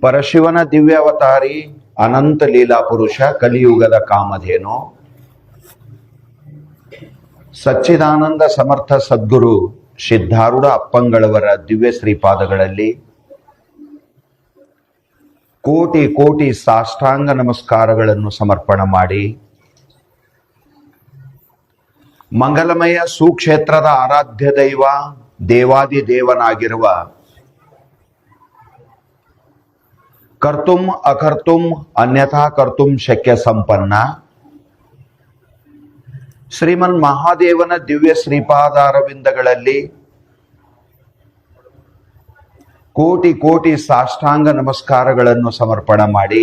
ಪರಶಿವನ ದಿವ್ಯಾವತಾರಿ ಅನಂತ ಲೀಲಾ ಪುರುಷ ಕಲಿಯುಗದ ಕಾಮಧೇನು ಸಚ್ಚಿದಾನಂದ ಸಮರ್ಥ ಸದ್ಗುರು ಸಿದ್ಧಾರೂಢ ಅಪ್ಪಂಗಳವರ ದಿವ್ಯ ಶ್ರೀಪಾದಗಳಲ್ಲಿ ಕೋಟಿ ಕೋಟಿ ಸಾಷ್ಟಾಂಗ ನಮಸ್ಕಾರಗಳನ್ನು ಸಮರ್ಪಣೆ ಮಾಡಿ ಮಂಗಲಮಯ ಸುಕ್ಷೇತ್ರದ ಆರಾಧ್ಯ ದೈವ ದೇವಾದಿ ದೇವನಾಗಿರುವ ಕರ್ತುಂ ಅಕರ್ತುಂ ಅನ್ಯಥಾ ಕರ್ತುಂ ಶಕ್ಯ ಸಂಪನ್ನ ಶ್ರೀಮನ್ ಮಹಾದೇವನ ದಿವ್ಯ ಶ್ರೀಪಾದಾರವಿಂದಗಳಲ್ಲಿ ಕೋಟಿ ಕೋಟಿ ಸಾಷ್ಟಾಂಗ ನಮಸ್ಕಾರಗಳನ್ನು ಸಮರ್ಪಣೆ ಮಾಡಿ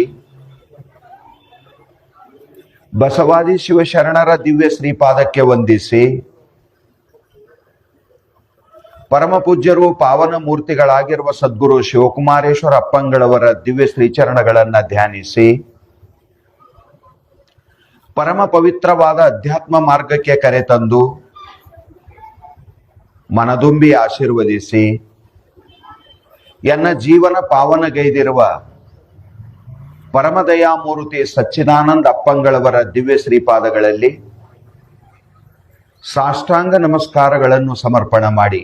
ಬಸವಾದಿ ಶಿವಶರಣರ ದಿವ್ಯ ಶ್ರೀಪಾದಕ್ಕೆ ವಂದಿಸಿ ಪರಮ ಪೂಜ್ಯರು ಪಾವನ ಮೂರ್ತಿಗಳಾಗಿರುವ ಸದ್ಗುರು ಶಿವಕುಮಾರೇಶ್ವರ ಅಪ್ಪಂಗಳವರ ದಿವ್ಯ ಶ್ರೀಚರಣಗಳನ್ನು ಧ್ಯಾನಿಸಿ ಪರಮ ಪವಿತ್ರವಾದ ಅಧ್ಯಾತ್ಮ ಮಾರ್ಗಕ್ಕೆ ಕರೆತಂದು ಮನದುಂಬಿ ಆಶೀರ್ವದಿಸಿ ಎನ್ನ ಜೀವನ ಪಾವನಗೈದಿರುವ ಪರಮದಯಾಮೂರ್ತಿ ಸಚ್ಚಿದಾನಂದ ಅಪ್ಪಂಗಳವರ ದಿವ್ಯ ಶ್ರೀಪಾದಗಳಲ್ಲಿ ಸಾಷ್ಟಾಂಗ ನಮಸ್ಕಾರಗಳನ್ನು ಸಮರ್ಪಣೆ ಮಾಡಿ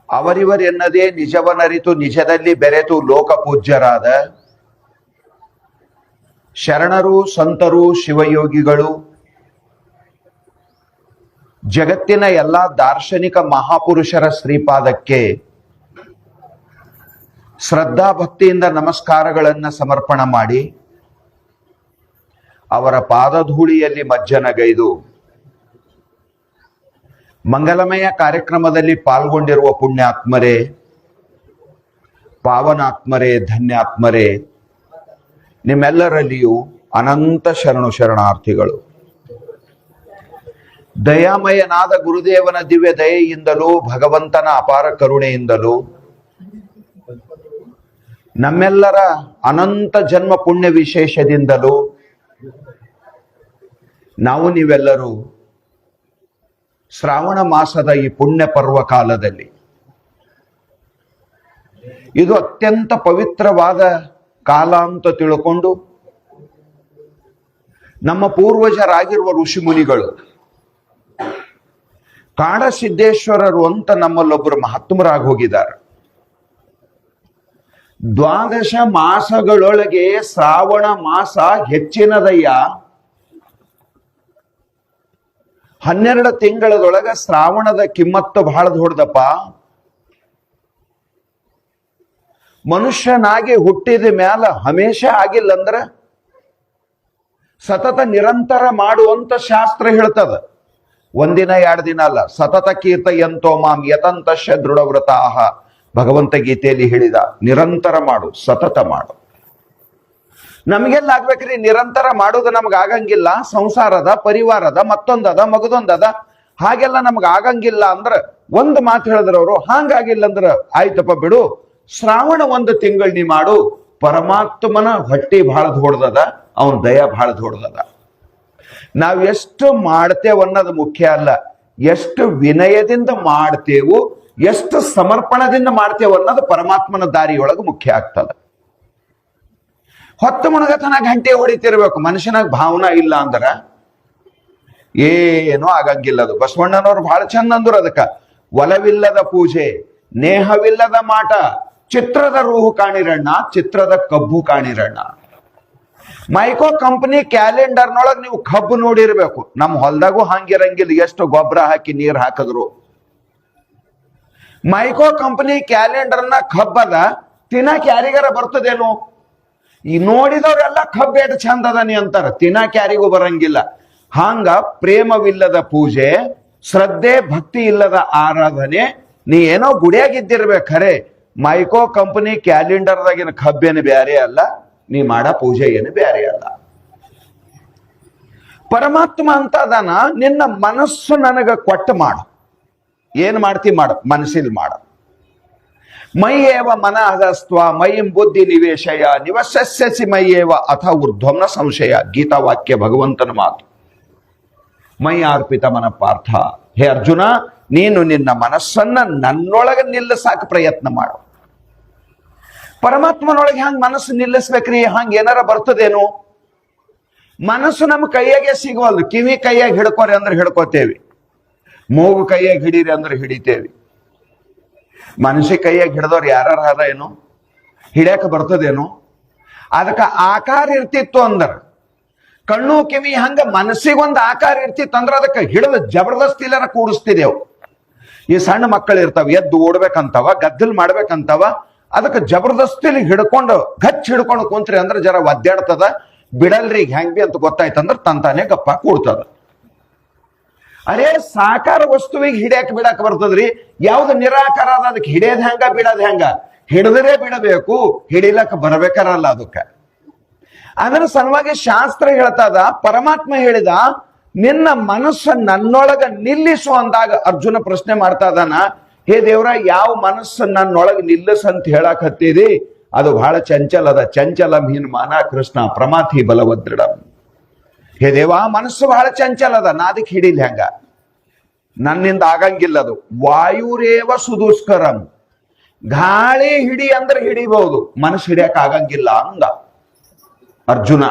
ಅವರಿವರೆನ್ನದೇ ನಿಜವನರಿತು ನಿಜದಲ್ಲಿ ಬೆರೆತು ಲೋಕಪೂಜ್ಯರಾದ ಶರಣರು ಸಂತರು ಶಿವಯೋಗಿಗಳು ಜಗತ್ತಿನ ಎಲ್ಲ ದಾರ್ಶನಿಕ ಮಹಾಪುರುಷರ ಶ್ರೀಪಾದಕ್ಕೆ ಶ್ರದ್ಧಾ ಭಕ್ತಿಯಿಂದ ನಮಸ್ಕಾರಗಳನ್ನು ಸಮರ್ಪಣೆ ಮಾಡಿ ಅವರ ಪಾದಧೂಳಿಯಲ್ಲಿ ಮಜ್ಜನಗೈದು ಮಂಗಲಮಯ ಕಾರ್ಯಕ್ರಮದಲ್ಲಿ ಪಾಲ್ಗೊಂಡಿರುವ ಪುಣ್ಯಾತ್ಮರೇ, ಪಾವನಾತ್ಮರೇ, ಧನ್ಯಾತ್ಮರೇ, ನಿಮ್ಮೆಲ್ಲರಲ್ಲಿಯೂ ಅನಂತ ಶರಣಾರ್ಥಿಗಳು. ದಯಾಮಯನಾದ ಗುರುದೇವನ ದಿವ್ಯ ದಯೆಯಿಂದಲೂ ಭಗವಂತನ ಅಪಾರ ಕರುಣೆಯಿಂದಲೂ ನಮ್ಮೆಲ್ಲರ ಅನಂತ ಜನ್ಮ ಪುಣ್ಯ ವಿಶೇಷದಿಂದಲೂ ನಾವು ನೀವೆಲ್ಲರೂ ಶ್ರಾವಣ ಮಾಸದ ಈ ಪುಣ್ಯ ಪರ್ವ ಕಾಲದಲ್ಲಿ ಇದು ಅತ್ಯಂತ ಪವಿತ್ರವಾದ ಕಾಲ ಅಂತ ತಿಳ್ಕೊಂಡು ನಮ್ಮ ಪೂರ್ವಜರಾಗಿರುವ ಋಷಿ ಮುನಿಗಳು ಕಾಡಸಿದ್ದೇಶ್ವರರು ಅಂತ ನಮ್ಮಲ್ಲೊಬ್ಬರು ಮಹಾತ್ಮರಾಗಿ ಹೋಗಿದ್ದಾರೆ. ದ್ವಾದಶ ಮಾಸಗಳೊಳಗೆ ಶ್ರಾವಣ ಮಾಸ ಹೆಚ್ಚಿನದಯ್ಯ. 12 ತಿಂಗಳದೊಳಗ ಶ್ರಾವಣದ ಕಿಮ್ಮತ್ತು ಬಹಳ ದೊಡ್ಡದಪ್ಪ. ಮನುಷ್ಯನಾಗಿ ಹುಟ್ಟಿದ ಮ್ಯಾಲ ಹಮೇಶ ಆಗಿಲ್ಲಂದ್ರ ಸತತ ನಿರಂತರ ಮಾಡುವಂತ ಶಾಸ್ತ್ರ ಹೇಳ್ತದ. ಒಂದಿನ 2 ದಿನ ಅಲ್ಲ, ಸತತ ಕೀರ್ತಯಂತೋ ಮಾಂ ಯತಂತಶ್ಯ ದೃಢವ್ರತಾಹ ಭಗವಂತ ಗೀತೆಯಲ್ಲಿ ಹೇಳಿದ. ನಿರಂತರ ಮಾಡು, ಸತತ ಮಾಡು. ನಮಗೆಲ್ಲ ಆಗ್ಬೇಕ್ರಿ ನಿರಂತರ ಮಾಡೋದು ನಮ್ಗೆ ಆಗಂಗಿಲ್ಲ. ಸಂಸಾರದ, ಪರಿವಾರದ, ಮತ್ತೊಂದದ, ಮಗದೊಂದದ, ಹಾಗೆಲ್ಲ ನಮ್ಗೆ ಆಗಂಗಿಲ್ಲ ಅಂದ್ರ ಒಂದು ಮಾತು ಹೇಳಿದ್ರ ಅವರು, ಹಾಂಗಾಗಿಲ್ಲ ಅಂದ್ರ ಆಯ್ತಪ್ಪ ಬಿಡು, ಶ್ರಾವಣ 1 ತಿಂಗಳು ನೀ ಮಾಡು. ಪರಮಾತ್ಮನ ಹೊಟ್ಟಿ ಬಹಳ ದೊಡ್ಡದ, ಅವನ ದಯ ಬಹಳ ದೊಡ್ಡದ. ನಾವ್ ಎಷ್ಟು ಮಾಡ್ತೇವ ಅನ್ನೋದು ಮುಖ್ಯ ಅಲ್ಲ, ಎಷ್ಟು ವಿನಯದಿಂದ ಮಾಡ್ತೇವು, ಎಷ್ಟು ಸಮರ್ಪಣದಿಂದ ಮಾಡ್ತೇವೆ ಅನ್ನೋದು ಪರಮಾತ್ಮನ ದಾರಿಯೊಳಗೆ ಮುಖ್ಯ ಆಗ್ತದ. ಹೊತ್ತು ಮುಣಗತನ ಗಂಟೆ ಹೊಡಿತಿರ್ಬೇಕು. ಮನುಷ್ಯನಾಗ ಭಾವನಾ ಇಲ್ಲ ಅಂದ್ರ ಏನೂ ಆಗಂಗಿಲ್ಲ. ಅದು ಬಸವಣ್ಣನವ್ರು ಬಹಳ ಚಂದ ಅಂದ್ರು ಅದಕ್ಕ, ಒಲವಿಲ್ಲದ ಪೂಜೆ, ನೇಹವಿಲ್ಲದ ಮಾಟ, ಚಿತ್ರದ ರೂಹು ಕಾಣಿರಣ್ಣ, ಚಿತ್ರದ ಕಬ್ಬು ಕಾಣಿರಣ್ಣ. ಮೈಕೋ ಕಂಪನಿ ಕ್ಯಾಲೆಂಡರ್ನೊಳಗೆ ನೀವು ಕಬ್ಬು ನೋಡಿರ್ಬೇಕು. ನಮ್ಮ ಹೊಲದಾಗೂ ಹಂಗಿರಂಗಿಲ್ಲ, ಎಷ್ಟು ಗೊಬ್ಬರ ಹಾಕಿ ನೀರು ಹಾಕಿದ್ರು. ಮೈಕೋ ಕಂಪನಿ ಕ್ಯಾಲೆಂಡರ್ನ ಕಬ್ಬದ ತಿನ್ನಕ್ ಯಾರಿಗಾರ ಬರ್ತದೇನು? ಈ ನೋಡಿದವ್ರೆಲ್ಲ ಕಬ್ಬು ಎಷ್ಟು ಚಂದ ಅದಾನಿ ಅಂತಾರ, ತಿನ್ನಕ್ ಯಾರಿಗೂ ಬರಂಗಿಲ್ಲ. ಹಂಗ ಪ್ರೇಮವಿಲ್ಲದ ಪೂಜೆ, ಶ್ರದ್ಧೆ ಭಕ್ತಿ ಇಲ್ಲದ ಆರಾಧನೆ, ನೀ ಏನೋ ಗುಡಿಯಾಗಿದ್ದಿರ್ಬೇಕು ಖರೆ, ಮೈಕೋ ಕಂಪನಿ ಕ್ಯಾಲೆಂಡರ್ದಾಗಿನ ಕಬ್ಬೇನು ಬ್ಯಾರೆ ಅಲ್ಲ, ನೀ ಮಾಡ ಪೂಜೆ ಏನು ಬ್ಯಾರೆ ಅಲ್ಲ. ಪರಮಾತ್ಮ ಅಂತ ಅದಾನ, ನಿನ್ನ ಮನಸ್ಸು ನನಗ ಕೊಟ್ಟು ಮಾಡು. ಏನ್ ಮಾಡ್ತಿ ಮಾಡು, ಮನಸ್ಸಿಲ್ ಮಾಡು. ಮೈಯೇವ ಮನಃಸ್ತ್ವ ಮಯಿಂ ಬುದ್ಧಿ ನಿವೇಶಯ ನಿವಸಸ್ಯಸಿ ಮೈಯೇವ ಅಥ ಊರ್ಧ್ವಮ್ನ ಸಂಶಯ. ಗೀತಾವಾಕ್ಯ ಭಗವಂತನ ಮಾತು. ಮೈ ಅರ್ಪಿತ ಮನ ಪಾರ್ಥ. ಹೇ ಅರ್ಜುನ, ನೀನು ನಿನ್ನ ಮನಸ್ಸನ್ನ ನನ್ನೊಳಗೆ ನಿಲ್ಲಿಸಾಕ ಪ್ರಯತ್ನ ಮಾಡು. ಪರಮಾತ್ಮನೊಳಗೆ ಹ್ಯಾಂಗ ಮನಸ್ಸು ನಿಲ್ಲಿಸ್ಬೇಕ್ರಿ? ಹಂಗ ಏನಾರ ಬರ್ತದೇನು? ಮನಸ್ಸು ನಮ್ಮ ಕೈಯಾಗೆ ಸಿಗುವಲ್ದು. ಕಿವಿ ಕೈಯಾಗ ಹಿಡ್ಕೋರಿ ಅಂದ್ರೆ ಹಿಡ್ಕೋತೇವಿ, ಮೂಗು ಕೈಯಾಗ ಹಿಡೀರಿ ಅಂದ್ರೆ ಹಿಡಿತೇವಿ. ಮನಸ್ಸಿ ಕೈಯಾಗ ಹಿಡ್ದವ್ರು ಯಾರ ಅದ ಏನು? ಹಿಡ್ಯಾಕ ಬರ್ತದೇನು? ಅದಕ್ಕೆ ಆಕಾರ ಇರ್ತಿತ್ತು ಅಂದ್ರ, ಕಣ್ಣು ಕಿವಿ ಹಂಗ ಮನಸ್ಸಿಗೊಂದು ಆಕಾರ ಇರ್ತಿತ್ತು ಅಂದ್ರೆ ಅದಕ್ಕೆ ಹಿಡಿದು ಜಬರ್ದಸ್ತಿ ಇಲ್ಲಾರ ಕೂಡಿಸ್ತಿದೇವು. ಈ ಸಣ್ಣ ಮಕ್ಕಳು ಇರ್ತಾವ, ಎದ್ದು ಓಡ್ಬೇಕಂತವ, ಗದ್ದಲ್ ಮಾಡ್ಬೇಕಂತವ, ಅದಕ್ಕೆ ಜಬರ್ದಸ್ತಿಲಿ ಹಿಡ್ಕೊಂಡು ಗಚ್ ಹಿಡ್ಕೊಂಡು ಕುಂತ್ರಿ ಅಂದ್ರೆ ಜರ ಒದ್ದಾಡ್ತದ, ಬಿಡಲ್ರಿ ಹೆಂಗ್ ಬಿ ಅಂತ ಗೊತ್ತಾಯ್ತಂದ್ರ ತಂತಾನೆ ಗಪ್ಪ ಕೂಡ್ತದ. ಅರೇ ಸಾಕಾರ ವಸ್ತುವಿಗೆ ಹಿಡಿಯಾಕ ಬಿಡಾಕ ಬರ್ತದ್ರಿ? ಯಾವ್ದು ನಿರಾಕಾರ ಅದ ಅದಕ್ಕೆ ಹಿಡಿಯೋದ್ ಹೆಂಗ ಬಿಡೋದ್ ಹೆಂಗ? ಹಿಡಿದ್ರೆ ಬಿಡಬೇಕು, ಹಿಡಿಲಕ್ಕ ಬರ್ಬೇಕಾರಲ್ಲ ಅದಕ್ಕೆ. ಅದರ ಸಲುವಾಗಿ ಶಾಸ್ತ್ರ ಹೇಳ್ತದ, ಪರಮಾತ್ಮ ಹೇಳಿದ ನಿನ್ನ ಮನಸ್ಸು ನನ್ನೊಳಗ ನಿಲ್ಲಿಸು ಅಂದಾಗ ಅರ್ಜುನ ಪ್ರಶ್ನೆ ಮಾಡ್ತಾ ಇದಾನ, ಹೇ ದೇವ್ರ, ಯಾವ ಮನಸ್ಸು ನನ್ನೊಳಗ ನಿಲ್ಲಿಸ್ ಅಂತ ಹೇಳಕ್ ಹತ್ತಿದಿ? ಅದು ಬಹಳ ಚಂಚಲ ಅದ. ಚಂಚಲ ಮೀನ್ ಮಾನ ಕೃಷ್ಣ ಪ್ರಮಾಥಿ ಬಲವದೃಢ. ಹೇ ದೇವ, ಮನಸ್ಸು ಬಹಳ ಚಂಚಲ ಅದ, ನಾ ಅದಕ್ಕೆ ಹಿಡಿಲಿ ಹೆಂಗ? ನನ್ನಿಂದ ಆಗಂಗಿಲ್ಲ ಅದು. ವಾಯುರೇವ ಸುದುಷ್ಕರಂ, ಗಾಳಿ ಹಿಡಿ ಅಂದ್ರೆ ಹಿಡಿಬಹುದು, ಮನಸ್ಸು ಹಿಡಿಯಕ್ ಆಗಂಗಿಲ್ಲ ಅಂದ ಅರ್ಜುನ.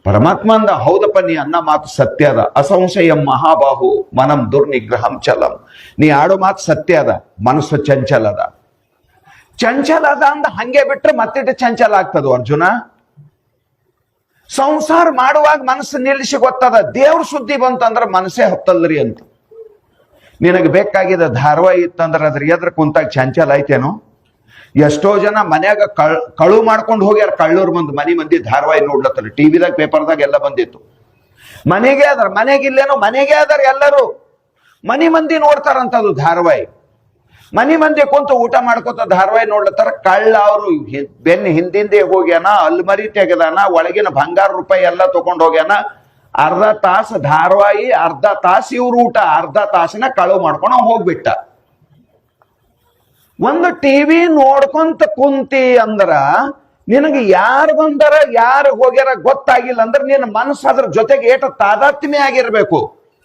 ಪರಮಾತ್ಮ ಅಂದ, ಹೌದಪ್ಪ, ನೀ ಅನ್ನ ಮಾತು ಸತ್ಯ ಅದ. ಅಸಂಶಯಂ ಮಹಾಬಾಹು ಮನಂ ದುರ್ನಿಗ್ರಹಂ ಚಲಂ. ನೀ ಆಡೋ ಮಾತು ಸತ್ಯ ಅದ, ಮನಸ್ಸು ಚಂಚಲ ಅದ. ಚಂಚಲ ಅದ ಅಂದ ಹಂಗೆ ಬಿಟ್ರೆ ಮತ್ತಿಟ್ಟು ಚಂಚಲ ಆಗ್ತದ ಅರ್ಜುನ. ಸಂಸಾರ ಮಾಡುವಾಗ ಮನಸ್ಸು ನಿಲ್ಲಿಸಿ ಗೊತ್ತದ, ದೇವ್ರ ಸುದ್ದಿ ಬಂತಂದ್ರ ಮನಸ್ಸೇ ಹತ್ತಲ್ರಿ ಅಂತ. ನಿನಗೆ ಬೇಕಾಗಿದ್ದ ಧಾರಾವಾಹಿ ಇತ್ತಂದ್ರ ಅದ್ರ ಎದ್ರ ಕುಂತಾಗ ಚಂಚಲ ಐತೇನು? ಎಷ್ಟೋ ಜನ ಮನ್ಯಾಗ ಕಳು ಮಾಡ್ಕೊಂಡು ಹೋಗ್ಯಾರ, ಕಳ್ಳೂರ್ ಬಂದು ಮನಿ ಮಂದಿ ಧಾರಾವಾಹಿ ನೋಡ್ಲತ್ತಲ್ಲ. ಟಿವಿದಾಗ ಪೇಪರ್ದಾಗ ಎಲ್ಲ ಬಂದಿತ್ತು. ಮನೆಗೆ ಅದಾರ, ಮನೆಗಿಲ್ಲೇನೋ, ಮನೆಗೆ ಅದಾರ ಎಲ್ಲರೂ. ಮನಿ ಮಂದಿ ನೋಡ್ತಾರಂತದು ಧಾರಾವಾಹಿ. ಮನಿ ಮಂದಿ ಕುಂತು ಊಟ ಮಾಡ್ಕೊತ ಧಾರಾವಾಹಿ ನೋಡ್ಲತ್ತಾರ. ಕಳ್ಳ ಅವರು ಬೆನ್ನ ಹಿಂದಿಂದೆ ಹೋಗ್ಯಾನ, ಅಲ್ಮರಿ ತೆಗೆದಾನ, ಒಳಗಿನ ಬಂಗಾರ ರೂಪಾಯಿ ಎಲ್ಲ ತಗೊಂಡ್ ಹೋಗ್ಯಾನ. ಅರ್ಧ ತಾಸು ಧಾರಾವಾಹಿ, ಅರ್ಧ ತಾಸು ಇವ್ರು ಊಟ, ಅರ್ಧ ತಾಸಿನ ಕಳು ಮಾಡ್ಕೊಂಡು ಹೋಗ್ಬಿಟ್ಟ. ಒಂದು ಟಿವಿ ನೋಡ್ಕೊಂತ ಕುಂತಿ ಅಂದ್ರ ನಿನಗೆ ಯಾರು ಬಂದಾರ ಯಾರು ಹೋಗ್ಯಾರ ಗೊತ್ತಾಗಿಲ್ಲ ಅಂದ್ರೆ ನಿನ್ನ ಮನಸ್ಸು ಅದ್ರ ಜೊತೆಗೆ ಏಟ ತಾದಾತ್ಮ್ಯ ಆಗಿರ್ಬೇಕು,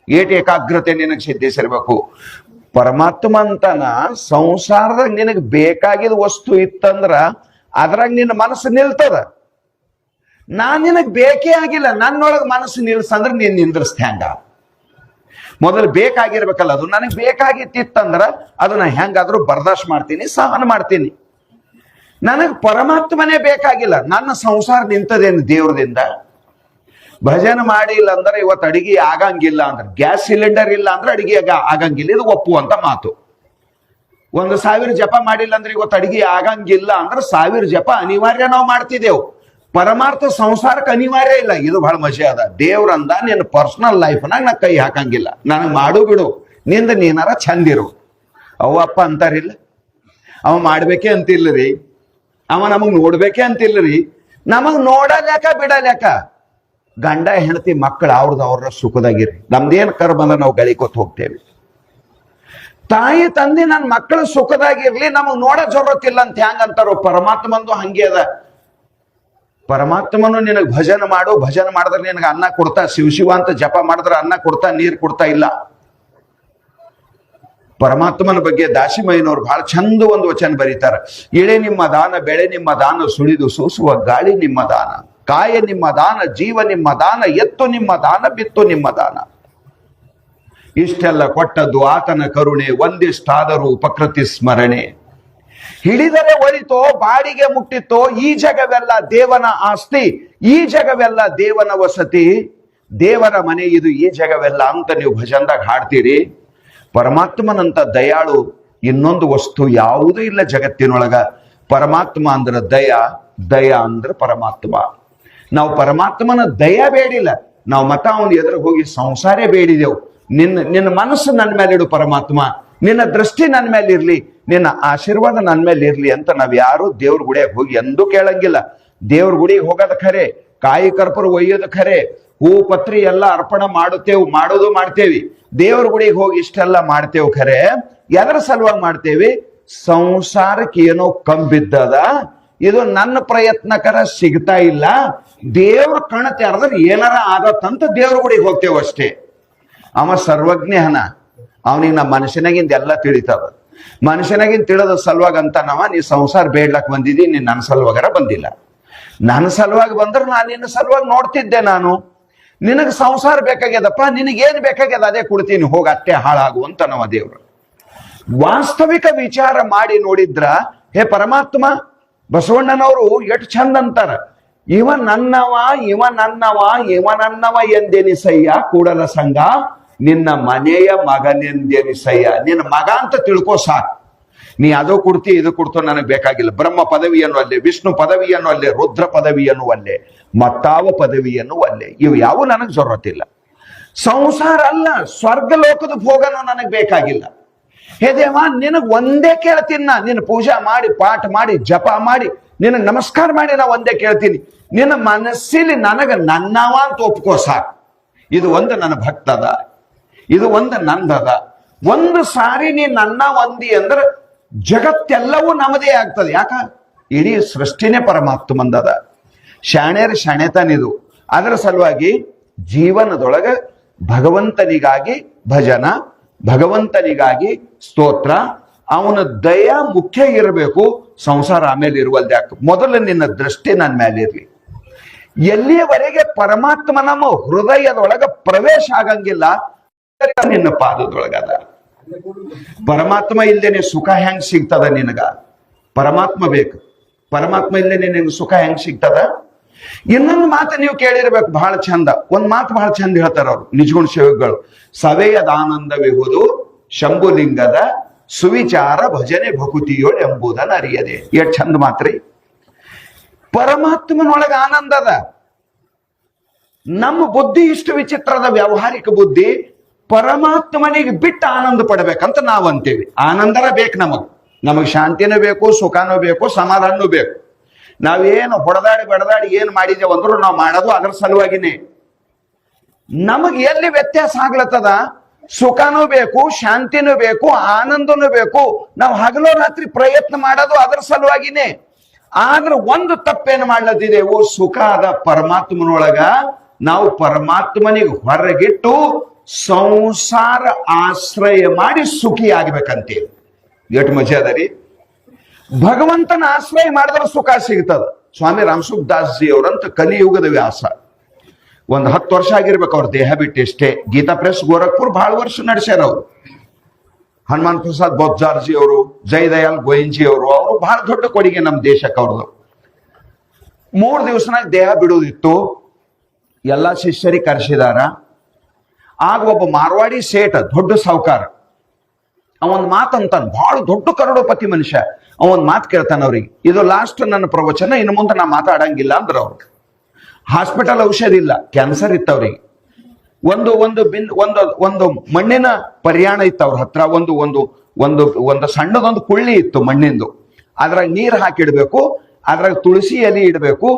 ಏಟ ಏಕಾಗ್ರತೆ ನಿನಗೆ ಸಿದ್ಧಿಸಿರ್ಬೇಕು. ಪರಮಾತ್ಮ ಅಂತನ ಸಂಸಾರದಾಗ ನಿನಗೆ ಬೇಕಾಗಿದ ವಸ್ತು ಇತ್ತಂದ್ರ ಅದ್ರಾಗ ನಿನ್ನ ಮನಸ್ಸು ನಿಲ್ತದ. ನಾನ್ ನಿನಗ್ ಬೇಕೇ ಆಗಿಲ್ಲ, ನನ್ನೊಳಗ ಮನಸ್ಸು ನಿಲ್ಸಂದ್ರ ನೀನ್ ನಿಂದ್ರಿಸ್ತ ಹೆಂಗ? ಮೊದಲು ಬೇಕಾಗಿರ್ಬೇಕಲ್ಲ, ಅದು ನನಗೆ ಬೇಕಾಗಿತ್ತಿತ್ತಂದ್ರ ಅದನ್ನ ಹೆಂಗಾದ್ರೂ ಬರ್ದಾಶ್ ಮಾಡ್ತೀನಿ, ಸಹನ ಮಾಡ್ತೀನಿ. ನನಗ್ ಪರಮಾತ್ಮನೇ ಬೇಕಾಗಿಲ್ಲ, ನನ್ನ ಸಂಸಾರ ನಿಂತದೇನು ದೇವ್ರದಿಂದ? ಭಜನೆ ಮಾಡಿಲ್ಲ ಅಂದ್ರೆ ಇವತ್ತು ಅಡಿಗೆ ಆಗಂಗಿಲ್ಲ ಅಂದ್ರೆ, ಗ್ಯಾಸ್ ಸಿಲಿಂಡರ್ ಇಲ್ಲ ಅಂದ್ರೆ ಅಡಿಗೆ ಆಗಂಗಿಲ್ಲ, ಇದು ಒಪ್ಪುವಂತ ಮಾತು. 1000 ಜಪ ಮಾಡಿಲ್ಲ ಅಂದ್ರೆ ಇವತ್ತು ಅಡಿಗೆ ಆಗಂಗಿಲ್ಲ ಅಂದ್ರೆ 1000 ಜಪ ಅನಿವಾರ್ಯ ನಾವು ಮಾಡ್ತಿದ್ದೆವು. ಪರಮಾರ್ಥ ಸಂಸಾರಕ್ಕೆ ಅನಿವಾರ್ಯ ಇಲ್ಲ. ಇದು ಬಹಳ ಮಜೆ ಅದ. ದೇವ್ರಂದ ನಿನ್ನ ಪರ್ಸನಲ್ ಲೈಫ್ನಾಗ ನಾ ಕೈ ಹಾಕಂಗಿಲ್ಲ, ನನಗೆ ಮಾಡು ಬಿಡು, ನಿಂದ ನೀನಾರ ಚಂದಿರು. ಅವಪ್ಪ ಅಂತಾರಿಲ್ಲ, ಅವ ಮಾಡ್ಬೇಕೆ ಅಂತಿಲ್ಲರಿ, ಅವ ನಮಗ್ ನೋಡ್ಬೇಕೆ ಅಂತಿಲ್ಲರಿ. ನಮಗ್ ನೋಡಲ್ಯಾಕ ಬಿಡಲ್ಯಾಕ? ಗಂಡ ಹೆಂಡತಿ ಮಕ್ಕಳು ಅವ್ರ ಸುಖದಾಗಿರಿ, ನಮ್ದೇನ್ ಕರ್ಮ ಅಂದ್ರ ನಾವು ಗಳಿಕೋತ್ ಹೋಗ್ತೇವೆ. ತಾಯಿ ತಂದೆ ನನ್ನ ಮಕ್ಕಳು ಸುಖದಾಗಿರ್ಲಿ, ನಮಗ್ ನೋಡ ಜರೂರತ್ತಿಲ್ಲ ಅಂತ ಹೆಂಗ ಅಂತಾರೋ, ಪರಮಾತ್ಮಂದು ಹಂಗೆ ಅದ. ಪರಮಾತ್ಮನು ನಿನಗೆ ಭಜನೆ ಮಾಡು, ಭಜನೆ ಮಾಡಿದ್ರೆ ನಿನಗೆ ಅನ್ನ ಕೊಡ್ತಾ, ಶಿವ ಅಂತ ಜಪ ಮಾಡಿದ್ರೆ ಅನ್ನ ಕೊಡ್ತಾ, ನೀರು ಕೊಡ್ತಾ ಇಲ್ಲ. ಪರಮಾತ್ಮನ ಬಗ್ಗೆ ದಾಸಿಮಯ್ಯನವ್ರು ಬಹಳ ಚಂದ ಒಂದು ವಚನ ಬರೀತಾರ. ಇಳೆ ನಿಮ್ಮ ದಾನ, ಬೆಳೆ ನಿಮ್ಮ ದಾನ, ಸುಳಿದು ಸೂಸುವ ಗಾಳಿ ನಿಮ್ಮ ದಾನ, ಕಾಯ ನಿಮ್ಮ ದಾನ, ಜೀವ ನಿಮ್ಮ ದಾನ, ಎತ್ತು ನಿಮ್ಮ ದಾನ, ಬಿತ್ತು ನಿಮ್ಮ ದಾನ. ಇಷ್ಟೆಲ್ಲ ಕೊಟ್ಟದ್ದು ಆತನ ಕರುಣೆ, ಒಂದಿಷ್ಟಾದರೂ ಪ್ರಕೃತಿ ಸ್ಮರಣೆ. ಹಿಡಿದರೆ ಒಳಿತೋ ಬಾಡಿಗೆ ಮುಟ್ಟಿತೋ, ಈ ಜಗವೆಲ್ಲ ದೇವನ ಆಸ್ತಿ, ಈ ಜಗವೆಲ್ಲ ದೇವನ ವಸತಿ, ದೇವರ ಮನೆ ಇದು ಈ ಜಗವೆಲ್ಲ ಅಂತ ನೀವು ಭಜನ್ದಾಗ ಹಾಡ್ತೀರಿ. ಪರಮಾತ್ಮನಂತ ದಯಾಳು ಇನ್ನೊಂದು ವಸ್ತು ಯಾವುದೂ ಇಲ್ಲ ಜಗತ್ತಿನೊಳಗ. ಪರಮಾತ್ಮ ಅಂದ್ರೆ ದಯಾ, ದಯಾ ಅಂದ್ರೆ ಪರಮಾತ್ಮ. ನಾವು ಪರಮಾತ್ಮನ ದಯ ಬೇಡಿಲ್ಲ, ನಾವು ಮತ ಅವನ ಎದುರು ಹೋಗಿ ಸಂಸಾರೇ ಬೇಡಿದೆವು. ನಿನ್ನ ಮನಸ್ಸು ನನ್ನ ಮೇಲೆ ಇಡು ಪರಮಾತ್ಮ, ನಿನ್ನ ದೃಷ್ಟಿ ನನ್ನ ಮೇಲೆ ಇರ್ಲಿ, ನಿನ್ನ ಆಶೀರ್ವಾದ ನನ್ನ ಮೇಲೆ ಇರ್ಲಿ ಅಂತ ನಾವ್ ಯಾರು ದೇವ್ರ ಗುಡಿಯಾಗ ಹೋಗಿ ಎಂದೂ ಕೇಳಂಗಿಲ್ಲ. ದೇವ್ರ ಗುಡಿಗೆ ಹೋಗೋದು ಖರೆ, ಕಾಯಿ ಕರ್ಪೂರ ಒಯ್ಯೋದು ಖರೆ, ಹೂ ಪತ್ರಿ ಎಲ್ಲ ಅರ್ಪಣೆ ಮಾಡೋದು ಮಾಡ್ತೇವಿ. ದೇವ್ರ ಗುಡಿಗೆ ಹೋಗಿ ಇಷ್ಟೆಲ್ಲ ಮಾಡ್ತೇವ್ ಖರೆ. ಎದರ ಸಲುವಾಗಿ ಮಾಡ್ತೇವಿ? ಸಂಸಾರಕ್ಕೆ ಏನೋ ಕಂಬಿದ್ದದ, ಇದು ನನ್ನ ಪ್ರಯತ್ನಕರ ಸಿಗ್ತಾ ಇಲ್ಲ, ದೇವ್ರ ಕಣ ತೆರೆದ್ರೆ ಏನಾರ ಆಗತ್ತಂತ ದೇವ್ರ ಗುಡಿಗೆ ಹೋಗ್ತೇವೆ ಅಷ್ಟೇ. ಅವ ಸರ್ವಜ್ಞನ, ಅವನಿಗೆ ನಮ್ಮ ಮನುಷ್ಯನಾಗಿಂದ ಎಲ್ಲ ತಿಳಿತದ. ಮನುಷ್ಯನಾಗಿನ್ ತಿಳಿದ ಸಲುವಾಗ ಅಂತ ನೀ ಸಂಸಾರ ಬೇಡ್ಲಕ್ ಬಂದಿದ್ದಿ, ನೀನ್ ನನ್ನ ಸಲುವಾಗರ ಬಂದಿಲ್ಲ. ನನ್ನ ಸಲುವಾಗಿ ಬಂದ್ರೆ ನಾನು ನಿನ್ನ ಸಲುವಾಗಿ ನೋಡ್ತಿದ್ದೆ. ನಾನು ನಿನಗೆ ಸಂಸಾರ ಬೇಕಾಗ್ಯದಪ್ಪ, ನಿನಗೇನು ಬೇಕಾಗ್ಯದ ಅದೇ ಕೊಡ್ತೀನಿ, ಹೋಗ ಅಟ್ಟೆ ಹಾಳಾಗುವಂತ ನಮ್ಮ ದೇವ್ರು. ವಾಸ್ತವಿಕ ವಿಚಾರ ಮಾಡಿ ನೋಡಿದ್ರ, ಹೇ ಪರಮಾತ್ಮ, ಬಸವಣ್ಣನವರು ಎಷ್ಟು ಚಂದ ಅಂತಾರ, ಇವ ನನ್ನವ ಇವ ನನ್ನವ ಇವ ನನ್ನವ ಎಂದೆನಿಸಯ್ಯ ಕೂಡಲ ಸಂಘ, ನಿನ್ನ ಮನೆಯ ಮಗನೆಂದೆನಿಸಯ್ಯ. ನಿನ್ನ ಮಗ ಅಂತ ತಿಳ್ಕೋ ಸಾಕು. ನೀ ಅದು ಕೊಡ್ತಿ ಇದು ಕೊಡ್ತೋ ನನಗೆ ಬೇಕಾಗಿಲ್ಲ. ಬ್ರಹ್ಮ ಪದವಿಯನ್ನು ಅಲ್ಲೇ, ವಿಷ್ಣು ಪದವಿಯನ್ನು ಅಲ್ಲೇ, ರುದ್ರ ಪದವಿಯನ್ನು ಅಲ್ಲೇ, ಮತ್ತಾವ ಪದವಿಯನ್ನು ಅಲ್ಲೇ, ಇವು ಯಾವ ನನಗೆ ಜೊರತಿಲ್ಲ. ಸಂಸಾರ ಅಲ್ಲ, ಸ್ವರ್ಗ ಲೋಕದ ಭೋಗನೂ ನನಗೆ ಬೇಕಾಗಿಲ್ಲ. ಹೇ ದೇವ, ನಿನಗ್ ಒಂದೇ ಕೇಳ್ತೀನಿ, ನಿನ್ನ ಪೂಜಾ ಮಾಡಿ ಪಾಠ ಮಾಡಿ ಜಪ ಮಾಡಿ ನಿನಗೆ ನಮಸ್ಕಾರ ಮಾಡಿ ನಾ ಒಂದೇ ಕೇಳ್ತೀನಿ, ನಿನ್ನ ಮನಸ್ಸಿಲಿ ನನಗ ನನ್ನವ ಅಂತ ಒಪ್ಕೋ ಸಾಕು. ಇದು ಒಂದು ನನ್ನ ಭಕ್ತದ, ಇದು ಒಂದು ನಂದದ. ಒಂದು ಸಾರಿ ನೀ ನನ್ನ ಒಂದಿ ಅಂದ್ರೆ ಜಗತ್ತೆಲ್ಲವೂ ನಮ್ಮದೇ ಆಗ್ತದೆ. ಯಾಕ? ಇಡೀ ಸೃಷ್ಟಿನೇ ಪರಮಾತ್ಮಂದದ. ಶಾಣೆರ ಶಾಣೆತನಿದು. ಅದರ ಸಲುವಾಗಿ ಜೀವನದೊಳಗ ಭಗವಂತನಿಗಾಗಿ ಭಜನ, ಭಗವಂತನಿಗಾಗಿ ಸ್ತೋತ್ರ, ಅವನ ದಯ ಮುಖ್ಯ ಇರಬೇಕು. ಸಂಸಾರ ಆಮೇಲೆ ಇರುವಲ್ದು. ಯಾಕೆ? ಮೊದಲು ನಿನ್ನ ದೃಷ್ಟಿ ನನ್ನ ಮೇಲೆ ಇರ್ಲಿ. ಎಲ್ಲಿಯವರೆಗೆ ಪರಮಾತ್ಮ ನಮ್ಮ ಹೃದಯದೊಳಗ ಪ್ರವೇಶ ಆಗಂಗಿಲ್ಲ, ನಿನ್ನ ಪಾದದೊಳಗದ. ಪರಮಾತ್ಮ ಇಲ್ದೇನೆ ಸುಖ ಹೆಂಗ್ ಸಿಗ್ತದ ನಿನಗ? ಪರಮಾತ್ಮ ಬೇಕು. ಪರಮಾತ್ಮ ಇಲ್ದೇನೆ ನಿನಗೆ ಸುಖ ಹೆಂಗ್ ಸಿಗ್ತದ? ಇನ್ನೊಂದು ಮಾತು ನೀವು ಕೇಳಿರ್ಬೇಕು, ಬಹಳ ಚಂದ. ಒಂದ್ ಮಾತು ಬಹಳ ಚಂದ ಹೇಳ್ತಾರ ಅವ್ರು ನಿಜಗುಣ ಸೇವಕಗಳು. ಸವೆಯದಾನಂದವಿಹುದು ಶಂಭುಲಿಂಗದ ಸುವಿಚಾರ ಭಜನೆ ಭಕುತಿಯೋಳು ಎಂಬುದನ್ನು ಅರಿಯದೆ. ಎಷ್ಟು ಚಂದ ಮಾತ್ರಿ. ಪರಮಾತ್ಮನೊಳಗ ಆನಂದ ಅದ. ನಮ್ಮ ಬುದ್ಧಿ ಇಷ್ಟು ವಿಚಿತ್ರದ ವ್ಯಾವಹಾರಿಕ ಬುದ್ಧಿ. ಪರಮಾತ್ಮನಿಗೆ ಬಿಟ್ಟು ಆನಂದ ಪಡ್ಬೇಕಂತ ನಾವು ಅಂತೀವಿ. ಆನಂದರ ಬೇಕು ನಮಗ್ ಶಾಂತಿನೂ ಬೇಕು, ಸುಖನೂ ಬೇಕು, ಸಮಾಧಾನನೂ ಬೇಕು. ನಾವೇನು ಹೊಡೆದಾಡಿ ಬೆಡದಾಡಿ ಏನ್ ಮಾಡಿದೇವು ಅಂದ್ರು ನಾವು ಮಾಡೋದು ಅದರ ಸಲುವಾಗಿನೇ. ನಮಗ್ ಎಲ್ಲಿ ವ್ಯತ್ಯಾಸ ಆಗ್ಲತ್ತದ? ಸುಖನೂ ಬೇಕು, ಶಾಂತಿನೂ ಬೇಕು, ಆನಂದನೂ ಬೇಕು. ನಾವು ಹಗಲೋ ರಾತ್ರಿ ಪ್ರಯತ್ನ ಮಾಡೋದು ಅದರ ಸಲುವಾಗಿನೇ. ಆದ್ರೆ ಒಂದು ತಪ್ಪೇನು ಮಾಡ್ಲತ್ತಿದೆವು? ಸುಖ ಅದ ಪರಮಾತ್ಮನೊಳಗ, ನಾವು ಪರಮಾತ್ಮನಿಗೆ ಹೊರಗಿಟ್ಟು ಸಂಸಾರ ಆಶ್ರಯ ಮಾಡಿ ಸುಖಿ ಆಗ್ಬೇಕಂತೀವಿ. ಎಷ್ಟು ಮಜಾ ಅದ ರೀ. ಭಗವಂತನ ಆಶ್ರಯ ಮಾಡಿದ್ರೆ ಸುಖ ಸಿಗ್ತದ. ಸ್ವಾಮಿ ರಾಮಸುಖ ದಾಸ್ ಜಿ ಅವರಂತ ಕಲಿಯುಗದ ವ್ಯಾಸ. ಒಂದ್ 10 ವರ್ಷ ಆಗಿರ್ಬೇಕು ಅವ್ರ ದೇಹ ಬಿಟ್ಟು. ಎಷ್ಟೇ ಗೀತಾ ಪ್ರೆಸ್ ಗೋರಖ್ಪುರ್ ಬಹಳ ವರ್ಷ ನಡೆಸ್ಯಾರ ಅವರು. ಹನುಮಾನ್ ಪ್ರಸಾದ್ ಬೊಜ್ಜಾರ್ಜಿ ಅವರು, ಜಯದಯಾಲ್ ಗೋಯಂಜಿ ಅವರು ಬಹಳ ದೊಡ್ಡ ಕೊಡುಗೆ ನಮ್ಮ ದೇಶಕ್ಕೆ ಅವ್ರದ್ದು. 3 ದಿವಸನಾಗ ದೇಹ ಬಿಡುವುದಿತ್ತು. ಎಲ್ಲಾ ಶಿಷ್ಯರಿಗೆ ಕರೆಸಿದಾರ. ಆಗ ಒಬ್ಬ ಮಾರ್ವಾಡಿ ಸೇಠ, ದೊಡ್ಡ ಸಾಹುಕಾರ, ಅವನ್ ಮಾತಂತಾನ, ಬಹಳ ದೊಡ್ಡ ಕರೋಡಪತಿ ಮನುಷ್ಯ. ಅವನ್ ಮಾತು ಕೇಳ್ತಾನ ಅವ್ರಿಗೆ, ಇದು ಲಾಸ್ಟ್ ನನ್ನ ಪ್ರವಚನ, ಇನ್ನು ಮುಂದೆ ನಾ ಮಾತಾಡಂಗಿಲ್ಲ ಅಂದ್ರ ಅವ್ರು. ಹಾಸ್ಪಿಟಲ್ ಔಷಧಿ ಇಲ್ಲ, ಕ್ಯಾನ್ಸರ್ ಇತ್ತವ್ರಿಗೆ. ಒಂದು ಮಣ್ಣಿನ ಪರಿಯಾಣ ಇತ್ತು ಅವ್ರ ಹತ್ರ. ಒಂದು ಸಣ್ಣದೊಂದು ಕುಳ್ಳಿ ಇತ್ತು ಮಣ್ಣಿಂದು. ಅದ್ರಾಗ ನೀರ್ ಹಾಕಿಡ್ಬೇಕು, ಅದ್ರಾಗ ತುಳಸಿ ಎಲೆ ಇಡ್ಬೇಕು.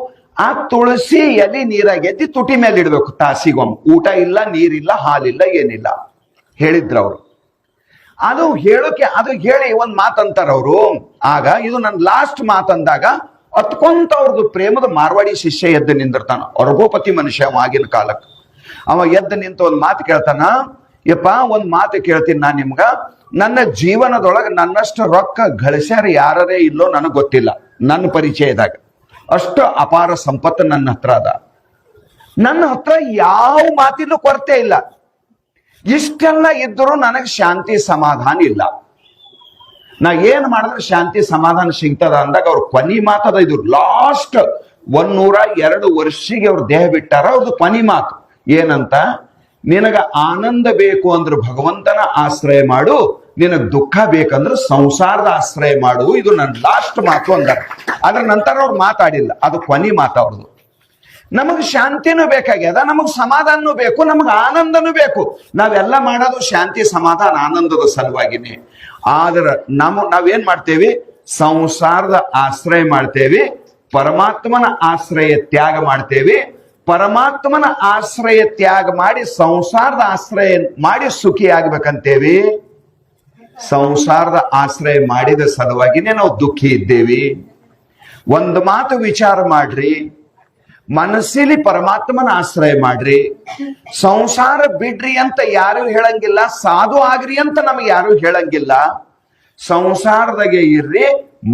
ಆ ತುಳಸಿ ಎಲೆ ನೀರಾಗ ಎತ್ತಿ ತುಟಿ ಮೇಲೆ ಇಡ್ಬೇಕು ತಾಸಿಗೊಮ್ಮೆ. ಊಟ ಇಲ್ಲ, ನೀರಿಲ್ಲ, ಹಾಲಿಲ್ಲ, ಏನಿಲ್ಲ ಹೇಳಿದ್ರ ಅವ್ರು. ಅದು ಹೇಳಿ ಒಂದ್ ಮಾತಂತಾರ ಅವರು. ಆಗ ಇದು ನನ್ನ ಲಾಸ್ಟ್ ಮಾತಂದಾಗ ಅತ್ಕೊಂತ ಅವ್ರದ್ದು ಪ್ರೇಮದ ಮಾರ್ವಾಡಿ ಶಿಷ್ಯ ಎದ್ದು ನಿಂದಿರ್ತಾನ. ಅರ್ಘೋಪತಿ ಮನುಷ್ಯ ಆಗಿನ ಕಾಲಕ್ಕೆ. ಅವ ಎದ್ದು ನಿಂತ ಒಂದ್ ಮಾತು ಕೇಳ್ತಾನ. ಯಪ್ಪ, ಒಂದ್ ಮಾತು ಕೇಳ್ತೀನಿ ನಾನ್ ನಿಮ್ಗ. ನನ್ನ ಜೀವನದೊಳಗ ನನ್ನಷ್ಟು ರೊಕ್ಕ ಗಳಿಸ್ಯಾರ ಯಾರೇ ಇಲ್ಲೋ ನನಗ್ ಗೊತ್ತಿಲ್ಲ. ನನ್ನ ಪರಿಚಯದಾಗ ಅಷ್ಟು ಅಪಾರ ಸಂಪತ್ತು ನನ್ನ ಹತ್ರ ಅದ. ನನ್ನ ಹತ್ರ ಯಾವ ಮಾತಿನೂ ಕೊರತೆ ಇಲ್ಲ. ಇಷ್ಟೆಲ್ಲ ಇದ್ದರೂ ನನಗೆ ಶಾಂತಿ ಸಮಾಧಾನ ಇಲ್ಲ. ನಾ ಏನ್ ಮಾಡಿದ್ರೆ ಶಾಂತಿ ಸಮಾಧಾನ ಸಿಗ್ತದ ಅಂದಾಗ ಅವ್ರ ಕೊನಿ ಮಾತದ. ಇದು ಲಾಸ್ಟ್ 102 ವರ್ಷಿಗೆ ಅವ್ರ ದೇಹ ಬಿಟ್ಟಾರ. ಅವ್ರದ್ದು ಕೊನಿ ಮಾತು ಏನಂತ? ನಿನಗ ಆನಂದ ಬೇಕು ಅಂದ್ರೆ ಭಗವಂತನ ಆಶ್ರಯ ಮಾಡು, ನಿನಗ್ ದುಃಖ ಬೇಕಂದ್ರೆ ಸಂಸಾರದ ಆಶ್ರಯ ಮಾಡು. ಇದು ನನ್ನ ಲಾಸ್ಟ್ ಮಾತು ಅಂದಾರ. ಅದ್ರ ನಂತರ ಅವ್ರು ಮಾತಾಡಿಲ್ಲ. ಅದು ಕೊನಿ ಮಾತು ಅವ್ರದ್ದು. ನಮಗ್ ಶಾಂತಿನೂ ಬೇಕಾಗ್ಯದ, ನಮಗ್ ಸಮಾಧಾನನೂ ಬೇಕು, ನಮಗ್ ಆನಂದನೂ ಬೇಕು. ನಾವೆಲ್ಲ ಮಾಡೋದು ಶಾಂತಿ ಸಮಾಧಾನ ಆನಂದದ ಸಲುವಾಗಿನೇ. ಆದ್ರೆ ನಾವೇನ್ ಮಾಡ್ತೇವಿ? ಸಂಸಾರದ ಆಶ್ರಯ ಮಾಡ್ತೇವಿ, ಪರಮಾತ್ಮನ ಆಶ್ರಯ ತ್ಯಾಗ ಮಾಡ್ತೇವಿ. ಪರಮಾತ್ಮನ ಆಶ್ರಯ ತ್ಯಾಗ ಮಾಡಿ ಸಂಸಾರದ ಆಶ್ರಯ ಮಾಡಿ ಸುಖಿ ಆಗ್ಬೇಕಂತೇವಿ. ಸಂಸಾರದ ಆಶ್ರಯ ಮಾಡಿದ ಸಲುವಾಗಿನೇ ನಾವು ದುಃಖಿ ಇದ್ದೇವಿ. ಒಂದು ಮಾತು ವಿಚಾರ ಮಾಡ್ರಿ, ಮನಸ್ಸಿಲಿ ಪರಮಾತ್ಮನ ಆಶ್ರಯ ಮಾಡ್ರಿ. ಸಂಸಾರ ಬಿಡ್ರಿ ಅಂತ ಯಾರು ಹೇಳಂಗಿಲ್ಲ, ಸಾಧು ಆಗ್ರಿ ಅಂತ ನಮಗೆ ಯಾರು ಹೇಳಂಗಿಲ್ಲ. ಸಂಸಾರದಾಗೆ ಇರ್ರಿ,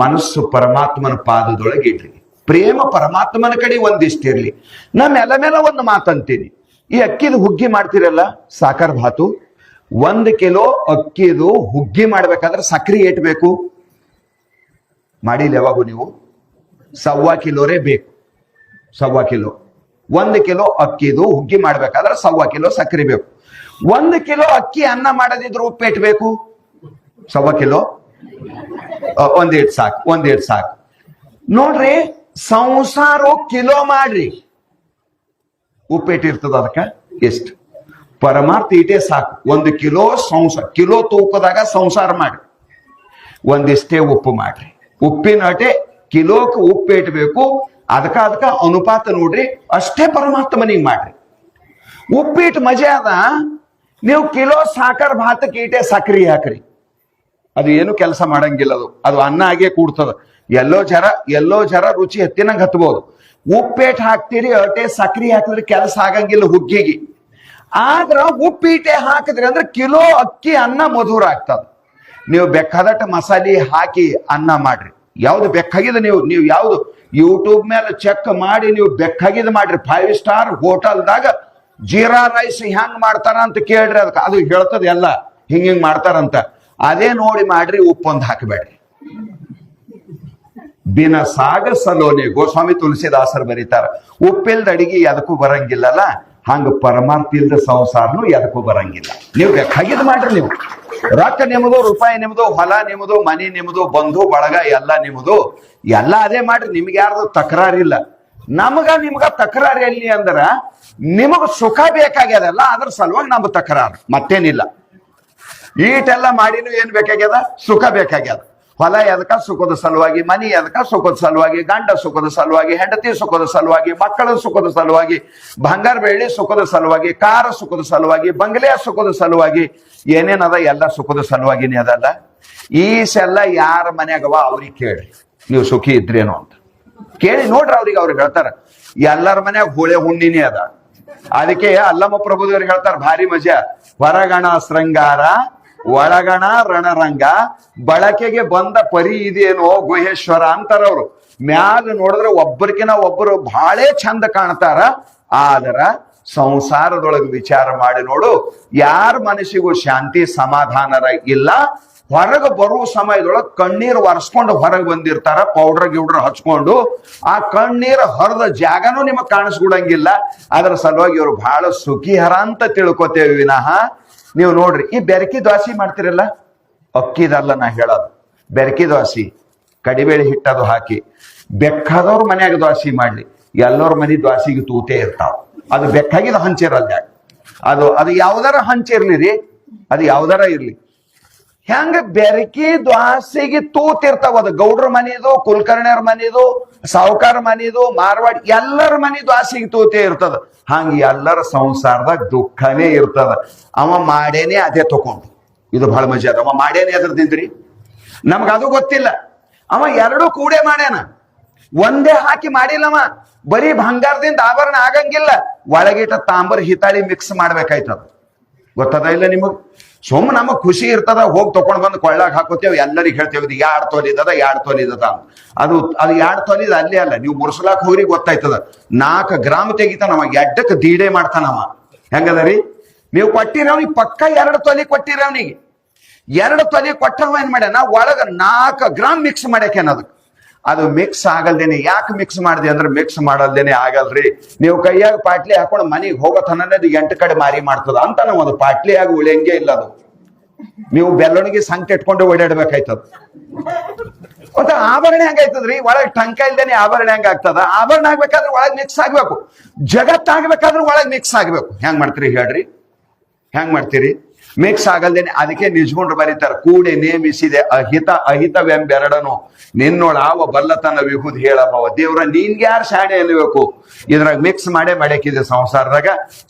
ಮನಸ್ಸು ಪರಮಾತ್ಮನ ಪಾದದೊಳಗೆ ಇಡ್ರಿ, ಪ್ರೇಮ ಪರಮಾತ್ಮನ ಕಡೆ ಒಂದಿಷ್ಟಿರ್ಲಿ. ನಮ್ಮ ಮೇಲೆ ಒಂದು ಮಾತಂತೀನಿ, ಈ ಅಕ್ಕಿದು ಹುಗ್ಗಿ ಮಾಡ್ತಿರಲ್ಲ, ಸಾಕರ್ ಭಾತು, 1 ಕಿಲೋ ಅಕ್ಕಿದು ಹುಗ್ಗಿ ಮಾಡ್ಬೇಕಾದ್ರೆ ಸಕ್ರಿ ಏಟ್ಬೇಕು ಮಾಡಿಲ್ಲ ಯಾವಾಗೂ ನೀವು? 1.25 ಕಿಲೋರೇ ಬೇಕು. 1.25 ಕಿಲೋ. 1 ಕಿಲೋ ಅಕ್ಕಿದು ಹುಗ್ಗಿ ಮಾಡ್ಬೇಕಾದ್ರೆ 1.25 ಕಿಲೋ ಸಕ್ಕರೆ ಬೇಕು. 1 ಕಿಲೋ ಅಕ್ಕಿ ಅನ್ನ ಮಾಡದಿದ್ರು ಉಪ್ಪು ಏಟ್ಬೇಕು? 1.25 ಕಿಲೋ. ಒಂದೇಟ್ ಸಾಕು. ನೋಡ್ರಿ, ಸಂಸಾರ ಕಿಲೋ ಮಾಡ್ರಿ, ಉಪ್ಪೇಟಿರ್ತದ ಅದಕ್ಕ ಎಷ್ಟು? ಪರಮಾರ್ಥ ಇಟೇ ಸಾಕು. 1 ಕಿಲೋ ಸಂಸಾರ, ಕಿಲೋ ತೂಕದಾಗ ಸಂಸಾರ ಮಾಡಿ, ಒಂದಿಷ್ಟೇ ಉಪ್ಪು ಮಾಡ್ರಿ. ಉಪ್ಪಿನ ಅಟೆ ಕಿಲೋಕ್ಕೆ ಉಪ್ಪು ಇಟ್ಬೇಕು, ಅದಕ್ಕ ಅನುಪಾತ ನೋಡ್ರಿ, ಅಷ್ಟೇ ಪರಮಾತ್ಮನಿಗೆ ಮಾಡ್ರಿ. ಉಪ್ಪಿಟ್ಟು ಮಜೆ ಅದ. ನೀವು ಕಿಲೋ ಸಾಕರ್ ಭಾತಕ್ಕೆ ಇಟೆ ಸಕ್ರಿ ಹಾಕ್ರಿ, ಅದು ಏನು ಕೆಲಸ ಮಾಡಂಗಿಲ್ಲ. ಅದು ಅನ್ನ ಆಗೇ ಕೂಡ್ತದ. ಎಲ್ಲೋ ಜರ ರುಚಿ ಹತ್ತಿನಂಗೆ ಹತ್ಬೋದು. ಉಪ್ಪೇಟ್ ಹಾಕ್ತೀರಿ, ಅಟೆ ಸಕ್ರಿ ಹಾಕಿದ್ರೆ ಕೆಲಸ ಆಗಂಗಿಲ್ಲ ಹುಗ್ಗಿಗೆ. ಆದ್ರ ಉಪ್ಪೀಟೆ ಹಾಕಿದ್ರಿ ಅಂದ್ರೆ ಕಿಲೋ ಅಕ್ಕಿ ಅನ್ನ ಮಧುರ ಆಗ್ತದ. ನೀವು ಬೇಕಾದಟ್ಟ ಮಸಾಲೆ ಹಾಕಿ ಅನ್ನ ಮಾಡ್ರಿ, ಯಾವ್ದು ಬೇಕಾಗಿದೆ ನೀವು ಯಾವ್ದು ಯೂಟ್ಯೂಬ್ ಮೇಲೆ ಚೆಕ್ ಮಾಡಿ ನೀವು ಬೇಕಾಗಿದ್ ಮಾಡ್ರಿ. 5 ಸ್ಟಾರ್ ಹೋಟೆಲ್ದಾಗ ಜೀರಾ ರೈಸ್ ಹೆಂಗ್ ಮಾಡ್ತಾರ ಅಂತ ಕೇಳ್ರಿ, ಅದಕ್ಕೆ ಅದು ಹೇಳ್ತದ ಎಲ್ಲ ಹಿಂಗ್ ಮಾಡ್ತಾರಂತ. ಅದೇ ನೋಡಿ ಮಾಡ್ರಿ, ಉಪ್ಪೊಂದು ಹಾಕಬೇಡ್ರಿ. ಬಿನ ಸಾಗ ಸಲೋನೆ ಗೋಸ್ವಾಮಿ ತುಳಸಿದಾಸರು ಬರೀತಾರ, ಉಪ್ಪಿಲ್ದ ಅಡಿಗೆ ಎದಕ್ಕೂ ಬರಂಗಿಲ್ಲಲ್ಲ, ಹಂಗ ಪರಮಾರ್ಥ ಇಲ್ದ ಸಂಸಾರನು ಎದಕ್ಕೂ ಬರಂಗಿಲ್ಲ. ನೀವು ಬೇಕಾಗಿದ್ ಮಾಡ್ರಿ. ನೀವು ರೊಕ್ಕ ನಿಮ್ಮದು, ರೂಪಾಯಿ ನಿಮ್ಮದು, ಹೊಲ ನಿಮ್ಮದು, ಮನಿ ನಿಮ್ಮದು, ಬಂಧು ಬಳಗ ಎಲ್ಲ ನಿಮ್ಮದು, ಎಲ್ಲ ಅದೇ ಮಾಡ್ರಿ. ನಿಮ್ಗೆ ಯಾರ್ದು ತಕರಾರಿಲ್ಲ. ನಿಮ್ಗ ತಕರಾರು ಎಲ್ಲಿ ಅಂದ್ರ, ನಿಮಗ ಸುಖ ಬೇಕಾಗ್ಯದಲ್ಲ, ಅದ್ರ ಸಲುವಾಗಿ ನಮ್ಗೆ ತಕರಾರು, ಮತ್ತೇನಿಲ್ಲ. ಈಟೆಲ್ಲ ಮಾಡಿನೂ ಏನ್ ಬೇಕಾಗ್ಯದ? ಸುಖ ಬೇಕಾಗ್ಯದ. ಹೊಲ ಎದಕ? ಸುಖದ ಸಲುವಾಗಿ. ಮನಿ ಎದಕ? ಸುಖದ ಸಲುವಾಗಿ. ಗಂಡ ಸುಖದ ಸಲುವಾಗಿ, ಹೆಂಡತಿ ಸುಖದ ಸಲುವಾಗಿ, ಮಕ್ಕಳ ಸುಖದ ಸಲುವಾಗಿ, ಬಂಗಾರ ಬೆಳ್ಳಿ ಸುಖದ ಸಲುವಾಗಿ, ಕಾರ ಸುಖದ ಸಲುವಾಗಿ, ಬಂಗ್ಲೆಯ ಸುಖದ ಸಲುವಾಗಿ, ಏನೇನದ ಎಲ್ಲ ಸುಖದ ಸಲುವಾಗಿನೇ ಅದಲ್ಲ. ಈಸೆಲ್ಲ ಯಾರ ಮನ್ಯಾಗವ ಅವ್ರಿಗೆ ಕೇಳ್ರಿ, ನೀವು ಸುಖಿ ಇದ್ರೇನು ಅಂತ ಕೇಳಿ ನೋಡ್ರಿ. ಅವ್ರಿಗೆ ಹೇಳ್ತಾರ, ಎಲ್ಲರ ಮನ್ಯಾಗ ಹೋಳೆ ಹುಣ್ಣಿನೇ ಅದ. ಅದಕ್ಕೆ ಅಲ್ಲಮ್ಮ ಪ್ರಭುದೇವ್ರಿಗೆ ಹೇಳ್ತಾರ, ಭಾರಿ ಮಜಾ. ಹೊರಗಣ ಶೃಂಗಾರ, ಒಳಗಣ ರಣರಂಗ, ಬಳಕೆಗೆ ಬಂದ ಪರಿ ಇದೇನೋ ಗುಹೇಶ್ವರ ಅಂತಾರವ್ರು. ಮ್ಯಾಲ ನೋಡಿದ್ರೆ ಒಬ್ಬರಿಗಿನ ಒಬ್ಬರು ಬಹಳ ಚಂದ ಕಾಣ್ತಾರ, ಆದರ ಸಂಸಾರದೊಳಗೆ ವಿಚಾರ ಮಾಡಿ ನೋಡು, ಯಾರ ಮನಸ್ಸಿಗೂ ಶಾಂತಿ ಸಮಾಧಾನರ ಇಲ್ಲ. ಹೊರಗೆ ಬರುವ ಸಮಯದೊಳಗೆ ಕಣ್ಣೀರು ಒರೆಸ್ಕೊಂಡು ಹೊರಗೆ ಬಂದಿರ್ತಾರ, ಪೌಡರ್ ಗಿೌಡರ್ ಹಚ್ಕೊಂಡು. ಆ ಕಣ್ಣೀರು ಹರಿದ ಜಾಗನೂ ನಿಮಗ್ ಕಾಣಿಸ್ಕೊಡಂಗಿಲ್ಲ. ಅದರ ಸಲುವಾಗಿ ಇವ್ರು ಬಹಳ ಸುಖಿಹರ ಅಂತ ತಿಳ್ಕೊತೇವೆ ವಿನಃ. ನೀವು ನೋಡ್ರಿ, ಈ ಬೆರಕಿ ದ್ವಾಸಿ ಮಾಡ್ತಿರಲ್ಲ, ಅಕ್ಕಿದಲ್ಲ ನಾ ಹೇಳೋದು, ಬೆರಕಿ ದ್ವಾಸಿ ಕಡಿಬೇಳೆ ಹಿಟ್ಟದು ಹಾಕಿ ಬೆಕ್ಕಾದವ್ರ ಮನ್ಯಾಗ ದ್ವಾಸಿ ಮಾಡ್ಲಿ, ಎಲ್ಲರ ಮನೆ ದ್ವಾಸಿಗೆ ತೂತೆ ಇರ್ತಾವ. ಅದು ಬೆಕ್ಕಾಗಿದ ಹಂಚಿರಲ್ಲ. ಅದು ಯಾವ್ದಾರ ಹಂಚಿರ್ಲಿ ರೀ, ಅದು ಯಾವ್ದಾರ ಇರ್ಲಿ. ಹೆಂಗ ಬೆರಕಿ ದ್ವಾಸಿಗೆ ತೂತಿರ್ತಾವ. ಅದು ಗೌಡ್ರ ಮನಿದು, ಕುಲಕರ್ಣಿಯರ ಮನಿದು, ಸಾವುಕಾರ ಮನಿದು, ಮಾರ್ವಾಡಿ ಎಲ್ಲರ ಮನಿ ದ್ವಾಸಿಗೆ ತೂತೆ ಇರ್ತದ. ಹಂಗ ಎಲ್ಲರ ಸಂಸಾರದಾಗ ದುಃಖನೇ ಇರ್ತದ. ಅವ ಮಾಡೇನೆ ಅದೇ ತಕೊಂಡು. ಇದು ಬಹಳ ಮಜಾ ಅದ. ಅವ ಮಾಡೇನೆ ಅದ್ರದಿಂದ್ರಿ, ನಮ್ಗ ಅದು ಗೊತ್ತಿಲ್ಲ. ಅವ ಎರಡೂ ಕೂಡೆ ಮಾಡ್ಯಾನ, ಒಂದೇ ಹಾಕಿ ಮಾಡಿಲ್ಲವ. ಬರೀ ಬಂಗಾರದಿಂದ ಆಭರಣ ಆಗಂಗಿಲ್ಲ, ಒಳಗಿಟ್ಟ ತಾಂಬರ್ ಹಿತಾಳಿ ಮಿಕ್ಸ್ ಮಾಡ್ಬೇಕಾಯ್ತದ. ಗೊತ್ತದ ಇಲ್ಲ ನಿಮಗ್? ಸುಮ್ಮ ನಮಗ್ ಖುಷಿ ಇರ್ತದ, ಹೋಗಿ ತಕೊಂಡ್ ಬಂದು ಕೊಳ್ಳಾಗ ಹಾಕೋತೇವೆ, ಎಲ್ಲರಿಗೆ ಹೇಳ್ತೇವೆ ಇದು 2 ತೊಲಿದದ 2 ತೊಲಿದದ. ಅದು 2 ತೊಲಿದ ಅಲ್ಲೇ ಅಲ್ಲ, ನೀವು ಮುರ್ಸಲಾಕ್ ಹೋಗ್ರಿ ಗೊತ್ತಾಯ್ತದ. 4 ಗ್ರಾಮ್ ತೆಗಿತಾನ ಅವ, ಎಡ್ಡಕ್ಕೆ ದೀಡೆ ಮಾಡ್ತಾನವ. ಹೆಂಗದ ರೀ? ನೀವು ಕೊಟ್ಟಿರವ್ನಿಗೆ ಪಕ್ಕ 2 ತೊಲಿ ಕೊಟ್ಟಿರವ್ನಿಗೆ. 2 ತೊಲಿ ಕೊಟ್ಟವ ಏನ್ ಮಾಡ್ಯಾನ, ಒಳಗ 4 ಗ್ರಾಮ್ ಮಿಕ್ಸ್ ಮಾಡ್ಯಾಕೇನದಕ್ಕೆ. ಅದು ಮಿಕ್ಸ್ ಆಗಲ್ದೇನೆ. ಯಾಕೆ ಮಿಕ್ಸ್ ಮಾಡಿದೆ ಅಂದ್ರೆ, ಮಿಕ್ಸ್ ಮಾಡಲ್ದೇನೆ ಆಗಲ್ರಿ. ನೀವು ಕೈಯಾಗ ಪಾಟ್ಲಿ ಹಾಕೊಂಡು ಮನೆಗೆ ಹೋಗೋ ತನದು 8 ಕಡೆ ಮಾರಿ ಮಾಡ್ತದ ಅಂತ ನಾವು. ಅದು ಪಾಟ್ಲಿಯಾಗಿ ಉಳಿಯಂಗೆ ಇಲ್ಲ. ಅದು ನೀವು ಬೆಲ್ಲಣಿಗೆ ಸಂಕಟ ಇಟ್ಕೊಂಡು ಓಡಾಡ್ಬೇಕಾಯ್ತದ. ಮತ್ತೆ ಆಭರಣ ಹೆಂಗಾಯ್ತದ್ರಿ? ಒಳಗೆ ಟಂಕ ಇಲ್ದೇನೆ ಆಭರಣ ಹೆಂಗ ಆಗ್ತದ? ಆಭರಣ ಆಗ್ಬೇಕಾದ್ರೆ ಒಳಗ್ ಮಿಕ್ಸ್ ಆಗ್ಬೇಕು, ಜಗತ್ತಾಗ್ಬೇಕಾದ್ರೆ ಒಳಗ್ ಮಿಕ್ಸ್ ಆಗ್ಬೇಕು. ಹೆಂಗ್ ಮಾಡ್ತೀರಿ ಹೇಳ್ರಿ? ಹೆಂಗ್ ಮಾಡ್ತೀರಿ? ಮಿಕ್ಸ್ ಆಗಲ್ದೇನೆ. ಅದಕ್ಕೆ ನಿಜ್ಗೊಂಡ್ರು ಬರೀತಾರ, ಕೂಡೆ ನೇಮಿಸಿದೆ ಅಹಿತವೆಂಬೆರಡನು, ನಿನ್ನೋಳ ಆವ ಬಲ್ಲತನ ವಿಹುದ್ ಹೇಳಬವ. ದೇವ್ರ ನಿನ್ಗೆ ಯಾರು ಶಾಣೆ ಅನ್ಬೇಕು? ಇದ್ರಾಗ ಮಿಕ್ಸ್ ಮಾಡೇ ಮಾಡ್ಯಾಕಿದೆ. ಸಂಸಾರದಾಗ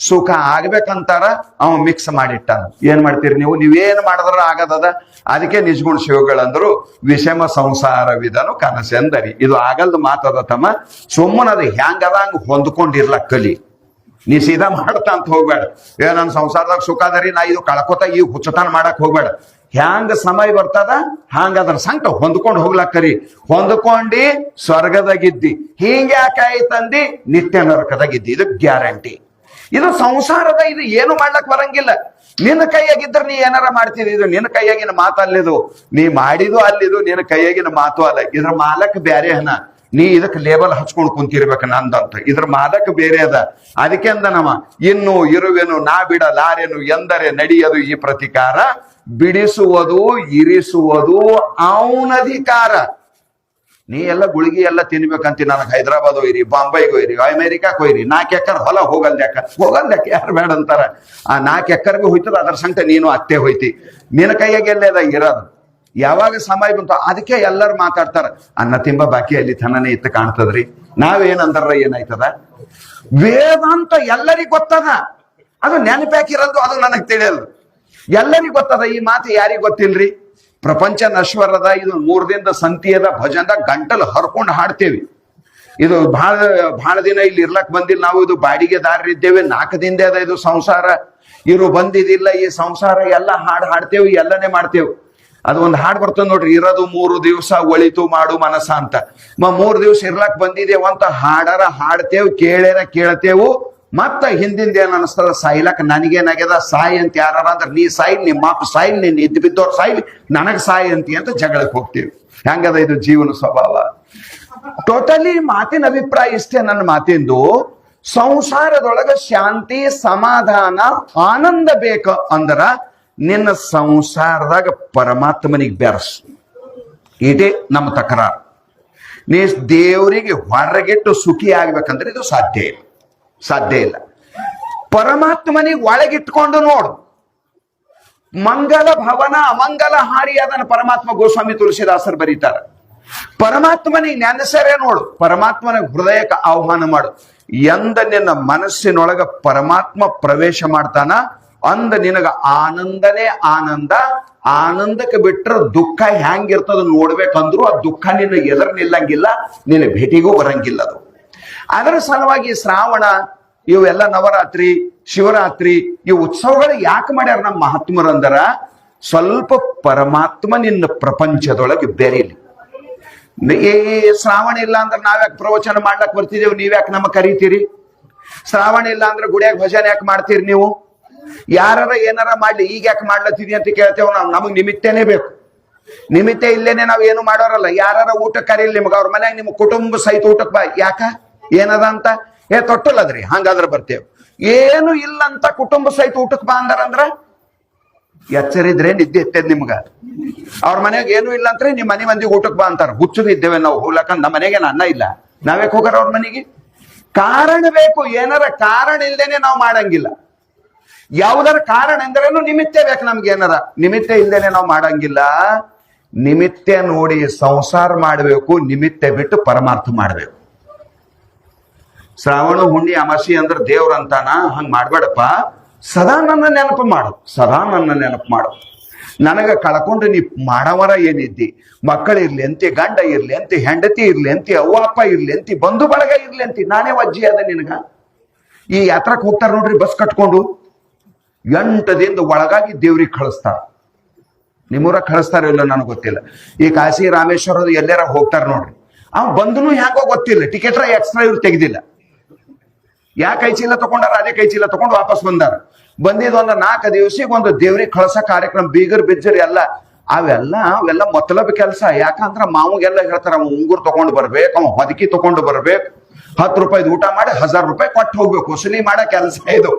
ಸುಖ ಆಗ್ಬೇಕಂತಾರ, ಅವ ಮಿಕ್ಸ್ ಮಾಡಿಟ್ಟಾನ. ಏನ್ ಮಾಡ್ತೀರಿ ನೀವು? ನೀವೇನ್ ಮಾಡಿದ್ರ ಆಗದದ. ಅದಕ್ಕೆ ನಿಜ್ಗುಣ ಶಿವಗಳಂದ್ರು, ವಿಷಮ ಸಂಸಾರವಿದನು ಕನಸೆಂದರಿ. ಇದು ಆಗಲ್ದ ಮಾತದ ತಮ್ಮ. ಸುಮ್ಮನದ ಹೆಂಗದ ಹಂಗ ಹೊಂದ್ಕೊಂಡಿರ್ಲ ಕಲಿ. ನೀ ಸೀದಾ ಮಾಡ್ತಾ ಅಂತ ಹೋಗ್ಬೇಡ. ನನ್ನ ಸಂಸಾರದಾಗ ಸುಖ ಅದರಿ, ನಾ ಇದು ಕಳ್ಕೊತ ಈ ಹುಚ್ಚತನ ಮಾಡಕ್ ಹೋಗ್ಬೇಡ. ಹ್ಯಾಂಗ ಸಮಯ ಬರ್ತದ ಹಂಗ ಅದ್ರ ಸಂಕಟ ಹೊಂದ್ಕೊಂಡು ಹೋಗ್ಲಕ್ಕರಿ. ಹೊಂದ್ಕೊಂಡಿ ಸ್ವರ್ಗದಾಗಿದ್ದಿ, ಹಿಂಗ್ಯಾಕಾಯ್ತಂದಿ ನಿತ್ಯ ನರಕದಾಗಿದ್ದಿ. ಇದು ಗ್ಯಾರಂಟಿ. ಇದು ಸಂಸಾರದ, ಇದು ಏನು ಮಾಡ್ಲಕ್ ಬರಂಗಿಲ್ಲ. ನಿನ್ನ ಕೈಯಾಗಿದ್ರೆ ನೀ ಏನಾರ ಮಾಡ್ತಿದ್ದಿ. ಇದು ನಿನ್ನ ಕೈಯಾಗಿನ ಮಾತು ಅಲ್ಲಿದು, ನೀ ಮಾಡಿದು ಅಲ್ಲಿದು, ನಿನ್ನ ಕೈಯಾಗಿನ ಮಾತು ಅಲ್ಲ. ಇದ್ರ ಮಾಲಕ್ ಬ್ಯಾರೆ ಹನ, ನೀ ಇದಕ್ಕೆ ಲೇಬಲ್ ಹಚ್ಕೊಂಡು ಕುಂತಿರ್ಬೇಕ ನಂದಂತ. ಇದ್ರ ಮಾಲಕ್ ಬೇರೆ ಅದ. ಅದಕ್ಕೆ ಅಂದ ನಮ್ಮ ಇನ್ನು ಇರುವೆನು ನಾ ಬಿಡಲಾರೆನು ಎಂದರೆ ನಡೆಯದು ಈ ಪ್ರತಿಕಾರ, ಬಿಡಿಸುವುದು ಇರಿಸುವುದು ಅವನಧಿಕಾರ. ನೀ ಎಲ್ಲ ಗುಳಿಗೆ ಎಲ್ಲ ತಿನ್ಬೇಕಂತ ನನಗೆ ಹೈದರಾಬಾದ್ ಹೋಯ್ರಿ, ಬಾಂಬೈಗೆ ಹೋಯ್ರಿ, ಅಮೆರಿಕಾಕ್ ಹೋಯ್ರಿ, 4 ಎಕರ್ ಹೊಲ ಹೋಗಲ್ದ್ಯಾಕ ಯಾರು ಬೇಡ ಅಂತಾರ. ಆ 4 ಎಕರ್ಗೆ ಹೋಯ್ತದ, ಅದ್ರ ಸಂಕಟ ನೀನು ಅತ್ತೆ ಹೋಯ್ತಿ. ನಿನ್ನ ಕೈಯಾಗ ಎಲ್ಲದ ಇರೋದು. ಯಾವಾಗ ಸಮಯ ಬಂತು ಅದಕ್ಕೆ ಎಲ್ಲರೂ ಮಾತಾಡ್ತಾರ, ಅನ್ನ ತಿಂಬ ಬಾಕಿ ಅಲ್ಲಿ ತನನೇ ಇತ್ತು ಕಾಣ್ತದ್ರಿ. ನಾವೇನಂದ್ರ ಏನಾಯ್ತದ? ವೇದಾಂತ ಎಲ್ಲರಿಗೂ ಗೊತ್ತದ, ಅದು ನೆನಪಾಕಿರೋದು, ಅದು ನನಗ್ ತಿಳಿಯದು. ಎಲ್ಲರಿಗೂ ಗೊತ್ತದ ಈ ಮಾತು, ಯಾರಿಗ್ ಗೊತ್ತಿಲ್ರಿ? ಪ್ರಪಂಚ ನಶ್ವರದ, ಇದು 3 ದಿನದ ಸಂತಿಯದ ಭಜನದ ಗಂಟಲು ಹರ್ಕೊಂಡು ಹಾಡ್ತೇವಿ. ಇದು ಬಹಳ ದಿನ ಇಲ್ಲಿ ಇರ್ಲಕ್ ಬಂದಿಲ್ಲ ನಾವು. ಇದು ಬಾಡಿಗೆದಾರರಿದ್ದೇವೆ, 4 ದಿನದೇ ಅದ ಇದು ಸಂಸಾರ. ಇವರು ಬಂದಿದ್ದಿಲ್ಲ ಈ ಸಂಸಾರ. ಎಲ್ಲ ಹಾಡ್ತೇವೆ, ಎಲ್ಲನೇ ಮಾಡ್ತೇವೆ. ಅದು ಒಂದು ಹಾಡು ಬರ್ತದೆ ನೋಡ್ರಿ, ಇರೋದು 3 ದಿವಸ ಒಳಿತು ಮಾಡು ಮನಸ್ಸ ಅಂತ. 3 ದಿವಸ ಇರ್ಲಕ್ ಬಂದಿದ್ದೇವಂತ ಹಾಡಾರ ಹಾಡ್ತೇವ್, ಕೇಳ್ಯಾರ ಕೇಳ್ತೇವು. ಮತ್ತ ಹಿಂದಿಂದ ಏನ್ ಅನಿಸ್ತದ? ಸಾಯ್ಲಕ್ ನನಗೇನಾಗ್ಯದ, ಸಾಯಿ ಅಂತ ಯಾರ ಅಂದ್ರೆ ನೀ ಸಾಯಿ, ನಿಮ್ಮ ಮಾಪ ಸಾಯಿ, ನಿನ್ನ ಇದ್ದು ಬಿದ್ದವ್ರು ಸಾಯಿ, ನನಗ್ ಸಾಯಿ ಅಂತ ಜಗಳಕ್ಕೆ ಹೋಗ್ತೀವಿ. ಹೆಂಗದ ಇದು ಜೀವನ ಸ್ವಭಾವ? ಟೋಟಲಿ ಮಾತಿನ ಅಭಿಪ್ರಾಯ ಇಷ್ಟೇ ನನ್ನ ಮಾತಿಂದು. ಸಂಸಾರದೊಳಗ ಶಾಂತಿ, ಸಮಾಧಾನ, ಆನಂದ ಬೇಕು ಅಂದ್ರ ನಿನ್ನ ಸಂಸಾರದಾಗ ಪರಮಾತ್ಮನಿಗೆ ಬೆರಸು. ಇದೇ ನಮ್ಮ ತಕರಾರು. ನೀ ದೇವರಿಗೆ ಹೊರಗಿಟ್ಟು ಸುಖಿ ಆಗ್ಬೇಕಂದ್ರೆ ಇದು ಸಾಧ್ಯ ಇಲ್ಲ. ಪರಮಾತ್ಮನಿಗೆ ಒಳಗಿಟ್ಕೊಂಡು ನೋಡು. ಮಂಗಲ ಭವನ ಅಮಂಗಲ ಹಾರಿ ಅದನ್ನ ಪರಮಾತ್ಮ ಗೋಸ್ವಾಮಿ ತುಳಸಿದಾಸರು ಬರೀತಾರೆ. ಪರಮಾತ್ಮನಿಗೆ ನೆನೆಸರೇ ನೋಡು, ಪರಮಾತ್ಮನ ಹೃದಯಕ್ಕೆ ಆಹ್ವಾನ ಮಾಡು. ಎಂದ ನಿನ್ನ ಮನಸ್ಸಿನೊಳಗ ಪರಮಾತ್ಮ ಪ್ರವೇಶ ಮಾಡ್ತಾನ ಅಂದ ನಿನಗ ಆನಂದನೇ ಆನಂದ. ಆನಂದಕ್ಕೆ ಬಿಟ್ರ ದುಃಖ ಹೆಂಗಿರ್ತದ ನೋಡ್ಬೇಕಂದ್ರು ಆ ದುಃಖ ನಿನ್ನ ಎದುರು ನಿಲ್ಲಂಗಿಲ್ಲ, ನಿನ್ನ ಭೇಟಿಗೂ ಬರಂಗಿಲ್ಲ. ಅದು ಅದರ ಸಲುವಾಗಿ ಶ್ರಾವಣ, ಇವೆಲ್ಲ ನವರಾತ್ರಿ, ಶಿವರಾತ್ರಿ, ಈ ಉತ್ಸವಗಳು ಯಾಕೆ ಮಾಡ್ಯಾರ ನಮ್ಮ ಮಹಾತ್ಮರಂದರ? ಸ್ವಲ್ಪ ಪರಮಾತ್ಮ ನಿನ್ನ ಪ್ರಪಂಚದೊಳಗೆ ಬೆರೀಲಿ. ಈ ಶ್ರಾವಣ ಇಲ್ಲ ಅಂದ್ರೆ ನಾವ್ಯಾಕೆ ಪ್ರವಚನ ಮಾಡ್ಲಕ್ ಬರ್ತಿದ್ದೇವೆ? ನೀವ್ಯಾಕೆ ನಮಗ್ ಕರೀತೀರಿ? ಶ್ರಾವಣ ಇಲ್ಲ ಅಂದ್ರೆ ಗುಡಿಯಾಗ ಭಜನೆ ಯಾಕೆ ಮಾಡ್ತೀರಿ ನೀವು? ಯಾರ ಏನಾರ ಮಾಡ್ಲಿ, ಈಗ ಯಾಕೆ ಮಾಡ್ಲತ್ತಿದಿ ಅಂತ ಕೇಳ್ತೇವೆ ನಾವು. ನಮಗ್ ನಿಮಿತ್ತನೇ ಬೇಕು. ನಿಮಿತ್ತ ಇಲ್ಲೇನೆ ನಾವ್ ಏನು ಮಾಡೋರಲ್ಲ. ಯಾರ ಊಟ ಕರೀಲಿ ನಿಮ್ಗ, ಅವ್ರ ಮನ್ಯಾಗ ನಿಮ್ ಕುಟುಂಬ ಸಹಿತ ಊಟಕ್ ಬಾ. ಯಾಕ ಏನದ ಅಂತ ತೊಟ್ಟಲ್ಲದ್ರಿ, ಹಂಗಾದ್ರೆ ಬರ್ತೇವ್. ಏನು ಇಲ್ಲ ಅಂತ ಕುಟುಂಬ ಸಹಿತ ಊಟಕ್ ಬಾ ಅಂದಾರಂದ್ರ ಎಚ್ಚರಿದ್ರೆ ನಿದ್ದೆ ಎತ್ತೇದ್ ನಿಮ್ಗ. ಅವ್ರ ಮನ್ಯಾಗ ಏನು ಇಲ್ಲ ಅಂದ್ರೆ ನಿಮ್ ಮನೆ ಮಂದಿಗೆ ಊಟಕ್ ಬಾ ಅಂತಾರ. ಹುಚ್ಚದ ಇದ್ದೇವೆ ನಾವು ಹೋಗ್ಲಕ್ಕ. ನಮ್ಮ ಮನೆಗೆ ಅನ್ನ ಇಲ್ಲ, ನಾವ್ಯಾಕೆ ಹೋಗಾರ ಅವ್ರ ಮನೆಗೆ? ಕಾರಣ ಬೇಕು. ಏನಾರ ಕಾರಣ ಇಲ್ದೇನೆ ನಾವು ಮಾಡಂಗಿಲ್ಲ. ಯಾವುದರ ಕಾರಣ ಎಂದ್ರೇನು ನಿಮಿತ್ತ ಬೇಕು ನಮ್ಗೆ. ಏನಾರ ನಿಮಿತ್ತ ಇಲ್ದೇನೆ ನಾವು ಮಾಡಂಗಿಲ್ಲ. ನಿಮಿತ್ತ ನೋಡಿ ಸಂಸಾರ ಮಾಡಬೇಕು, ನಿಮಿತ್ತ ಬಿಟ್ಟು ಪರಮಾರ್ಥ ಮಾಡ್ಬೇಕು. ಶ್ರಾವಣ ಹುಣ್ಣಿ ಅಮಾಸಿ ಅಂದ್ರೆ ದೇವ್ರ ಅಂತಾನ, ಹಂಗ್ ಮಾಡ್ಬೇಡಪ್ಪ. ಸದಾ ನನ್ನ ನೆನಪು ಮಾಡು, ಸದಾ ನನ್ನ ನೆನಪು ಮಾಡು. ನನಗ ಕಳ್ಕೊಂಡು ನೀ ಮಾಡವರ ಏನಿದ್ದಿ? ಮಕ್ಕಳು ಇರ್ಲಿ ಅಂತಿ, ಗಂಡ ಇರ್ಲಿ ಅಂತಿ, ಹೆಂಡತಿ ಇರ್ಲಿ ಅಂತಿ, ಅವ್ವ ಅಪ್ಪ ಇರ್ಲಿ ಅಂತಿ, ಬಂಧು ಬಳಗ ಇರ್ಲಿ ಅಂತಿ. ನಾನೇ ಅಜ್ಜಿ ಅದ ನಿನಗ. ಈ ಯಾತ್ರಕ್ ಹೋಗ್ತಾರ ನೋಡ್ರಿ ಬಸ್ ಕಟ್ಕೊಂಡು, 8 ದಿನದ ಒಳಗಾಗಿ ದೇವ್ರಿಗೆ ಕಳಿಸ್ತಾರ. ನಿಮ್ಮೂರ ಕಳಿಸ್ತಾರ ಇಲ್ಲ ನನಗೆ ಗೊತ್ತಿಲ್ಲ. ಈ ಕಾಶಿ ರಾಮೇಶ್ವರದ ಎಲ್ಲಾರ ಹೋಗ್ತಾರ ನೋಡ್ರಿ, ಅವ್ ಬಂದನು ಹ್ಯಾಂಗೋ ಗೊತ್ತಿಲ್ಲ. ಟಿಕೆಟ್ ಎಕ್ಸ್ಟ್ರಾ ಇವ್ರು ತೆಗ್ದಿಲ್ಲ. ಯಾಕೆ ಕೈ ಚೀಲ ತಗೊಂಡಾರ? ಅದೇ ಕೈ ಚೀಲ ತಗೊಂಡು ವಾಪಸ್ ಬಂದಾರ. ಬಂದಿದ್ದು 4 ದಿವಸಿಗೆ ಒಂದು ದೇವ್ರಿಗೆ ಕಳಸ ಕಾರ್ಯಕ್ರಮ, ಬೀಗರ್ ಬಿಜ್ಜರ್ ಎಲ್ಲ ಅವೆಲ್ಲ ಮತ್ತಲಬ್ ಕೆಲಸ. ಯಾಕಂದ್ರ ಮಾವುಗೆಲ್ಲ ಹೇಳ್ತಾರ, ಅವ ಉಂಗುರ್ ತಗೊಂಡು ಬರ್ಬೇಕು, ಅವ ಹೊದಕಿ ತಗೊಂಡು ಬರ್ಬೇಕು, 10 ರೂಪಾಯಿದ್ ಊಟ ಮಾಡಿ 1000 ರೂಪಾಯಿ ಕೊಟ್ಟು ಹೋಗ್ಬೇಕು. ವಸೂಲಿ ಮಾಡೋ ಕೆಲಸ ಇದು.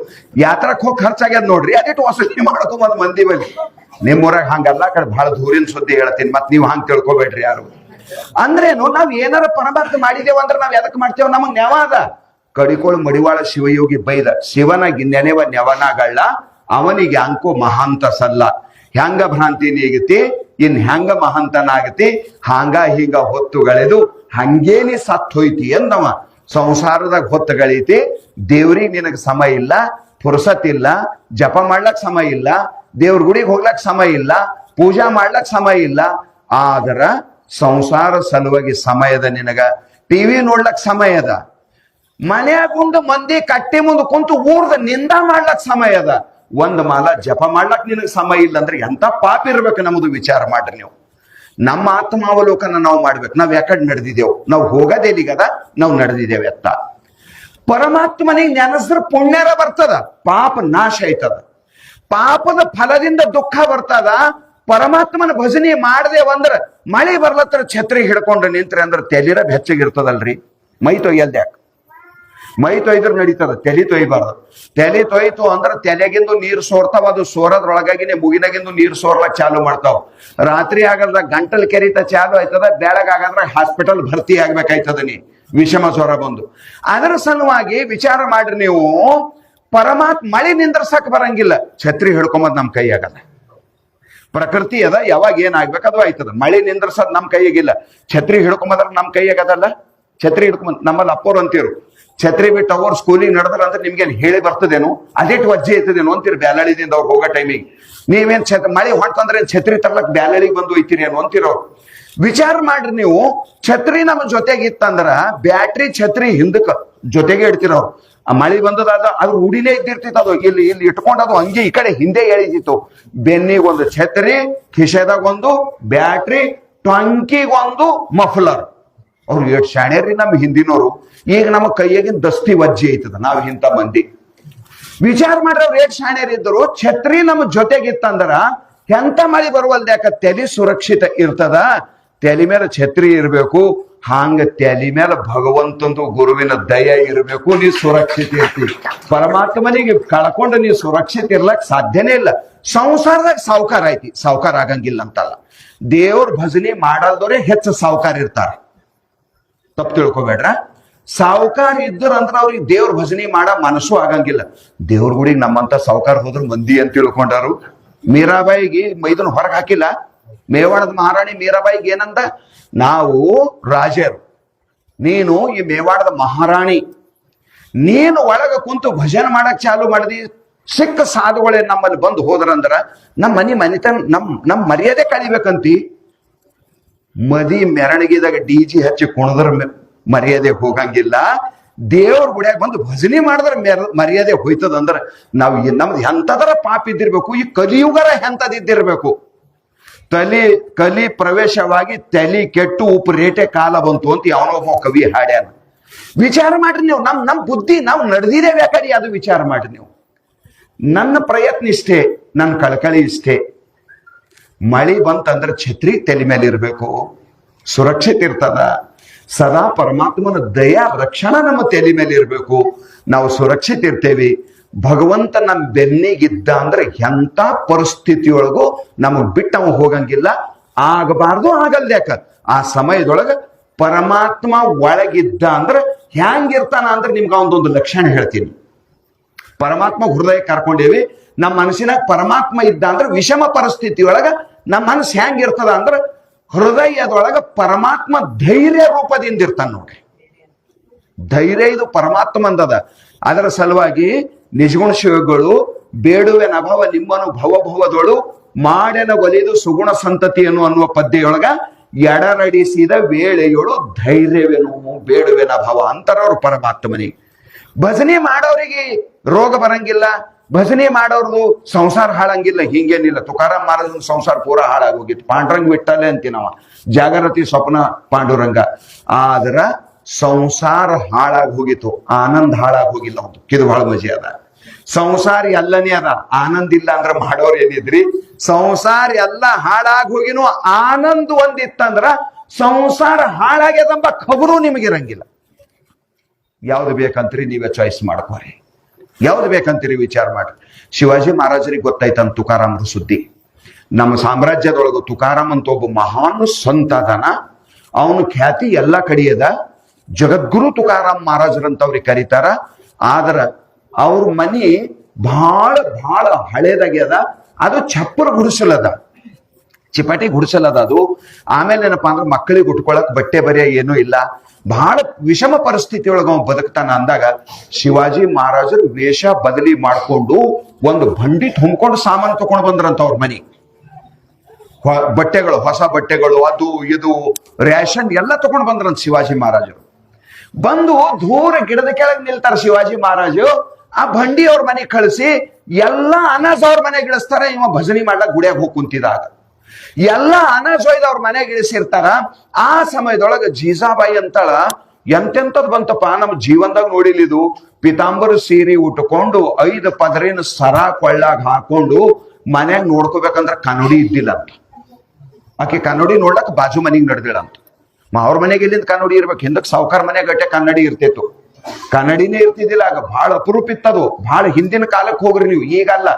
ಯಾತ್ರಕ್ ಹೋಗಿ ಖರ್ಚಾಗ್ಯದ ನೋಡ್ರಿ, ಅದಿಟ್ಟು ವಸೂಲಿ ಮಾಡೋದು ಒಂದ್ ಮಂದಿ ಬಲ್ಲಿ. ನಿಮ್ಮೂರಾಗ ಹಂಗಲ್ಲ, ಕಡೆ ಬಹಳ ದೂರಿನ ಸುದ್ದಿ ಹೇಳ್ತೀನಿ, ಮತ್ ನೀವ್ ಹಂಗ್ ತಿಳ್ಕೊಬೇಡ್ರಿ ಯಾರು. ಅಂದ್ರೇನು, ನಾವ್ ಏನಾರ ಪರಮಾರ್ಥ ಮಾಡಿದೇವ ಅಂದ್ರೆ ನಾವ್ ಎದಕ್ ಮಾಡ್ತೇವ್? ನಮಗ್ ನೆವಾದ. ಕಡಿಕೋಳು ಮಡಿವಾಳ ಶಿವಯೋಗಿ ಬೈದ, ಶಿವನಾಗಿ ನೆನೆವ ನೆವನಾಗಳ್ಳ, ಅವನಿಗೆ ಅಂಕು ಮಹಾಂತ ಸಲ್ಲ. ಹೆಂಗ ಭ್ರಾಂತಿ ನೀಗತಿ, ಇನ್ ಹೆಂಗ ಮಹಂತನಾಗತಿ, ಹಾಂಗ ಹೀಗ ಹೊತ್ತುಗಳೆದು ಹಂಗೇನಿ ಸತ್ ಹೋಯ್ತಿ ಎಂದವ. ಸಂಸಾರದಾಗ ಹೊತ್ತುಗಳೈತಿ. ದೇವ್ರಿಗೆ ನಿನಗ್ ಸಮಯ ಇಲ್ಲ, ಪುರುಸತ್ ಇಲ್ಲ, ಜಪ ಮಾಡ್ಲಕ್ ಸಮಯ ಇಲ್ಲ, ದೇವ್ರ ಗುಡಿಗೆ ಹೋಗ್ಲಕ್ ಸಮಯ ಇಲ್ಲ, ಪೂಜಾ ಮಾಡ್ಲಕ್ ಸಮಯ ಇಲ್ಲ. ಆದ್ರ ಸಂಸಾರ ಸಲುವಾಗಿ ಸಮಯದ ನಿನಗ. ಟಿವಿ ನೋಡ್ಲಕ್ ಸಮಯ ಅದ, ಮನ್ಯಾಗ ಮುಂದೆ ಮಂದಿ ಕಟ್ಟಿ ಮುಂದೆ ಕುಂತು ಊರ್ದ ನಿಂದ ಮಾಡ್ಲಕ್ ಸಮಯ ಅದ. ಒಂದ್ ಮಾಲ ಜಪ ಮಾಡ್ಲಕ್ ನಿನಗೆ ಸಮಯ ಇಲ್ಲ ಅಂದ್ರೆ ಎಂತ ಪಾಪ ಇರ್ಬೇಕು ನಮ್ಮದು ವಿಚಾರ ಮಾಡ್ರಿ ನೀವು. ನಮ್ಮ ಆತ್ಮಾವಲೋಕನ ನಾವು ಮಾಡ್ಬೇಕು. ನಾವ್ ಯಾಕಡೆ ನಡೆದಿದ್ದೇವು, ನಾವು ಹೋಗೋದೆಲ್ಲಿಗದ, ನಾವು ನಡೆದಿದ್ದೇವೆ ಅತ್ತ. ಪರಮಾತ್ಮನಿಗೆ ನೆನಸ್ರ ಪುಣ್ಯರ ಬರ್ತದ, ಪಾಪ ನಾಶ ಆಯ್ತದ. ಪಾಪದ ಫಲದಿಂದ ದುಃಖ ಬರ್ತದ. ಪರಮಾತ್ಮನ ಭಜನೆ ಮಾಡದೇವಂದ್ರ ಮಳೆ ಬರ್ಲತ್ರ ಛತ್ರಿ ಹಿಡ್ಕೊಂಡು ನಿಂತ್ರಿ ಅಂದ್ರೆ ತೆಲಿರ ಬೆಚ್ಚಗಿರ್ತದಲ್ರಿ. ಮೈ ತೊಯ್ಯಲ್ದ್ಯಾಕ, ಮೈ ತೊಯ್ದ್ರ ನಡೀತದ, ತೆಲಿ ತೊಯ್ಬಾರ್ದು. ತೆಲಿ ತೊಯ್ತು ಅಂದ್ರೆ ತೆಲೆಗಿಂದು ನೀರು ಸೋರ್ತಾವ, ಅದು ಸೋರದ್ರೊಳಗಾಗಿನೇ ಮುಗಿನಾಗಿಂದು ನೀರು ಸೋರ್ಲಕ್ ಚಾಲು ಮಾಡ್ತಾವ. ರಾತ್ರಿ ಆಗಲ್ದ ಗಂಟಲ್ ಕೆರಿತ ಚಾಲು ಆಯ್ತದ, ಬೆಳಗಾಗಂದ್ರ ಹಾಸ್ಪಿಟಲ್ ಭರ್ತಿ ಆಗ್ಬೇಕಾಯ್ತದ ನೀ ವಿಷಮ ಸ್ವರ ಬಂದು. ಅದರ ಸಲುವಾಗಿ ವಿಚಾರ ಮಾಡ್ರಿ ನೀವು. ಮಳೆ ನಿಂದ್ರಸಕ್ ಬರಂಗಿಲ್ಲ, ಛತ್ರಿ ಹಿಡ್ಕೊಂಬದ್ ನಮ್ ಕೈ ಆಗಲ್ಲ. ಪ್ರಕೃತಿ ಅದ, ಯಾವಾಗ ಏನಾಗ್ಬೇಕು ಅದು ಆಯ್ತದ. ಮಳೆ ನಿಂದ್ರಸದ್ ನಮ್ ಕೈಯಾಗಿಲ್ಲ, ಛತ್ರಿ ಹಿಡ್ಕೊಂಬದ್ರ ನಮ್ ಕೈ ಆಗದಲ್ಲ. ಛತ್ರಿ ಹಿಡ್ಕೊಂಬಂದ್ ನಮ್ಮಲ್ಲಿ ಅಪ್ಪೋರು ಅಂತೀರು, ಛತ್ರಿ ಬಿಟ್ಟು ಅವ್ರು ಸ್ಕೂಲಿಗೆ ನಡೆದ್ರ ಅಂದ್ರೆ ನಿಮ್ಗೇನ್ ಹೇಳಿ ಬರ್ತದೇನು, ಅದೇಟ್ ವಜ್ಜೆ ಐತದೇನು ಅಂತೀರಿ. ಬ್ಯಾಲಳಿದಿಂದ ಅವ್ರು ಹೋಗೋ ಟೈಮಿಗೆ ನೀವೇನ್ ಮಳೆ ಹೊಂಟಂದ್ರೆ ಛತ್ರಿ ತರ್ಲಕ್ ಬ್ಯಾಲಳಿಗೆ ಬಂದು ಒಯ್ತೀರಿ ಏನು ಅಂತೀರೋ. ವಿಚಾರ ಮಾಡ್ರಿ ನೀವು. ಛತ್ರಿ ನಮ್ಮ ಜೊತೆಗೆ ಇತ್ತಂದ್ರ ಬ್ಯಾಟ್ರಿ ಛತ್ರಿ ಹಿಂದಕ್ಕ ಜೊತೆಗೆ ಇಡ್ತಿರೋರು. ಆ ಮಳೆ ಬಂದದಾದ ಅದು ಉಡಿಲೇ ಇದ್ದಿರ್ತಿತ್ತು, ಅದು ಇಲ್ಲಿ ಇಟ್ಕೊಂಡು ಅದು ಹಂಗೆ ಈ ಕಡೆ ಹಿಂದೆ ಎಳಿತಿತ್ತು. ಬೆನ್ನಿಗೊಂದು ಛತ್ರಿ, ಕಿಶೆದಾಗೊಂದು ಬ್ಯಾಟ್ರಿ, ಟಂಕಿಗೊಂದು ಮಫ್ಲರ್. ಅವ್ರು ಎಷ್ಟು ಶಾಣ್ಯರಿ ನಮ್ ಹಿಂದಿನವರು. ಈಗ ನಮ್ಮ ಕೈಯಾಗಿನ ದಸ್ತಿ ವಜ್ಜಿ ಐತದ, ನಾವ್ ಇಂಥ ಮಂದಿ. ವಿಚಾರ ಮಾಡ್ರೆ ಅವ್ರು ಎಷ್ಟು ಶಾಣ್ಯರು ಇದ್ರು. ಛತ್ರಿ ನಮ್ಮ ಜೊತೆಗಿತ್ತಂದ್ರ ಎಂತ ಮಳೆ ಬರುವಲ್ದ, ಯಾಕ ತೆಲಿ ಸುರಕ್ಷಿತ ಇರ್ತದ. ತೆಲಿ ಮೇಲೆ ಛತ್ರಿ ಇರ್ಬೇಕು, ಹಾಂಗ ತೆಲಿ ಮೇಲೆ ಭಗವಂತಂದು ಗುರುವಿನ ದಯ ಇರಬೇಕು, ನೀ ಸುರಕ್ಷಿತ ಇರ್ತೀವಿ. ಪರಮಾತ್ಮನಿಗೆ ಕಳ್ಕೊಂಡು ನೀ ಸುರಕ್ಷಿತ ಇರ್ಲಕ್ ಸಾಧ್ಯನೇ ಇಲ್ಲ. ಸಂಸಾರದಾಗ ಸಾವುಕಾರ ಐತಿ, ಸಾವುಕಾರ ಆಗಂಗಿಲ್ಲ ಅಂತಲ್ಲ. ದೇವ್ರ ಭಜನೆ ಮಾಡಲ್ದವ್ರೆ ಹೆಚ್ಚು ಸಾವುಕಾರ ಇರ್ತಾರ, ತಪ್ಪು ತಿಳ್ಕೊಬೇಡ್ರ. ಸಾವುಕಾರ ಇದ್ದರಂದ್ರ ಅವ್ರಿಗೆ ದೇವ್ರ ಭಜನೆ ಮಾಡ ಮನಸ್ಸು ಆಗಂಗಿಲ್ಲ. ದೇವ್ರ ಗುಡಿಗೆ ನಮ್ಮಂತ ಸಾವುಕಾರ ಹೋದ್ರು ಮಂದಿ ಅಂತ ತಿಳ್ಕೊಂಡಾರು. ಮೀರಾಬಾಯಿಗೆ ಮೈದನ್ ಹೊರಗೆ ಹಾಕಿಲ್ಲ. ಮೇವಾಡದ ಮಹಾರಾಣಿ ಮೀರಾಬಾಯಿಗೆ ಏನಂದ, ನಾವು ರಾಜರು, ನೀನು ಈ ಮೇವಾಡದ ಮಹಾರಾಣಿ, ನೀನು ಒಳಗ ಕುಂತು ಭಜನೆ ಮಾಡಕ್ ಚಾಲು ಮಾಡಿದಿ. ಸಿಕ್ಕ ಸಾಧುಗಳೇ ನಮ್ಮಲ್ಲಿ ಬಂದು ಹೋದ್ರಂದ್ರ ನಮ್ಮ ಮನಿತನ ನಮ್ ಮರ್ಯಾದೆ ಕಳಿಬೇಕಂತಿ. ಮದಿ ಮೆರವಣಿಗೆದಾಗ ಡಿಜಿ ಹಚ್ಚಿ ಕುಣದ್ರ ಮರ್ಯಾದೆ ಹೋಗಂಗಿಲ್ಲ. ದೇವ್ರ ಗುಡಿಯಾಗ ಬಂದು ಭಜನೆ ಮಾಡಿದ್ರ ಮರ್ಯಾದೆ ಹೋಯ್ತದಂದ್ರ ನಾವು ನಮ್ದು ಎಂತದರ ಪಾಪ ಇದ್ದಿರ್ಬೇಕು. ಈ ಕಲಿಯುಗರ ಎಂತದಿದ್ದಿರ್ಬೇಕು. ಕಲಿ ಪ್ರವೇಶವಾಗಿ ತಲಿ ಕೆಟ್ಟು ಉಪ್ಪು ರೇಟೆ ಕಾಲ ಬಂತು ಅಂತ ಯಾವನೊಬ್ಬ ಕವಿ ಹಾಡ್ಯಾನ. ವಿಚಾರ ಮಾಡ್ರಿ ನೀವು. ನಮ್ ಬುದ್ಧಿ ನಾವು ನಡೆದಿದ್ದೇವೆ ಯಾಕಡಿ, ಅದು ವಿಚಾರ ಮಾಡ್ರಿ ನೀವು. ನನ್ನ ಪ್ರಯತ್ನ ಇಷ್ಟೇ, ನನ್ನ ಕಳಕಳಿ ಇಷ್ಟೇ. ಮಳಿ ಬಂತಂದ್ರೆ ಛತ್ರಿ ತಲೆ ಮೇಲೆ ಇರ್ಬೇಕು, ಸುರಕ್ಷಿತ ಇರ್ತದ. ಸದಾ ಪರಮಾತ್ಮನ ದಯಾ ರಕ್ಷಣಾ ನಮ್ಮ ತಲೆ ಮೇಲೆ ಇರ್ಬೇಕು, ನಾವು ಸುರಕ್ಷಿತ ಇರ್ತೇವಿ. ಭಗವಂತ ನಮ್ ಬೆನ್ನಿಗಿದ್ದ ಅಂದ್ರೆ ಎಂತ ಪರಿಸ್ಥಿತಿಯೊಳಗೂ ನಮಗ್ ಬಿಟ್ಟು ಅವ ಹೋಗಂಗಿಲ್ಲ. ಆಗಬಾರ್ದು, ಆಗಲ್ದ್ಯಾಕ. ಆ ಸಮಯದೊಳಗ ಪರಮಾತ್ಮ ಒಳಗಿದ್ದ ಅಂದ್ರೆ ಹ್ಯಾಂಗಿರ್ತಾನ ಅಂದ್ರೆ ನಿಮ್ಗೆ ಒಂದೊಂದು ಲಕ್ಷಣ ಹೇಳ್ತೀನಿ. ಪರಮಾತ್ಮ ಹೃದಯ ಕರ್ಕೊಂಡೇವಿ. ನಮ್ಮ ಮನಸ್ಸಿನಾಗ ಪರಮಾತ್ಮ ಇದ್ದ ಅಂದ್ರೆ ವಿಷಮ ಪರಿಸ್ಥಿತಿಯೊಳಗ ನಮ್ಮ ಮನಸ್ಸು ಹೆಂಗಿರ್ತದ ಅಂದ್ರೆ ಹೃದಯದೊಳಗ ಪರಮಾತ್ಮ ಧೈರ್ಯ ರೂಪದಿಂದ ಇರ್ತಾನ ನೋಡ್ರಿ. ಧೈರ್ಯ ಇದು ಪರಮಾತ್ಮಂದದ. ಅದರ ಸಲುವಾಗಿ ನಿಜಗುಣ ಶಿವಗಳು ಬೇಡುವೆ ನಭವ ನಿಮ್ಮನು ಭವಭವದೊಳು ಮಾಡೆನ ಒಲಿದು ಸುಗುಣ ಸಂತತಿಯನ್ನು ಅನ್ನುವ ಪದ್ಯೊಳಗ ಎಡರಡಿಸಿದ ವೇಳೆಯೊಳು ಧೈರ್ಯವೇನು ಬೇಡುವೆನ ಭವ ಅಂತಾರವ್ರು ಪರಮಾತ್ಮನಿಗೆ. ಭಜನೆ ಮಾಡೋರಿಗೆ ರೋಗ ಬರಂಗಿಲ್ಲ, ಭಜನೆ ಮಾಡೋರ್ದು ಸಂಸಾರ ಹಾಳಂಗಿಲ್ಲ. ಹಿಂಗೇನಿಲ್ಲ. ತುಕಾರಾಮ್ ಮಹಾರಾಜನ ಸಂಸಾರ ಪೂರ ಹಾಳಾಗೋಗಿತ್ತು. ಪಾಂಡುರಂಗ ಬಿಟ್ಟಲೆ ಅಂತೀನವ, ಜಾಗರತಿ ಸ್ವಪ್ನ ಪಾಂಡುರಂಗ. ಆದ್ರ ಸಂಸಾರ ಹಾಳಾಗಿ ಹೋಗಿತ್ತು, ಆನಂದ ಹಾಳಾಗಿ ಹೋಗಿಲ್ಲ. ಒಂದು ಇದು ಬಹಳ ಮಜೆ ಅದ. ಸಂಸಾರ ಎಲ್ಲನೇ ಅದ, ಆನಂದ ಇಲ್ಲ ಅಂದ್ರೆ ಮಾಡೋರ್ ಏನಿದ್ರಿ. ಸಂಸಾರ ಎಲ್ಲ ಹಾಳಾಗಿ ಹೋಗಿನೂ ಆನಂದ ಒಂದಿತ್ತಂದ್ರ ಸಂಸಾರ ಹಾಳಾಗ್ಯದಂಬ ಖಬರು ನಿಮಗಿರಂಗಿಲ್ಲ. ಯಾವ್ದು ಬೇಕಂತೀರಿ ನೀವೇ ಚಾಯ್ಸ್ ಮಾಡ್ಕೋರಿ. ಯಾವ್ದು ಬೇಕಂತೀರಿ ವಿಚಾರ ಮಾಡ್ರಿ. ಶಿವಾಜಿ ಮಹಾರಾಜರಿಗೆ ಗೊತ್ತಾಯ್ತಂತ ತುಕಾರಾಮರ ಸುದ್ದಿ. ನಮ್ಮ ಸಾಮ್ರಾಜ್ಯದೊಳಗ ತುಕಾರಾಮ್ ಅಂತ ಒಬ್ಬ ಮಹಾನ್ ಸಂತ ಅದಾನ. ಅವನು ಖ್ಯಾತಿ ಎಲ್ಲ ಕಡೆಯದ. ಜಗದ್ಗುರು ತುಕಾರಾಮ್ ಮಹಾರಾಜರಂತವ್ರಿಗೆ ಕರೀತಾರ. ಆದ್ರ ಅವ್ರ ಮನಿ ಬಹಳ ಬಹಳ ಹಳೇದಾಗ್ಯದ. ಅದು ಚಪ್ಪರ ಗುಡಿಸಲದ, ಚಿಪಾಟಿ ಗುಡಿಸಲದ ಅದು. ಆಮೇಲೆ ಏನಪ್ಪಾ ಅಂದ್ರೆ ಮಕ್ಕಳಿಗೆ ಉಟ್ಕೊಳಕ್ ಬಟ್ಟೆ ಬರೆಯ ಏನೂ ಇಲ್ಲ. ಬಹಳ ವಿಷಮ ಪರಿಸ್ಥಿತಿ ಒಳಗ ಅವ ಬದುಕ್ತಾನ. ಅಂದಾಗ ಶಿವಾಜಿ ಮಹಾರಾಜರು ವೇಷ ಬದಲಿ ಮಾಡ್ಕೊಂಡು ಒಂದು ಬಂಡಿ ತುಂಬಿಕೊಂಡು ಸಾಮಾನು ತಗೊಂಡು ಬಂದ್ರಂತ ಅವ್ರ ಮನಿ. ಬಟ್ಟೆಗಳು, ಹೊಸ ಬಟ್ಟೆಗಳು, ಅದು ಇದು ರೇಷನ್ ಎಲ್ಲ ತಗೊಂಡು ಬಂದ್ರಂತ ಶಿವಾಜಿ ಮಹಾರಾಜರು. ಬಂದು ದೂರ ಗಿಡದ ಕೆಳಗೆ ನಿಲ್ತಾರ ಶಿವಾಜಿ ಮಹಾರಾಜು. ಆ ಬಂಡಿ ಅವ್ರ ಮನೆಗೆ ಕಳಿಸಿ, ಎಲ್ಲ ಅನಾಜ್ ಅವ್ರ ಮನೆಗೆ ಇಳಿಸ್ತಾರ, ಇವ ಭಜನಿ ಮಾಡ್ಲಕ್ ಗುಡಿಯಾಗ ಹೋಗಿ ಕುಂತಿದಾಗ ಎಲ್ಲ ಅನಾಜ್ ಒಯ್ದು ಅವ್ರ ಮನೆಗೆ ಇಳಿಸಿರ್ತಾರ. ಆ ಸಮಯದೊಳಗ ಜೀಜಾಬಾಯಿ ಅಂತಾಳ, ಎಂತೆಂತದ್ ಬಂತಪ್ಪ ನಮ್ ಜೀವನದಾಗ ನೋಡಿಲಿದು. ಪಿತಾಂಬರ ಸೀರೆ ಉಟ್ಕೊಂಡು 5 ಪದರಿನ ಸರ ಕೊಳ್ಳಾಗ ಹಾಕೊಂಡು ಮನ್ಯಾಗ ನೋಡ್ಕೋಬೇಕಂದ್ರ ಕನ್ನಡಿ ಇದ್ದಿಲ್ಲ ಅಂತ. ಆಕೆ ಕನ್ನಡಿ ನೋಡ್ಲಕ್ ಬಾಜು ಮನೆಗ್ ನಡೆದಿಳಂತ. ಅವ್ರ ಮನೆಗೆ ಎಲ್ಲಿಂದ ಕನ್ನಡಿ ಇರ್ಬೇಕು, ಹಿಂದಕ್ ಸಾವುಕಾರ ಮನೆ ಗಟ್ಟೆ ಕನ್ನಡಿ ಇರ್ತಿತ್ತು, ಕನ್ನಡಿನೇ ಇರ್ತಿದ್ದಿಲ್ಲ. ಆಗ ಬಹಳ ಅಪರೂಪ ಇತ್ತದು. ಬಹಳ ಹಿಂದಿನ ಕಾಲಕ್ಕೆ ಹೋಗ್ರಿ ನೀವು, ಈಗಲ್ಲ.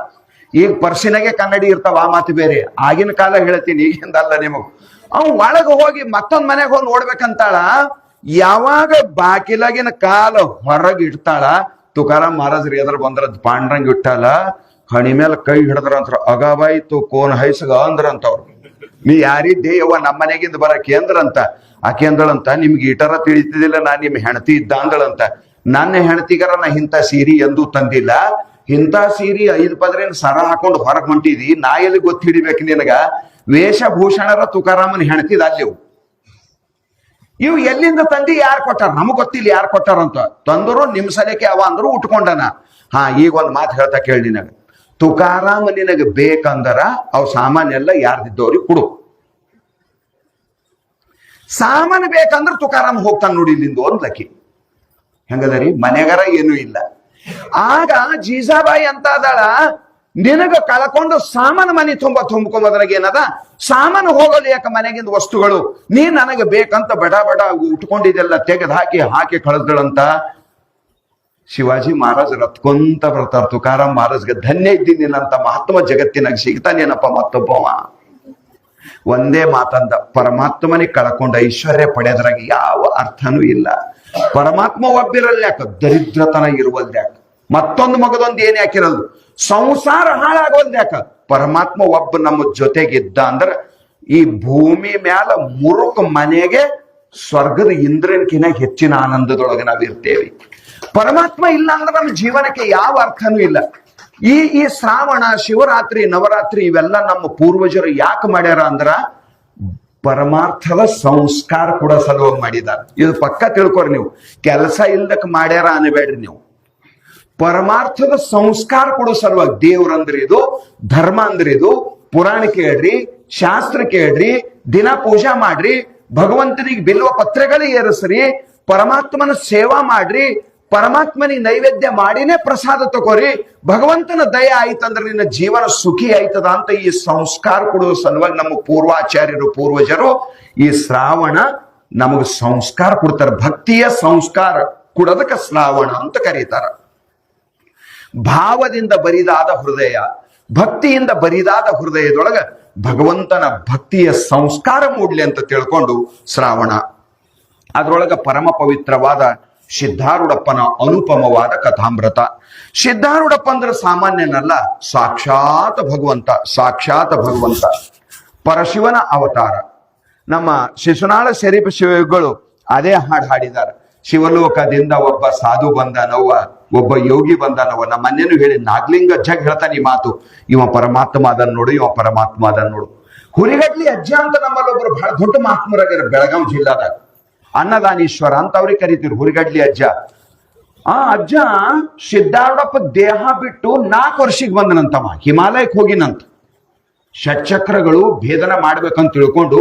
ಈಗ ಪರ್ಸಿನಾಗೆ ಕನ್ನಡಿ ಇರ್ತಾವ, ಆ ಮಾತು ಬೇರೆ. ಆಗಿನ ಕಾಲ ಹೇಳ್ತೀನಿ, ಈಗಿಂದಲ್ಲ ನಿಮಗ್. ಅವ್ ಒಳಗ ಹೋಗಿ ಮತ್ತೊಂದ್ ಮನೆಗೆ ಹೋಗಿ ನೋಡ್ಬೇಕಂತಾಳ. ಯಾವಾಗ ಬಾಕಿಲಾಗಿನ ಕಾಲ ಹೊರಗೆ ಇಡ್ತಾಳ, ತುಕಾರಾಮ್ ಮಹಾರಾಜ್ರಿ ಎದ್ರ ಬಂದ್ರ ಪಾಂಡ್ರಂಗ್ ಇಟ್ಟಲ್ಲ, ಹಣಿ ಮೇಲೆ ಕೈ ಹಿಡಿದ್ರಂತ್ರ, ಅಗಾಬಾಯ್ತು ಕೋನ್ ಹೈಸಗ ಅಂದ್ರಂತವ್ರು. ನೀ ಯಾರಿದ್ದೇ ಯವ್ವ ನಮ್ಮ ಮನೆಗಿಂದ ಬರಕ್ಕೆ ಅಂದ್ರಂತ. ಆಕೆ ಅಂದಳಂತ, ನಿಮ್ಗೆ ಈಟರ ತಿಳಿತಿದ್ದಿಲ್ಲ, ನಾ ನಿಮ್ ಹೆಣತಿ ಇದ್ದ ಅಂದಳಂತ. ನನ್ನ ಹೆಣತಿಗರ ನಾ ಇಂಥ ಸೀರಿ ಎಂದೂ ತಂದಿಲ್ಲ, ಇಂಥ ಸೀರಿ 5 ಪದರಿನ ಸರ ಹಾಕೊಂಡು ಹೊರಗ್ ಹೊಂಟಿದಿ, ನಾ ಎಲ್ಲಿ ಗೊತ್ತ ಹಿಡಿಬೇಕು ನಿನಗ? ವೇಷಭೂಷಣರ ತುಕಾರಾಮನ್ ಹೆಣತಿದ ಅಲ್ಲಿವು. ಇವು ಎಲ್ಲಿಂದ ತಂದಿ, ಯಾರು ಕೊಟ್ಟಾರ? ನಮಗ್ ಗೊತ್ತಿಲ್ಲ ಯಾರು ಕೊಟ್ಟಾರಂತ. ತಂದರು ನಿಮ್ ಸಲಕ್ಕೆ ಅವ ಅಂದ್ರು ಉಟ್ಕೊಂಡನ. ಈಗ ಒಂದ್ ಮಾತು ಹೇಳ್ತಾ ಕೇಳಿ, ನಿನಗ ತುಕಾರಾಮ ನಿನಗೆ ಬೇಕಂದರ ಅವ್ ಸಾಮಾನೆಲ್ಲ ಯಾರ್ದಿದ್ದವ್ರಿಗೆ ಕೊಡು. ಸಾಮಾನು ಬೇಕಂದ್ರ ತುಕಾರಾಮ್ ಹೋಗ್ತಾನ ನೋಡಿ ಇಲ್ಲಿಂದ ಒಂದ್ಲಕ್ಕಿ. ಹೆಂಗದರಿ ಮನೆಗಾರ ಏನೂ ಇಲ್ಲ. ಆಗ ಜೀಜಾಬಾಯಿ ಅಂತ ಅದಾಳ, ನಿನಗ ಕಳ್ಕೊಂಡು ಸಾಮಾನು ಮನೆ ತುಂಬ್ಕೊಂಬದ್ರಾಗ ಏನದ? ಸಾಮಾನು ಹೋಗಲು ಯಾಕ ಮನೆಗಿಂದ ವಸ್ತುಗಳು? ನೀ ನನಗೆ ಬೇಕಂತ ಬಡ ಬಡ ಉಟ್ಕೊಂಡಿದ್ದೆಲ್ಲ ತೆಗೆದು ಹಾಕಿ ಕಳೆದಳಂತ. ಶಿವಾಜಿ ಮಹಾರಾಜ್ ರತ್ಕೊಂತ ಬರ್ತಾರ, ತುಕಾರಾಮ್ ಮಹಾರಾಜ್ಗೆ ಧನ್ಯ ಇದ್ದೀನಿ ಅಂತ ಮಹಾತ್ಮ ಜಗತ್ತಿನಾಗ ಸಿಗ್ತಾನೇನಪ್ಪ ಮತ್ತೊಬ್ಬವ. ಒಂದೇ ಮಾತಂದ, ಪರಮಾತ್ಮನಿಗೆ ಕಳ್ಕೊಂಡ ಐಶ್ವರ್ಯ ಪಡೆದ್ರಾಗ ಯಾವ ಅರ್ಥನೂ ಇಲ್ಲ. ಪರಮಾತ್ಮ ಒಬ್ಬಿರಲ್ಯಾಕ, ದರಿದ್ರತನ ಇರುವಲ್ಯಾಕ, ಮತ್ತೊಂದು ಮಗದೊಂದು ಏನ್ ಯಾಕಿರಲ್ದು, ಸಂಸಾರ ಹಾಳಾಗೋಲ್ಯಾಕ. ಪರಮಾತ್ಮ ಒಬ್ಬ ನಮ್ಮ ಜೊತೆಗಿದ್ದ ಅಂದ್ರ ಈ ಭೂಮಿ ಮ್ಯಾಲ ಮುರುಕ್ ಮನೆಗೆ ಸ್ವರ್ಗದ ಇಂದ್ರನ್ಕಿನ ಹೆಚ್ಚಿನ ಆನಂದದೊಳಗೆ ನಾವಿರ್ತೇವೆ. ಪರಮಾತ್ಮ ಇಲ್ಲ ಅಂದ್ರೆ ನಮ್ಮ ಜೀವನಕ್ಕೆ ಯಾವ ಅರ್ಥನೂ ಇಲ್ಲ. ಈ ಶ್ರಾವಣ, ಶಿವರಾತ್ರಿ, ನವರಾತ್ರಿ ಇವೆಲ್ಲ ನಮ್ಮ ಪೂರ್ವಜರು ಯಾಕೆ ಮಾಡ್ಯಾರ ಅಂದ್ರ ಪರಮಾರ್ಥದ ಸಂಸ್ಕಾರ ಕೂಡ ಸಲುವಾಗಿ ಮಾಡಿದಾರ. ಇದು ಪಕ್ಕ ತಿಳ್ಕೊರಿ ನೀವು, ಕೆಲಸ ಇಲ್ದಕ್ ಮಾಡ್ಯಾರ ಅನ್ಬೇಡ್ರಿ ನೀವು. ಪರಮಾರ್ಥದ ಸಂಸ್ಕಾರ ಕೊಡೋ ಸಲುವಾಗಿ ದೇವ್ರಂದ್ರೆ ಇದು, ಧರ್ಮ ಅಂದ್ರೆ ಇದು, ಪುರಾಣ ಕೇಳ್ರಿ, ಶಾಸ್ತ್ರ ಕೇಳ್ರಿ, ದಿನ ಪೂಜಾ ಮಾಡ್ರಿ, ಭಗವಂತನಿಗೆ ಬಿಲ್ವ ಪತ್ರೆಗಳೇ ಏರಿಸ್ರಿ, ಪರಮಾತ್ಮನ ಸೇವಾ ಮಾಡ್ರಿ, ಪರಮಾತ್ಮನಿಗೆ ನೈವೇದ್ಯ ಮಾಡಿನೇ ಪ್ರಸಾದ ತಗೋರಿ, ಭಗವಂತನ ದಯ ಆಯ್ತಂದ್ರೆ ನಿನ್ನ ಜೀವನ ಸುಖಿ ಆಯ್ತದ ಅಂತ ಈ ಸಂಸ್ಕಾರ ಕೊಡುವ ಸಲುವಾಗಿ ನಮ್ಮ ಪೂರ್ವಾಚಾರ್ಯರು, ಪೂರ್ವಜರು ಈ ಶ್ರಾವಣ ನಮಗ ಸಂಸ್ಕಾರ ಕೊಡ್ತಾರೆ. ಭಕ್ತಿಯ ಸಂಸ್ಕಾರ ಕೊಡೋದಕ್ಕೆ ಶ್ರಾವಣ ಅಂತ ಕರೀತಾರ. ಭಾವದಿಂದ ಬರಿದಾದ ಹೃದಯ, ಭಕ್ತಿಯಿಂದ ಬರಿದಾದ ಹೃದಯದೊಳಗ ಭಗವಂತನ ಭಕ್ತಿಯ ಸಂಸ್ಕಾರ ಮೂಡ್ಲಿ ಅಂತ ತಿಳ್ಕೊಂಡು ಶ್ರಾವಣ. ಅದರೊಳಗ ಪರಮ ಪವಿತ್ರವಾದ ಸಿದ್ಧಾರೂಢಪ್ಪನ ಅನುಪಮವಾದ ಕಥಾಮೃತ. ಸಿದ್ಧಾರೂಢಪ್ಪ ಅಂದ್ರೆ ಸಾಮಾನ್ಯನಲ್ಲ, ಸಾಕ್ಷಾತ್ ಭಗವಂತ, ಪರಶಿವನ ಅವತಾರ. ನಮ್ಮ ಶಿಶುನಾಳ ಶರೀಫ್ ಶಿವಗಳು ಅದೇ ಹಾಡು ಹಾಡಿದ್ದಾರೆ. ಶಿವಲೋಕದಿಂದ ಒಬ್ಬ ಸಾಧು ಬಂದನವ್ವ, ಒಬ್ಬ ಯೋಗಿ ಬಂದನವ್ವ. ನಮ್ಮ ಮನೇನು ಹೇಳಿ ನಾಗ್ಲಿಂಗ ಜಗ್ ಹೇಳ್ತಾನೆ ಈ ಮಾತು, ಇವ ಪರಮಾತ್ಮ ಅದನ್ ನೋಡು, ಇವ ಪರಮಾತ್ಮ ಅದನ್ ನೋಡು. ಹುರಿಗಡ್ಲಿ ಅಜ್ಜ ಅಂತ ನಮ್ಮಲ್ಲಿ ಒಬ್ರು ಬಹಳ ದೊಡ್ಡ ಮಹಾತ್ಮರಾಗ್ಯಾರ ಬೆಳಗಾವಿ ಜಿಲ್ಲಾದಾಗ, ಅನ್ನದಾನೀಶ್ವರ ಅಂತ ಅವ್ರಿಗೆ ಕರಿತೀರಿ ಹುರಿಗಡ್ಲಿ ಅಜ್ಜ. ಆ ಅಜ್ಜ ಸಿದ್ಧಾರೂಢಪ್ಪ ದೇಹ ಬಿಟ್ಟು 4 ವರ್ಷಕ್ಕೆ ಬಂದನಂತವ, ಹಿಮಾಲಯಕ್ಕೆ ಹೋಗಿನಂತ. ಷಟ್ಚಕ್ರಗಳು ಭೇದನ ಮಾಡ್ಬೇಕಂತ ತಿಳ್ಕೊಂಡು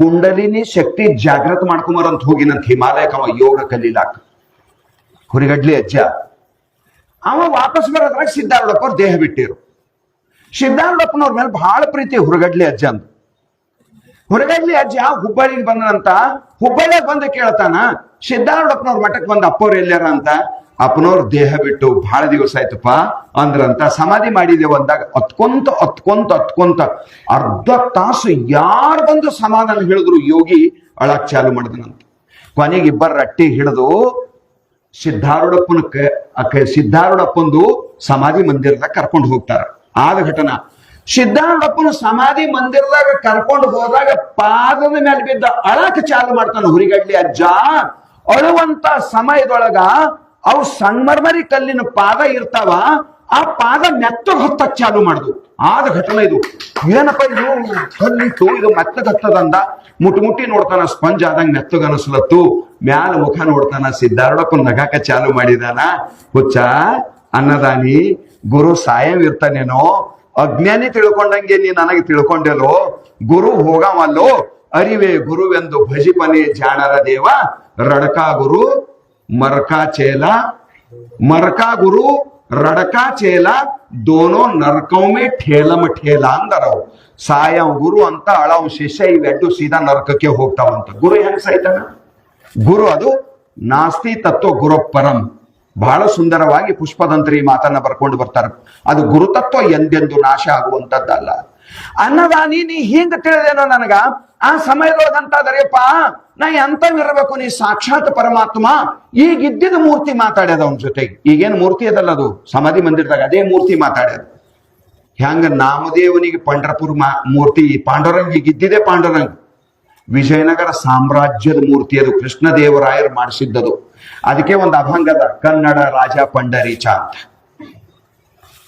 ಕುಂಡಲಿನಿ ಶಕ್ತಿ ಜಾಗೃತ ಮಾಡ್ಕೊಂಬರಂತ ಹೋಗಿನಂತ ಹಿಮಾಲಯಕ್ಕೆ ಅವ ಯೋಗ ಕಲೀಲಾಕ. ಹುರಿಗಡ್ಲಿ ಅಜ್ಜ ಅವ ವಾಪಸ್ ಬರೋದ್ರಾಗ ಸಿದ್ಧಾರೂಢಪ್ಪ ಅವ್ರ ದೇಹ ಬಿಟ್ಟಿರು. ಸಿದ್ಧಾರೂಢಪ್ಪನವ್ರ ಮೇಲೆ ಬಹಳ ಪ್ರೀತಿ ಹುರಿಗಡ್ಲಿ ಅಜ್ಜ ಅಂತ. ಹುರಿಗಡ್ಲಿ ಅಜ್ಜ ಹುಬ್ಬಳ್ಳಿಗೆ ಬಂದನಂತ. ಹುಬ್ಬಳ್ಳಿಯಾಗ ಬಂದು ಕೇಳ್ತಾನ, ಸಿದ್ಧಾರೂಢಪ್ಪನವ್ರ ಮಠಕ್ಕೆ ಬಂದ ಅಪ್ಪವ್ರು ಎಲ್ಲಾರ ಅಂತ. ಅಪ್ಪನವ್ರ ದೇಹ ಬಿಟ್ಟು ಬಹಳ ದಿವಸ ಆಯ್ತಪ್ಪ ಅಂದ್ರಂತ. ಸಮಾಧಿ ಮಾಡಿದೇವು ಅಂದಾಗ ಅತ್ಕೊಂತ ಅರ್ಧ ತಾಸು ಯಾರು ಬಂದು ಸಮಾಧಾನ ಹೇಳಿದ್ರು ಯೋಗಿ ಅಳಕ್ ಚಾಲು ಮಾಡಿದನಂತ. ಕೊನೆಗೆ ಇಬ್ಬರು ರಟ್ಟಿ ಹಿಡಿದು ಸಿದ್ಧಾರೂಢಪ್ಪಂದು ಸಮಾಧಿ ಮಂದಿರದಾಗ ಕರ್ಕೊಂಡು ಹೋಗ್ತಾರ. ಆದ ಘಟನಾ, ಸಿದ್ಧಾರೂಢಪ್ಪನ ಸಮಾಧಿ ಮಂದಿರದಾಗ ಕರ್ಕೊಂಡು ಹೋದಾಗ ಪಾದದ ಮೇಲೆ ಬಿದ್ದ ಅಳಕ್ ಚಾಲು ಮಾಡ್ತಾನ ಹುರಿಗಡ್ಲಿ ಅಜ್ಜ. ಅಳುವಂತ ಸಮಯದೊಳಗ ಅವು ಸಣ್ಮರ್ಮರಿ ಕಲ್ಲಿನ ಪಾದ ಇರ್ತಾವ, ಆ ಪಾದ ಮೆತ್ತಗ್ ಹೊತ್ತಕ್ ಚಾಲು ಮಾಡುದು. ಆದ ಘಟನೆ ಇದು. ಏನಪ್ಪ ಇದು ಕಲ್ಲಿತ್ತು, ಇದು ಮೆತ್ತಗ್ ಹತ್ತದಂದ. ಮುಟ್ಟಿ ನೋಡ್ತಾನ, ಸ್ಪಂಜ್ ಆದಂಗ ಮೆತ್ತಗ್ ಅನಸ್ಲತ್ತು. ಮ್ಯಾಲ ಮುಖ ನೋಡ್ತಾನ, ಸಿದ್ಧಾರೂಢಪ್ಪ ನಗಾಕ ಚಾಲು ಮಾಡಿದಾನ. ಹುಚ್ಚ ಅನ್ನದಾನಿ ಗುರು ಸಾಯಂ ಇರ್ತಾನೇನೋ, ಅಜ್ಞಾನಿ ತಿಳ್ಕೊಂಡಂಗೆ ನೀ ನನಗೆ ತಿಳ್ಕೊಂಡೆಲೋ, ಗುರು ಹೋಗವಲ್ಲೋ, ಅರಿವೆ ಗುರುವೆಂದು ಭಜಿಪನೆ ಜಾಣರ ದೇವ, ರಡಕಾ ಗುರು ಮರ್ಕಾ ಚೇಲ, ಮರ್ಕಾ ಗುರು ರಡಕಾ ಚೇಲ ದೋನೋ ನರಕೌ ಮೇ ಠೇಲಮ ಠೇಲ ಅಂದರವು. ಸಾಯಂ ಗುರು ಅಂತ ಅಳವ್ ಶಿಷ್ಯ ಇವೆಡ್ಡು ಸೀದಾ ನರಕಕ್ಕೆ ಹೋಗ್ತಾವಂತ. ಗುರು ಹೆಂಗ್ ಸಾಯ್ತಾನ? ಗುರು ಅದು ನಾಸ್ತಿ ತತ್ವ ಗುರು ಪರಂ. ಬಹಳ ಸುಂದರವಾಗಿ ಪುಷ್ಪದಂತ್ರಿ ಮಾತನ್ನ ಬರ್ಕೊಂಡು ಬರ್ತಾರೆ. ಅದು ಗುರುತತ್ವ ಎಂದೆಂದು ನಾಶ ಆಗುವಂತದ್ದಲ್ಲ. ಅನ್ನದಾನಿ ನೀ ಹಿಂಗ ತಿಳಿದೇನೋ ನನಗ ಆ ಸಮಯದೊಳಗಂತಾದರೆಯಪ್ಪ ನಾ ಎಂತವಿರ್ಬೇಕು, ನೀ ಸಾಕ್ಷಾತ್ ಪರಮಾತ್ಮ. ಈಗ ಇದ್ದಿದ್ದ ಮೂರ್ತಿ ಮಾತಾಡ್ಯದ ಅವನ ಜೊತೆಗೆ. ಈಗೇನು ಮೂರ್ತಿ ಅದಲ್ಲ, ಅದು ಸಮಾಧಿ ಮಂದಿರದಾಗ ಅದೇ ಮೂರ್ತಿ ಮಾತಾಡ್ಯದ. ಹೆಂಗ ನಾಮದೇವನಿಗೆ ಪಂಢರಪುರ ಮೂರ್ತಿ ಪಾಂಡುರಂಗ್ ಈಗ ಇದ್ದಿದೆ. ಪಾಂಡುರಂಗ್ ವಿಜಯನಗರ ಸಾಮ್ರಾಜ್ಯದ ಮೂರ್ತಿ ಅದು, ಕೃಷ್ಣದೇವರಾಯರು ಮಾಡಿಸಿದ್ದದು. ಅದಕ್ಕೆ ಒಂದು ಅಭಂಗದ, ಕನ್ನಡ ರಾಜ ಪಂಡರೀಚ ಅಂತ.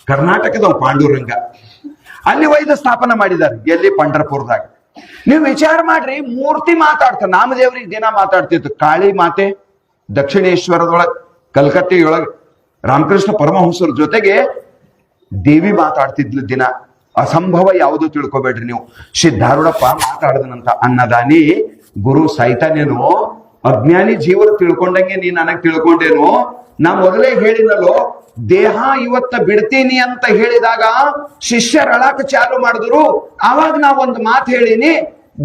ಕರ್ನಾಟಕದ ಪಾಂಡುರಂಗ ಅಲ್ಲಿ ವೈದ್ಯ ಸ್ಥಾಪನೆ ಮಾಡಿದ್ದಾರೆ. ಎಲ್ಲಿ? ಪಂಢರಪುರದಾಗ. ನೀವು ವಿಚಾರ ಮಾಡ್ರಿ, ಮೂರ್ತಿ ಮಾತಾಡ್ತಾರೆ. ನಾಮದೇವರಿಗೆ ದಿನ ಮಾತಾಡ್ತಿತ್ತು. ಕಾಳಿ ಮಾತೆ ದಕ್ಷಿಣೇಶ್ವರದೊಳಗೆ, ಕಲ್ಕತ್ತೆಯೊಳಗೆ ರಾಮಕೃಷ್ಣ ಪರಮಹಂಸರ ಜೊತೆಗೆ ದೇವಿ ಮಾತಾಡ್ತಿದ್ಲು ದಿನ. ಅಸಂಭವ ಯಾವುದು ತಿಳ್ಕೊಬೇಡ್ರಿ ನೀವು. ಸಿದ್ಧಾರೂಢಪ್ಪ ಮಾತಾಡದನಂತ. ಅನ್ನದಾನಿ ಗುರು ಸಾಯ್ತಾನೇನೋ, ಅಜ್ಞಾನಿ ಜೀವರು ತಿಳ್ಕೊಂಡಂಗೆ ನೀ ನನಗ್ ತಿಳ್ಕೊಂಡೇನೋ. ನಾ ಮೊದಲೇ ಹೇಳಿನಲ್ಲೋ, ದೇಹ ಇವತ್ತ ಬಿಡ್ತೀನಿ ಅಂತ ಹೇಳಿದಾಗ ಶಿಷ್ಯರ ಅಳಾಕ ಚಾಲು ಮಾಡಿದ್ರು. ಅವಾಗ ನಾ ಒಂದು ಮಾತು ಹೇಳಿನಿ,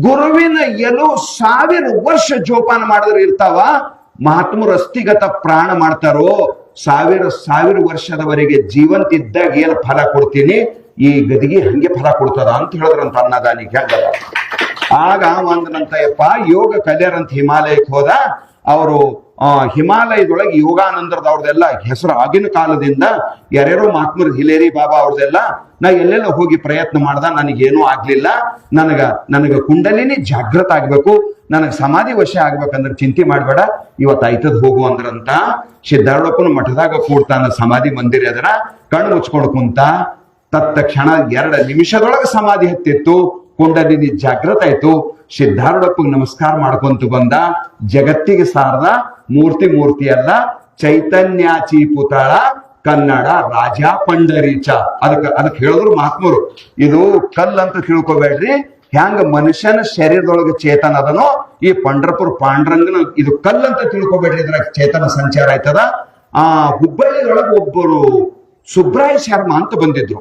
ಗುರುವಿನ ಎಲು 1000 ವರ್ಷ ಜೋಪಾನ ಮಾಡಿದ್ರು ಇರ್ತಾವ, ಮಹಾತ್ಮರು ಅಸ್ಥಿಗತ ಪ್ರಾಣ ಮಾಡ್ತಾರೋ 1000 ವರ್ಷದವರೆಗೆ ಜೀವಂತ ಇದ್ದಾಗ ಏನ್ ಫಲ ಕೊಡ್ತೀನಿ, ಈ ಗದಿಗೆ ಹಂಗೆ ಫಲ ಕೊಡ್ತದ ಅಂತ ಹೇಳಿದ್ರಂತ ಅನ್ನದಾನಿ. ಹೇಳ್ದವ ಆಗ ಒಂದನಂತ ಯಪ್ಪ ಯೋಗ ಕಲಿಯರಂತ ಹಿಮಾಲಯಕ್ಕೆ ಹೋದ. ಅವರು ಹಿಮಾಲಯದೊಳಗೆ ಯೋಗಾನಂದರದ ಅವ್ರದೆಲ್ಲ ಹೆಸರು ಆಗಿನ ಕಾಲದಿಂದ ಯಾರ್ಯಾರೋ ಮಹಾತ್ಮರು, ಹಿಲೇರಿ ಬಾಬಾ ಅವ್ರದೆಲ್ಲ ನಾ ಎಲ್ಲೆಲ್ಲ ಹೋಗಿ ಪ್ರಯತ್ನ ಮಾಡ್ದ, ನನಗೇನೂ ಆಗ್ಲಿಲ್ಲ. ನನಗ ಕುಂಡಲಿನಿ ಜಾಗೃತ ಆಗ್ಬೇಕು, ನನಗೆ ಸಮಾಧಿ ವಶ ಆಗ್ಬೇಕಂದ್ರೆ ಚಿಂತೆ ಮಾಡ್ಬೇಡ, ಇವತ್ತು ಆಯ್ತದ ಹೋಗು ಅಂದ್ರಂತ. ಸಿದ್ಧಾರೂಢಪ್ಪನ ಮಠದಾಗ ಕೂಡ್ತಾನ, ಸಮಾಧಿ ಮಂದಿರ ಅದರ ಕಣ್ಣು ಮುಚ್ಕೊಂಡು ಕುಂತ. ತಕ್ಷಣ 2 ನಿಮಿಷದೊಳಗೆ ಸಮಾಧಿ ಹತ್ತಿತ್ತು, ಕುಂಡಲಿನಿ ಜಾಗೃತ ಆಯ್ತು. ಸಿದ್ಧಾರೂಢಪ್ಪಗೆ ನಮಸ್ಕಾರ ಮಾಡ್ಕೊಂತ ಬಂದ. ಜಗತ್ತಿಗೆ ಸಾರದ ಮೂರ್ತಿ ಅಲ್ಲ, ಚೈತನ್ಯಾಚಿ ಪುತಳ ಕನ್ನಡ ರಾಜ ಪಂಡರೀಚ. ಅದಕ್ಕೆ ಹೇಳಿದ್ರು ಮಹಾತ್ಮರು, ಇದು ಕಲ್ಲಂತ ತಿಳ್ಕೊಬೇಡ್ರಿ, ಹ್ಯಾಂಗ ಮನುಷ್ಯನ ಶರೀರದೊಳಗೆ ಚೇತನ ಅದನೋ ಈ ಪಂಢರಪುರ ಪಾಂಡುರಂಗನ ಇದು ಕಲ್ಲಂತ ತಿಳ್ಕೊಬೇಡ್ರಿ, ಇದ್ರಾಗ ಚೇತನ ಸಂಚಾರ ಆಯ್ತದ. ಹುಬ್ಬಳ್ಳಿಯೊಳಗೆ ಒಬ್ಬರು ಸುಬ್ರಾಯ ಶರ್ಮಾ ಅಂತ ಬಂದಿದ್ರು.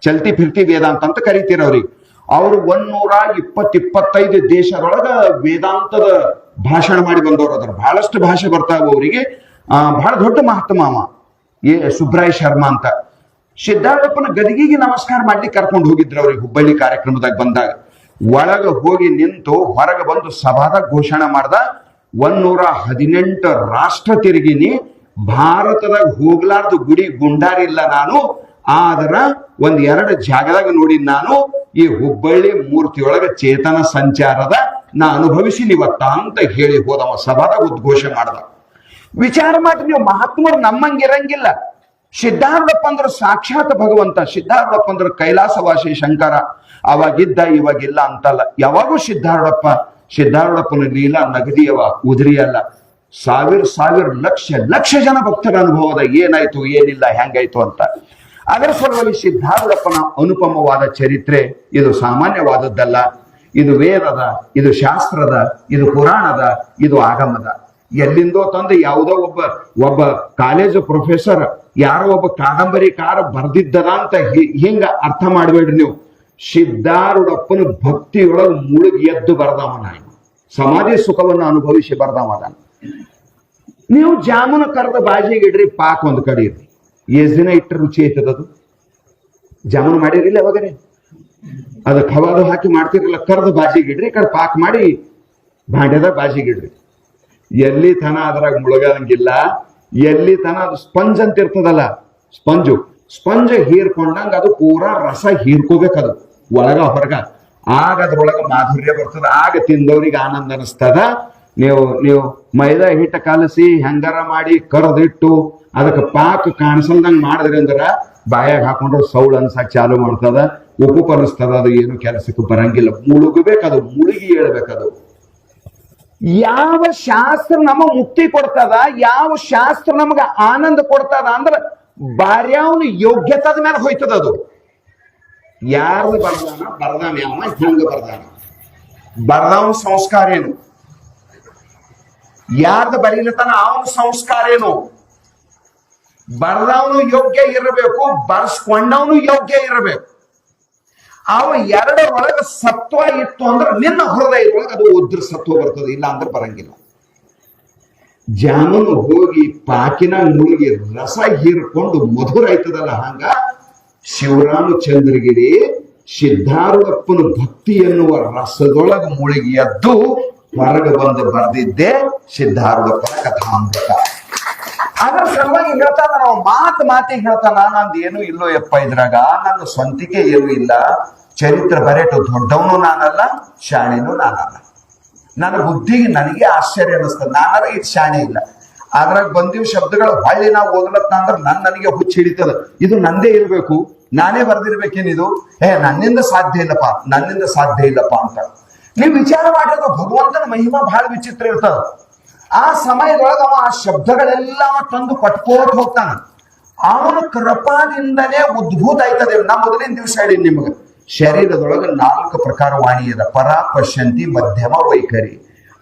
ಚಲ್ತಿ ಫಿರ್ತಿ ವೇದಾಂತ ಅಂತ ಕರಿತೀರ ಅವ್ರಿಗೆ. ಅವರು 125 ದೇಶದೊಳಗ ವೇದಾಂತದ ಭಾಷಣ ಮಾಡಿ ಬಂದವರು. ಅದ್ರ ಬಹಳಷ್ಟು ಭಾಷೆ ಬರ್ತಾವ ಅವರಿಗೆ. ಬಹಳ ದೊಡ್ಡ ಮಹಾತ್ಮ ಅವ ಸುಬ್ರಾಯ ಶರ್ಮಾ ಅಂತ. ಸಿದ್ಧಾರೂಢಪ್ಪನ ಗದಿಗೆಗೆ ನಮಸ್ಕಾರ ಮಾಡ್ಲಿಕ್ಕೆ ಕರ್ಕೊಂಡು ಹೋಗಿದ್ರು ಅವ್ರಿಗೆ. ಹುಬ್ಬಳ್ಳಿ ಕಾರ್ಯಕ್ರಮದಾಗ ಬಂದಾಗ ಒಳಗ ಹೋಗಿ ನಿಂತು ಹೊರಗೆ ಬಂದು ಸಭಾದಾಗ ಘೋಷಣೆ ಮಾಡ್ದ, 118 ರಾಷ್ಟ್ರ ತಿರುಗಿನಿ, ಭಾರತದಾಗ ಹೋಗ್ಲಾರ್ದು ಗುಡಿ ಗುಂಡಾರಿಲ್ಲ ನಾನು, ಆದ್ರ 1-2 ಜಾಗದಾಗ ನೋಡಿ ನಾನು ಈ ಹುಬ್ಬಳ್ಳಿ ಮೂರ್ತಿಯೊಳಗ ಚೇತನ ಸಂಚಾರದ ನಾ ಅನುಭವಿಸಿನಿ ಇವತ್ತ ಅಂತ ಹೇಳಿ ಹೋದವ. ಸಭಾದಾಗ ಉದ್ಘೋಷ ಮಾಡ್ದ. ವಿಚಾರ ಮಾಡಿ ನೀವು, ಮಹಾತ್ಮರು ನಮ್ಮಂಗಿರಂಗಿಲ್ಲ. ಸಿದ್ಧಾರೂಢಪ್ಪ ಅಂದ್ರೆ ಸಾಕ್ಷಾತ್ ಭಗವಂತ. ಸಿದ್ಧಾರೂಢಪ್ಪ ಅಂದ್ರೆ ಕೈಲಾಸವಾಸಿ ಶಂಕರ. ಅವಾಗಿದ್ದ ಇವಾಗಿಲ್ಲ ಅಂತಲ್ಲ, ಯಾವಾಗೂ ಸಿದ್ಧಾರೂಢಪ್ಪನ ಲೀಲಾ ನಗದಿಯವ, ಉದುರಿಯಲ್ಲ. 1000 ಲಕ್ಷ ಜನ ಭಕ್ತರ ಅನುಭವದ ಏನಾಯ್ತು ಏನಿಲ್ಲ ಹೆಂಗಾಯ್ತು ಅಂತ. ಅದರ ಸಲುವಾಗಿ ಸಿದ್ಧಾರೂಢಪ್ಪನ ಅನುಪಮವಾದ ಚರಿತ್ರೆ ಇದು ಸಾಮಾನ್ಯವಾದದ್ದಲ್ಲ. ಇದು ವೇದದ, ಇದು ಶಾಸ್ತ್ರದ, ಇದು ಪುರಾಣದ, ಇದು ಆಗಮದ. ಎಲ್ಲಿಂದೋ ತಂದು ಯಾವುದೋ ಒಬ್ಬ ಕಾಲೇಜು ಪ್ರೊಫೆಸರ್ ಯಾರೋ ಒಬ್ಬ ಕಾದಂಬರಿಕಾರ ಬರ್ದಿದ್ದದ ಅಂತ ಹಿಂಗ ಅರ್ಥ ಮಾಡಬೇಡ್ರಿ ನೀವು. ಸಿದ್ಧಾರೂಢಪ್ಪನ ಭಕ್ತಿಯೊಳಗೆ ಮುಳುಗಿ ಎದ್ದು ಬರ್ದವನ, ಸಮಾಧಿ ಸುಖವನ್ನು ಅನುಭವಿಸಿ ಬರ್ದವನ. ನೀವು ಜಾಮೂನ ಕರೆದ ಬಾಜಿಗಿಡ್ರಿ, ಪಾಕ್ ಒಂದು ಕಡೆ ಇರ್ರಿ, ಎಷ್ಟು ದಿನ ಇಟ್ಟ ರುಚಿ ಐತದದು. ಜಾಮೂನು ಮಾಡಿರಿಲ್ಲ ಅವಾಗರೆ, ಅದು ಖವಾದು ಹಾಕಿ ಮಾಡ್ತಿರಲಿಲ್ಲ. ಕರೆದ ಬಾಜಿಗಿಡ್ರಿ, ಕಡೆ ಪಾಕ್ ಮಾಡಿ ಭಾಂಡ್ಯದಾಗ ಬಾಜಿಗಿಡ್ರಿ. ಎಲ್ಲಿ ತನ ಅದ್ರಾಗ ಮುಳುಗಂಗಿಲ್ಲ. ಎಲ್ಲಿ ತನ ಅದು ಸ್ಪಂಜ್ ಅಂತ ಇರ್ತದಲ್ಲ, ಸ್ಪಂಜ್ ಹೀರ್ಕೊಂಡಂಗ ಅದು ಪೂರಾ ರಸ ಹೀರ್ಕೋಬೇಕದು ಒಳಗ ಹೊರಗ. ಆಗ ಅದ್ರೊಳಗ ಮಾಧುರ್ಯ ಬರ್ತದ, ಆಗ ತಿಂದವ್ರಿಗೆ ಆನಂದ ಅನಿಸ್ತದ. ನೀವು ಮೈದಾ ಹಿಟ್ಟ ಕಲಸಿ ಹೆಂಗಾರ ಮಾಡಿ ಕರೆದಿಟ್ಟು ಅದಕ್ಕೆ ಪಾಕ್ ಕಾಣಿಸಲ್ದಂಗ್ ಮಾಡಿದ್ರಿ ಅಂದ್ರ ಬಾಯಾಗ ಹಾಕೊಂಡ್ರೆ ಸೌಳ್ ಅನ್ಸಕ್ ಚಾಲು ಮಾಡ್ತದ, ಉಪ್ಪು ಅನಿಸ್ತದ. ಅದು ಏನು ಕೆಲಸಕ್ಕೆ ಬರಂಗಿಲ್ಲ. ಮುಳುಗಬೇಕದು, ಮುಳುಗಿ ಹೇಳ್ಬೇಕದು. ಯಾವ ಶಾಸ್ತ್ರ ನಮಗ್ ಮುಕ್ತಿ ಕೊಡ್ತದ, ಯಾವ ಶಾಸ್ತ್ರ ನಮಗ ಆನಂದ ಕೊಡ್ತದ ಅಂದ್ರ ಬಾರ್ಯಾವನ ಯೋಗ್ಯತದ ಮೇಲೆ ಹೋಯ್ತದ ಅದು. ಯಾರ್ದು ಬರ್ದಾನ ಯಾವ ಹೆಂಗ ಬರ್ದವನ ಸಂಸ್ಕಾರ ಏನು, ಯಾರ್ದು ಬರೀಲತನ ಅವನ ಸಂಸ್ಕಾರ ಏನು. ಬರ್ದವನು ಯೋಗ್ಯ ಇರಬೇಕು, ಬರ್ಸ್ಕೊಂಡವನು ಯೋಗ್ಯ ಇರಬೇಕು. ಅವ ಎರಡರೊಳಗೆ ಸತ್ವ ಇತ್ತು ಅಂದ್ರೆ ನಿನ್ನ ಹೃದಯದೊಳಗೆ ಅದು ಉದ್ರ ಸತ್ವ ಬರ್ತದೆ, ಇಲ್ಲ ಅಂದ್ರೆ ಬರಂಗಿಲ್ಲ. ಜಾಮೂನು ಹೋಗಿ ಪಾಕಿನ ಮುಳುಗಿ ರಸ ಹೀರ್ಕೊಂಡು ಮಧುರ ಆಯ್ತದಲ್ಲ, ಹಂಗ ಶಿವರಾಮಚಂದ್ರಗಿರಿ ಸಿದ್ಧಾರೂಢಪ್ಪನ ಭಕ್ತಿ ಎನ್ನುವ ರಸದೊಳಗೆ ಮುಳುಗಿ ಎದ್ದು ಹೊರಗೆ ಬಂದು ಬರೆದಿದ್ದೆ ಸಿದ್ಧಾರೂಢಪ್ಪನ ಕಥಾಮೃತ. ಅದ್ರ ಸಲುವಾಗಿ ಹೇಳ್ತಾನ, ನಾವು ಮಾತಿಗೆ ಹೇಳ್ತಾನ, ನಂದು ಏನು ಇಲ್ಲೋ ಯಪ್ಪ ಇದ್ರಾಗ, ನನ್ನ ಸ್ವಂತಿಕೆ ಏನು ಇಲ್ಲ, ಚರಿತ್ರೆ ಬರೆಟು ದೊಡ್ಡವನು ನಾನಲ್ಲ, ಶಾಣೆನೂ ನಾನಲ್ಲ. ನನ್ನ ಬುದ್ಧಿಗೆ ನನಗೆ ಆಶ್ಚರ್ಯ ಅನಿಸ್ತದೆ, ನಾನಾರ ಇದು ಶಾಣೆ ಇಲ್ಲ. ಅದ್ರಾಗ ಬಂದಿವ್ ಶಬ್ದಗಳು ಹೊಳ್ಳಿ ನಾವು ಓದಲತ್ತ ಅಂದ್ರೆ ನನಗೆ ಹುಚ್ಚ ಹಿಡಿತದ, ಇದು ನಂದೇ ಇರಬೇಕು, ನಾನೇ ಬರ್ದಿರ್ಬೇಕೇನಿದು, ನನ್ನಿಂದ ಸಾಧ್ಯ ಇಲ್ಲಪ್ಪ ಅಂತ ನೀವು ವಿಚಾರ ಮಾಡಿದ್ರೆ ಭಗವಂತನ ಮಹಿಮಾ ಬಹಳ ವಿಚಿತ್ರ ಇರ್ತದ. ಆ ಸಮಯದೊಳಗ ಅವ ಆ ಶಬ್ದಗಳೆಲ್ಲ ತಂದು ಪಟ್ಕೋಟ್ ಹೋಗ್ತಾನ. ಅವನ ಕೃಪಾದಿಂದನೇ ಉದ್ಭೂತ ಆಯ್ತದೆ. ನಾ ಮೊದಲಿನ ದಿವಸ ಹೇಳಿ ನಿಮಗೆ, ಶರೀರದೊಳಗೆ 4 ಪ್ರಕಾರ ವಾಣಿ ಅದ. ಪರ, ಪಶ್ಯಂತಿ, ಮಧ್ಯಮ, ವೈಖರಿ.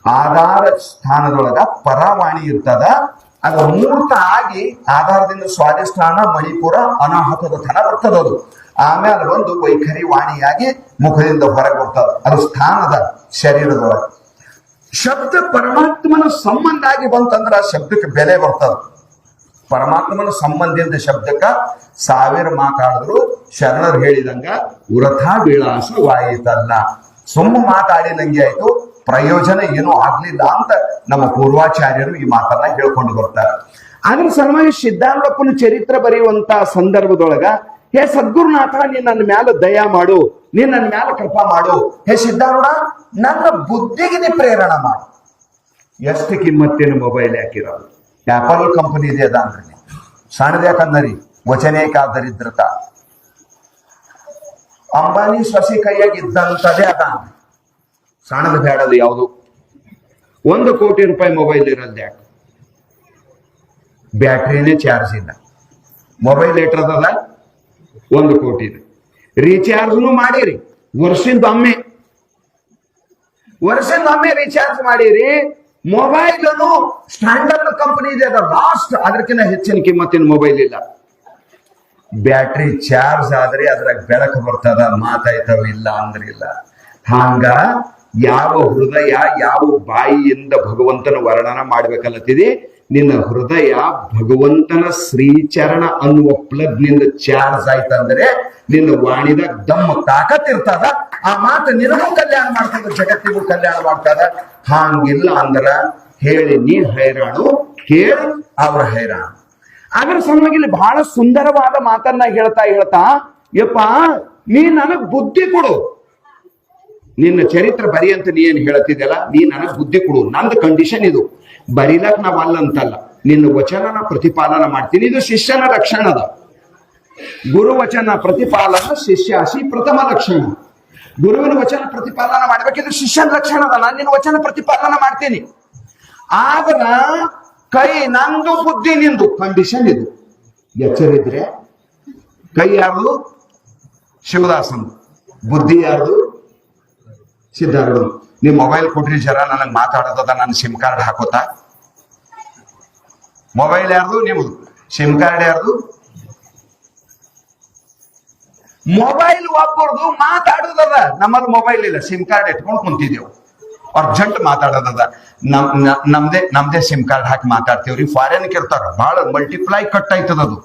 ಆಧಾರ ಸ್ಥಾನದೊಳಗ ಪರವಾಣಿ ಇರ್ತದ, ಅದು ಮೂರ್ತ ಆಗಿ ಆಧಾರದಿಂದ ಸ್ವಾಧಿಷ್ಠಾನ, ಮಣಿಪುರ, ಅನಾಹತದ ತನ ಬರ್ತದದು. ಆಮೇಲೆ ಒಂದು ವೈಖರಿ ವಾಣಿಯಾಗಿ ಮುಖದಿಂದ ಹೊರಗೆ ಬರ್ತದ, ಅದು ಸ್ಥಾನದ ಶರೀರದೊಳಗೆ. ಶಬ್ದ ಪರಮಾತ್ಮನ ಸಂಬಂಧ ಆಗಿ ಬಂತಂದ್ರ ಶಬ್ದಕ್ಕೆ ಬೆಲೆ ಬರ್ತದ. ಪರಮಾತ್ಮನ ಸಂಬಂಧದಿಂದ ಶಬ್ದಕ್ಕ 1000 ಮಾತಾಡಿದ್ರು ಶರಣರು ಹೇಳಿದಂಗ ವೃಥಾ ವಿಳಾಸವಾಯಿತಲ್ಲ. ಸುಮ್ಮ ಮಾತಾಡಿದಂಗೆ ಆಯ್ತು, ಪ್ರಯೋಜನ ಏನೂ ಆಗ್ಲಿಲ್ಲ ಅಂತ ನಮ್ಮ ಪೂರ್ವಾಚಾರ್ಯರು ಈ ಮಾತನ್ನ ಹೇಳ್ಕೊಂಡು ಬರ್ತಾರೆ. ಅದ್ರ ಸಲುವಾಗಿ ಸಿದ್ಧಾರೂಢಪ್ಪನ ಚರಿತ್ರೆ ಬರೆಯುವಂತ ಸಂದರ್ಭದೊಳಗ, ಹೇ ಸದ್ಗುರುನಾಥ, ನೀನ್ ನನ್ನ ಮ್ಯಾಲ ದಯಾ ಮಾಡು, ನೀನ್ ನನ್ನ ಮ್ಯಾಲ ಕೃಪಾ ಮಾಡು. ಹೇ ಸಿದ್ಧಾರೂಢ, ನನ್ನ ಬುದ್ಧಿಗೆ ನೀ ಪ್ರೇರಣ ಮಾಡು. ಎಷ್ಟು ಕಿಮ್ಮತ್ತೇನು ಮೊಬೈಲ್ ಹಾಕಿರೋದು, ಆಪಲ್ ಕಂಪನಿ ಇದೆ ಅದ ಅಂದ್ರೆ ಸಣ್ಣದ ಯಾಕಂದ್ರಿ ವಚನೇಕಾದರಿದ್ರತ. ಅಂಬಾನಿ ಸೊಸಿ ಕೈಯಾಗಿ ಇದ್ದಂತದೇ ಅದ, ಸಣ್ಣದ ಬೇಡದು ಯಾವುದು. 1 ಕೋಟಿ ರೂಪಾಯಿ ಮೊಬೈಲ್ ಇರೋದು ಯಾಕೆ? ಬ್ಯಾಟ್ರಿನೇ ಚಾರ್ಜ್ ಇಲ್ಲ. ಮೊಬೈಲ್ ಎಟ್ರದದ 1 ಕೋಟಿ. ರೀಚಾರ್ಜ್ನು ಮಾಡಿರಿ, ವರ್ಷದೊಮ್ಮೆ ರೀಚಾರ್ಜ್ ಮಾಡಿರಿ. ಮೊಬೈಲ್ ಸ್ಟ್ಯಾಂಡರ್ಡ್ ಕಂಪನಿ ಇದೆ, ಅದ ಲಾಸ್ಟ್, ಅದಕ್ಕಿಂತ ಹೆಚ್ಚಿನ ಕಿಮ್ಮತ್ತಿನ ಮೊಬೈಲ್ ಇಲ್ಲ. ಬ್ಯಾಟ್ರಿ ಚಾರ್ಜ್ ಆದ್ರೆ ಅದ್ರಾಗ ಬೆಳಕು ಬರ್ತದ, ಮಾತಾಯ್ತವ, ಇಲ್ಲ ಅಂದ್ರಿಲ್ಲ. ಹಂಗ ಯಾವ ಹೃದಯ ಯಾವ ಬಾಯಿಯಿಂದ ಭಗವಂತನ ವರ್ಣನ ಮಾಡ್ಬೇಕಲ್ಲತ್ತಿದೆ, ನಿನ್ನ ಹೃದಯ ಭಗವಂತನ ಶ್ರೀಚರಣ ಅನ್ನುವ ಪ್ಲಗ್ ನಿಂದ ಚಾರ್ಜ್ ಆಯ್ತಂದ್ರೆ ನಿನ್ನ ವಾಣಿದಾಗ ದಮ್ಮ ತಾಕತ್ ಇರ್ತದ. ಆ ಮಾತು ನಿನಗೂ ಕಲ್ಯಾಣ ಮಾಡ್ತದ, ಜಗತ್ತಿಗೂ ಕಲ್ಯಾಣ ಮಾಡ್ತದ. ಹಂಗಿಲ್ಲ ಅಂದ್ರ ಹೇಳಿ ನೀ ಹೈರಾಣು, ಕೇಳಿ ಅವ್ರ ಹೈರಾಣು. ಅದ್ರ ಸಲುವಾಗಿ ಇಲ್ಲಿ ಬಹಳ ಸುಂದರವಾದ ಮಾತನ್ನ ಹೇಳ್ತಾ ಯಪ್ಪ, ನೀ ನನಗ್ ಬುದ್ಧಿ ಕೊಡು. ನಿನ್ನ ಚರಿತ್ರೆ ಬರಿ ಅಂತ ನೀ ಏನ್ ಹೇಳ್ತಿದ್ದಲ್ಲ, ನೀ ನನಗ್ ಬುದ್ಧಿ ಕೊಡು. ನಂದು ಕಂಡೀಷನ್ ಇದು, ಬರೀಲಕ್ ನಾವ್ ಅಲ್ಲಂತಲ್ಲ, ನಿನ್ನ ವಚನನ ಪ್ರತಿಪಾಲನ ಮಾಡ್ತೀನಿ. ಇದು ಶಿಷ್ಯನ ಲಕ್ಷಣದ. ಗುರು ವಚನ ಪ್ರತಿಪಾಲನ ಶಿಷ್ಯಾಸಿ ಪ್ರಥಮ ಲಕ್ಷಣ. ಗುರುವಿನ ವಚನ ಪ್ರತಿಪಾಲನ ಮಾಡ್ಬೇಕಿದ್ರೆ ಶಿಷ್ಯನ ಲಕ್ಷಣ ಅದ. ನಾನು ನಿನ್ನ ವಚನ ಪ್ರತಿಪಾಲನ ಮಾಡ್ತೀನಿ. ಆದ್ರ ಕೈ ನಂದು, ಬುದ್ಧಿ ನಿಂದು, ಕಂಡೀಷನ್ ಇದು. ಎಚ್ಚರಿದ್ರೆ ಕೈ ಯಾರ್ದು? ಶಿವದಾಸನ್. ಬುದ್ಧಿ ಯಾರ್ದು? ಸಿದ್ಧಾರೂಢ. ನೀವು ಮೊಬೈಲ್ ಕೊಟ್ರಿ ಜರ ನನಗೆ ಮಾತಾಡೋದ, ನಾನು ಸಿಮ್ ಕಾರ್ಡ್ ಹಾಕೋತಾ. ಮೊಬೈಲ್ ಯಾರ್ದು? ನಿಮ್ದು. ಸಿಮ್ ಕಾರ್ಡ್ ಯಾರ್ದು? ಮೊಬೈಲ್ ಒಬ್ಬರದು, ಮಾತಾಡೋದದ. ನಮ್ಮಲ್ಲಿ ಮೊಬೈಲ್ ಇಲ್ಲ, ಸಿಮ್ ಕಾರ್ಡ್ ಇಟ್ಕೊಂಡು ಕುಂತಿದ್ದೇವು, ಅರ್ಜೆಂಟ್ ಮಾತಾಡೋದದ. ನಮ್ದೇ ಸಿಮ್ ಕಾರ್ಡ್ ಹಾಕಿ ಮಾತಾಡ್ತೇವ್ರಿ. ಫಾರಿನ್ಗೆ ಇರ್ತಾರ, ಬಹಳ ಮಲ್ಟಿಪ್ಲೈ ಕಟ್ ಆಯ್ತದ ಅದು.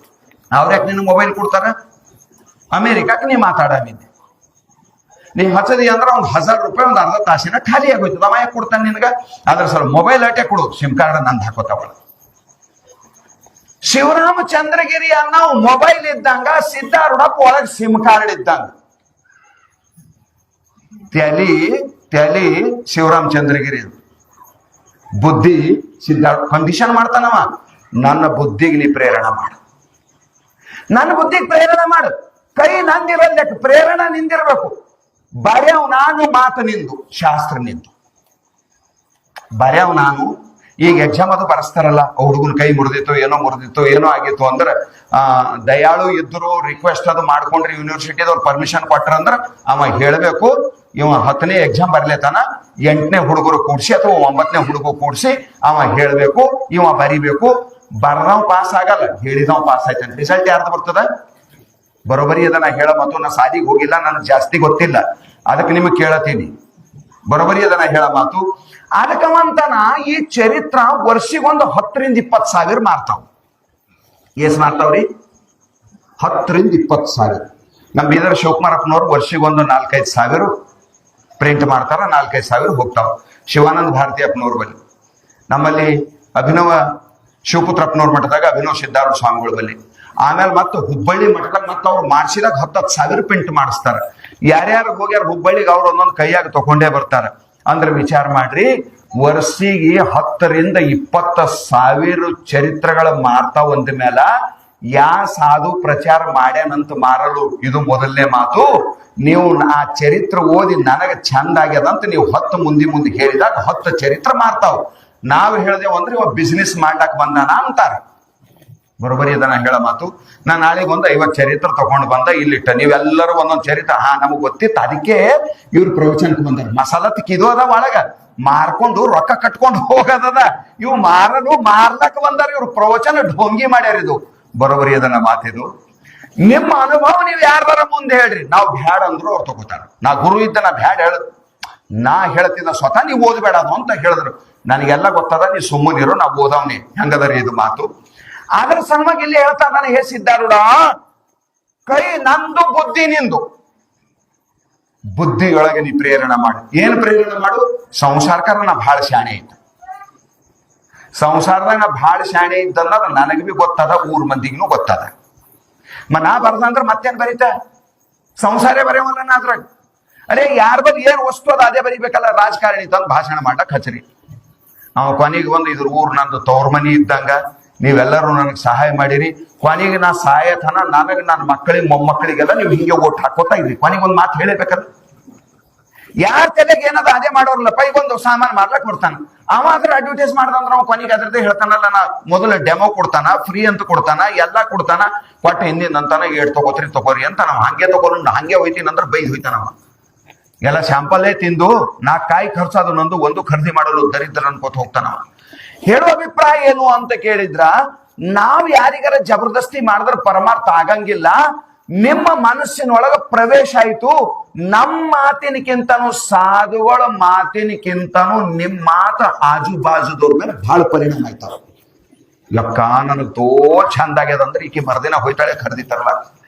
ಅವ್ರ್ಯಾಕೆ ನಿನ್ನ ಮೊಬೈಲ್ ಕೊಡ್ತಾರ? ಅಮೇರಿಕಾಕ್ಕೆ ನೀ ಮಾತಾಡಿದ್ದೆ, ನೀ ಹಚ್ಚದಿ ಅಂದ್ರೆ ಒಂದು 1000 ರೂಪಾಯಿ ಒಂದು ಅರ್ಧ ತಾಸಿನ ಖಾಲಿ ಆಗೋಯ್ತದ. ಅವ ಯಾಕೆ ಕೊಡ್ತಾನೆ ನಿನ್ಗ? ಅದ್ರ ಸಲ ಮೊಬೈಲ್ ಅಟೆ ಕೊಡು, ಸಿಮ್ ಕಾರ್ಡ್ ನಂದು ಹಾಕೋತಾವಳ. ಶಿವರಾಮಚಂದ್ರಗಿರಿ ಅನ್ನೋ ಮೊಬೈಲ್ ಇದ್ದಂಗ, ಸಿದ್ಧಾರೂಢಪ್ಪ ಒಳಗೆ ಸಿಮ್ ಕಾರ್ಡ್ ಇದ್ದಂಗ. ತಲಿ ಶಿವರಾಮಚಂದ್ರಗಿರಿ, ಬುದ್ಧಿ ಸಿದ್ಧಾರ್ಥ. ಕಂಡೀಷನ್ ಮಾಡ್ತಾನವ, ನನ್ನ ಬುದ್ಧಿಗೆ ನೀ ಪ್ರೇರಣ ಮಾಡು, ನನ್ನ ಬುದ್ಧಿಗೆ ಪ್ರೇರಣ ಮಾಡು. ಕೈ ನಂದಿರಲ್ಲ, ಪ್ರೇರಣ ನಿಂದಿರ್ಬೇಕು. ಬರ್ಯಾವ್ ನಾನು, ಮಾತು ನಿಂದು, ಶಾಸ್ತ್ರ ನಿಂದು. ಬರ್ಯಾವ್ ನಾನು, ಈಗ ಎಕ್ಸಾಮ್ ಅದು ಬರೆಸ್ತಾರಲ್ಲ, ಹುಡುಗನ ಕೈ ಮುರಿದಿತ್ತು ಏನೋ ಆಗಿತ್ತು ಅಂದ್ರೆ ದಯಾಳು ಇದ್ರು ರಿಕ್ವೆಸ್ಟ್ ಅದು ಮಾಡ್ಕೊಂಡ್ರೆ ಯೂನಿವರ್ಸಿಟಿದವ್ರು ಪರ್ಮಿಷನ್ ಕೊಟ್ರ ಅಂದ್ರ ಅವ ಹೇಳ್ಬೇಕು, ಇವ 10ನೇ ಎಕ್ಸಾಮ್ ಬರ್ಲೇತಾನ, 8ನೇ ಹುಡುಗರು ಕೂಡ್ಸಿ ಅಥವಾ 9ನೇ ಹುಡುಗರು ಕೂಡ್ಸಿ ಅವ ಹೇಳ್ಬೇಕು, ಇವ ಬರಿಬೇಕು. ಬರ್ದವ್ ಪಾಸ್ ಆಗಲ್ಲ, ಹೇಳಿದವ್ ಪಾಸ್ ಆಯ್ತಾನೆ. ರಿಸಲ್ಟ್ ಯಾರ್ದು ಬರ್ತದ? ಬರೋಬರಿ ಅದನ್ನ ಹೇಳ ಮತ್ತು ನಾ ಸಾಲಿಗೆ ಹೋಗಿಲ್ಲ, ನನಗೆ ಜಾಸ್ತಿ ಗೊತ್ತಿಲ್ಲ, ಅದಕ್ಕೆ ನಿಮಗೆ ಕೇಳತೀನಿ. ಬರೋಬರಿ ಅದನ್ನ ಹೇಳ ಮಾತು. ಅದಕ್ಕವಂತನ ಈ ಚರಿತ್ರ ವರ್ಷಿಗೊಂದು 10ರಿಂದ 20 ಸಾವಿರ ಮಾರ್ತಾವ್. ಎಸ್ ಮಾರ್ತಾವ್ರಿ? 10ರಿಂದ 20 ಸಾವಿರ. ನಮ್ಮ ಬೀದರ್ ಶಿವಕುಮಾರಪ್ಪನವ್ರು ವರ್ಷಿಗೊಂದು 4-5 ಸಾವಿರ ಪ್ರಿಂಟ್ ಮಾಡ್ತಾರ, 4-5 ಸಾವಿರ ಹೋಗ್ತಾವ. ಶಿವಾನಂದ ಭಾರತಿ ಅಪ್ಪನವ್ರ ಬಳಿ, ನಮ್ಮಲ್ಲಿ ಅಭಿನವ ಶಿವಪುತ್ರಪ್ಪನವ್ರ ಮಠದಾಗ ಅಭಿನವ ಸಿದ್ಧಾರೂಢ ಸ್ವಾಮಿಗಳ ಬಳಿ, ಆಮೇಲೆ ಮತ್ತೆ ಹುಬ್ಬಳ್ಳಿ ಮಠದಾಗ ಮತ್ತೆ ಅವ್ರು ಮಾಡಿಸಿದಾಗ 10 ಸಾವಿರ ಪ್ರಿಂಟ್ ಮಾಡಿಸ್ತಾರ. ಯಾರ್ಯಾರು ಹೋಗ್ಯಾರ ಹುಬ್ಬಳ್ಳಿಗೆ ಅವ್ರು ಒಂದೊಂದು ಕೈಯಾಗ ತಗೊಂಡೇ ಬರ್ತಾರ. ಅಂದ್ರೆ ವಿಚಾರ ಮಾಡ್ರಿ, ವರ್ಷಿಗೆ 10ರಿಂದ 20 ಸಾವಿರ ಚರಿತ್ರೆಗಳ ಮಾರ್ತಾವ ಅಂದ ಮೇಲೆ ಯಾ ಸಾಧು ಪ್ರಚಾರ ಮಾಡ್ಯಾನಂತ ಮಾರಲು ಇದು ಮೊದಲನೇ ಮಾತು. ನೀವು ಆ ಚರಿತ್ರೆ ಓದಿ ನನಗೆ ಚಂದ ಆಗ್ಯದಂತ ನೀವು 10 ಮುಂದೆ ಹೇಳಿದಾಗ 10 ಚರಿತ್ರೆ ಮಾರ್ತಾವ. ನಾವು ಹೇಳ್ದೇವು ಅಂದ್ರೆ ಇವ ಬಿಸ್ನೆಸ್ ಮಾಡ್ಲಾಕ್ ಬಂದಾನ ಅಂತಾರ. ಬರೋಬರಿ ಅದನ್ನ ಹೇಳ ಮಾತು. ನಾ ನಾಳೆಗೆ ಒಂದು 50 ಚರಿತ್ರೆ ತಗೊಂಡು ಬಂದ ಇಲ್ಲಿಟ್ಟ, ನೀವೆಲ್ಲರೂ ಒಂದೊಂದು ಚರಿತ್ರೆ ನಮಗ್ ಗೊತ್ತಿತ್ತು, ಅದಕ್ಕೆ ಇವ್ರು ಪ್ರವಚನಕ್ಕೆ ಬಂದಾರ. ಮಸಾಲ ತಿಕ್ಕಿದು ಅದ ಒಳಗ ಮಾರ್ಕೊಂಡು ರೊಕ್ಕ ಕಟ್ಕೊಂಡು ಹೋಗದದ. ಇವು ಮಾರ್ಲಕ್ ಬಂದಾರ, ಇವ್ರು ಪ್ರವಚನ ಢೋಂಗಿ ಮಾಡ್ಯಾರ. ಇದು ಬರೋಬರಿ ಅದನ್ನ ಮಾತಿದು. ನಿಮ್ಮ ಅನುಭವ ನೀವು ಯಾರ ಮುಂದೆ ಹೇಳ್ರಿ, ನಾವು ಬ್ಯಾಡ ಅಂದ್ರು ಅವ್ರು ತಗೋತಾರ. ನಾ ಗುರು ಇದ್ದ ನಾ ಬ್ಯಾಡ ನಾ ಹೇಳ್ತಿದ್ದ ಸ್ವತಃ ನೀವು ಓದ್ಬೇಡ ಅದು ಅಂತ ಹೇಳಿದ್ರು. ನನಗೆಲ್ಲ ಗೊತ್ತದ, ನೀ ಸುಮ್ಮನಿರು, ನಾ ಓದವ್ನಿ. ಹೆಂಗದರಿ ಇದು ಮಾತು. ಅದ್ರ ಸಲುವಾಗಿ ಇಲ್ಲಿ ಹೇಳ್ತಾ ನಾನು ಸಿದ್ಧಾರೂಢ, ಕೈ ನಂದು ಬುದ್ಧಿ ನಿಂದು. ಬುದ್ಧಿಯೊಳಗೆ ನೀ ಪ್ರೇರಣೆ ಮಾಡು. ಏನ್ ಪ್ರೇರಣೆ ಮಾಡು? ಸಂಸಾರಕಾರ ನಾ ಬಹಳ ಶಾಣೆ ಇದ್ದ, ಸಂಸಾರದಾಗ ನಾ ಬಹಳ ಶಾಣೆ ಇದ್ದಲ್ಲ, ನನಗೆ ಬಿ ಗೊತ್ತದ, ಊರ್ ಮಂದಿಗೂ ಗೊತ್ತದ. ನಾ ಬರ್ದಂದ್ರ ಮತ್ತೇನ್ ಬರೀತ? ಸಂಸಾರೇ ಬರೆಯವಲ್ಲ ನಾ ಅದ್ರಾಗ. ಅರೆ ಯಾರ ಬಗ್ಗೆ ಏನ್ ವಸ್ತು ಅದ ಅದೇ ಬರಿಬೇಕಲ್ಲ. ರಾಜಕಾರಣಿ ತಂದು ಭಾಷಣ ಮಾಡಕ್ ಹಚ್ರಿ. ನಾವು ಕೊನೆಗೆ ಒಂದು ಇದ್ರ ಊರ್ ನಂದು ತವ್ರ ಮನಿ ಇದ್ದಂಗ, ನೀವೆಲ್ಲರೂ ನನಗೆ ಸಹಾಯ ಮಾಡಿರಿ. ಕೊನೆಗೆ ನಾ ಸಹಾಯತನ ನನಗೆ ನನ್ನ ಮಕ್ಕಳಿಗೆ ಮೊಮ್ಮಕ್ಕಳಿಗೆಲ್ಲ ನೀವು ಹಿಂಗೆ ಓಟ್ ಹಾಕೋತಾ ಇದ್ರಿ. ಕೊನೆಗೆ ಒಂದು ಮಾತು ಹೇಳಬೇಕಲ್ಲ, ಯಾರ ತಲೆಗೆ ಏನದ ಅದೇ ಮಾಡೋರ್ಲಪ್ಪ. ಈಗ ಒಂದು ಸಾಮಾನು ಮಾಡ್ಲಕ್ ಬರ್ತಾನ, ಅವ ಅದ್ರ ಅಡ್ವರ್ಟೈಸ್ ಮಾಡ್ದಂದ್ರ ಅವ ಕೊನೆಗೆ ಅದ್ರದ್ದೇ ಹೇಳ್ತಾನಲ್ಲ, ನಾ ಮೊದಲು ಡೆಮೋ ಕೊಡ್ತಾನ, ಫ್ರೀ ಅಂತ ಕೊಡ್ತಾನ, ಎಲ್ಲಾ ಕೊಡ್ತಾನ, ಕೊಟ್ಟ ಹಿಂದಿನ ಅಂತಾನ ಏಟ್ ತಗೋರಿ ಅಂತ. ನಾವು ಹಂಗೆ ತಗೋರು ಹಂಗೆ ಹೋಯ್ತೀನಿ ಅಂದ್ರೆ ಬೈದ್ ಹೋಯ್ತಾನವ. ಎಲ್ಲ ಶಾಂಪಲ್ಲೇ ತಿಂದು 4 ಕಾಯಿ ಖರ್ಚಾದು ನಂದು, ಒಂದು ಖರೀದಿ ಮಾಡಲು ದರಿದ್ರ ಅನ್ಕೋತ ಹೋಗ್ತಾನವ. ಹೇಳೋ ಅಭಿಪ್ರಾಯ ಏನು ಅಂತ ಕೇಳಿದ್ರ, ನಾವ್ ಯಾರಿಗಾರ ಜಬರ್ದಸ್ತಿ ಮಾಡಿದ್ರೆ ಪರಮಾರ್ಥ ಆಗಂಗಿಲ್ಲ. ನಿಮ್ಮ ಮನಸ್ಸಿನೊಳಗ ಪ್ರವೇಶ ಆಯ್ತು. ನಮ್ಮ ಮಾತಿನಕ್ಕಿಂತನೂ ಸಾಧುಗಳ ಮಾತಿನಕ್ಕಿಂತನೂ ನಿಮ್ಮ ಮಾತು ಆಜು ಬಾಜುದವ್ರ ಮೇಲೆ ಬಹಳ ಪರಿಣಾಮ ಆಯ್ತಾವ. ಯಕ್ಕ ನನಗ್ ತೋ ಚಂದ ಆಗ್ಯದಂದ್ರೆ ಈಕೆ ಮರ್ದಿನ ಹೋಯ್ತಾಳೆ ಖರೀದಿತಾರಲ್ಲ,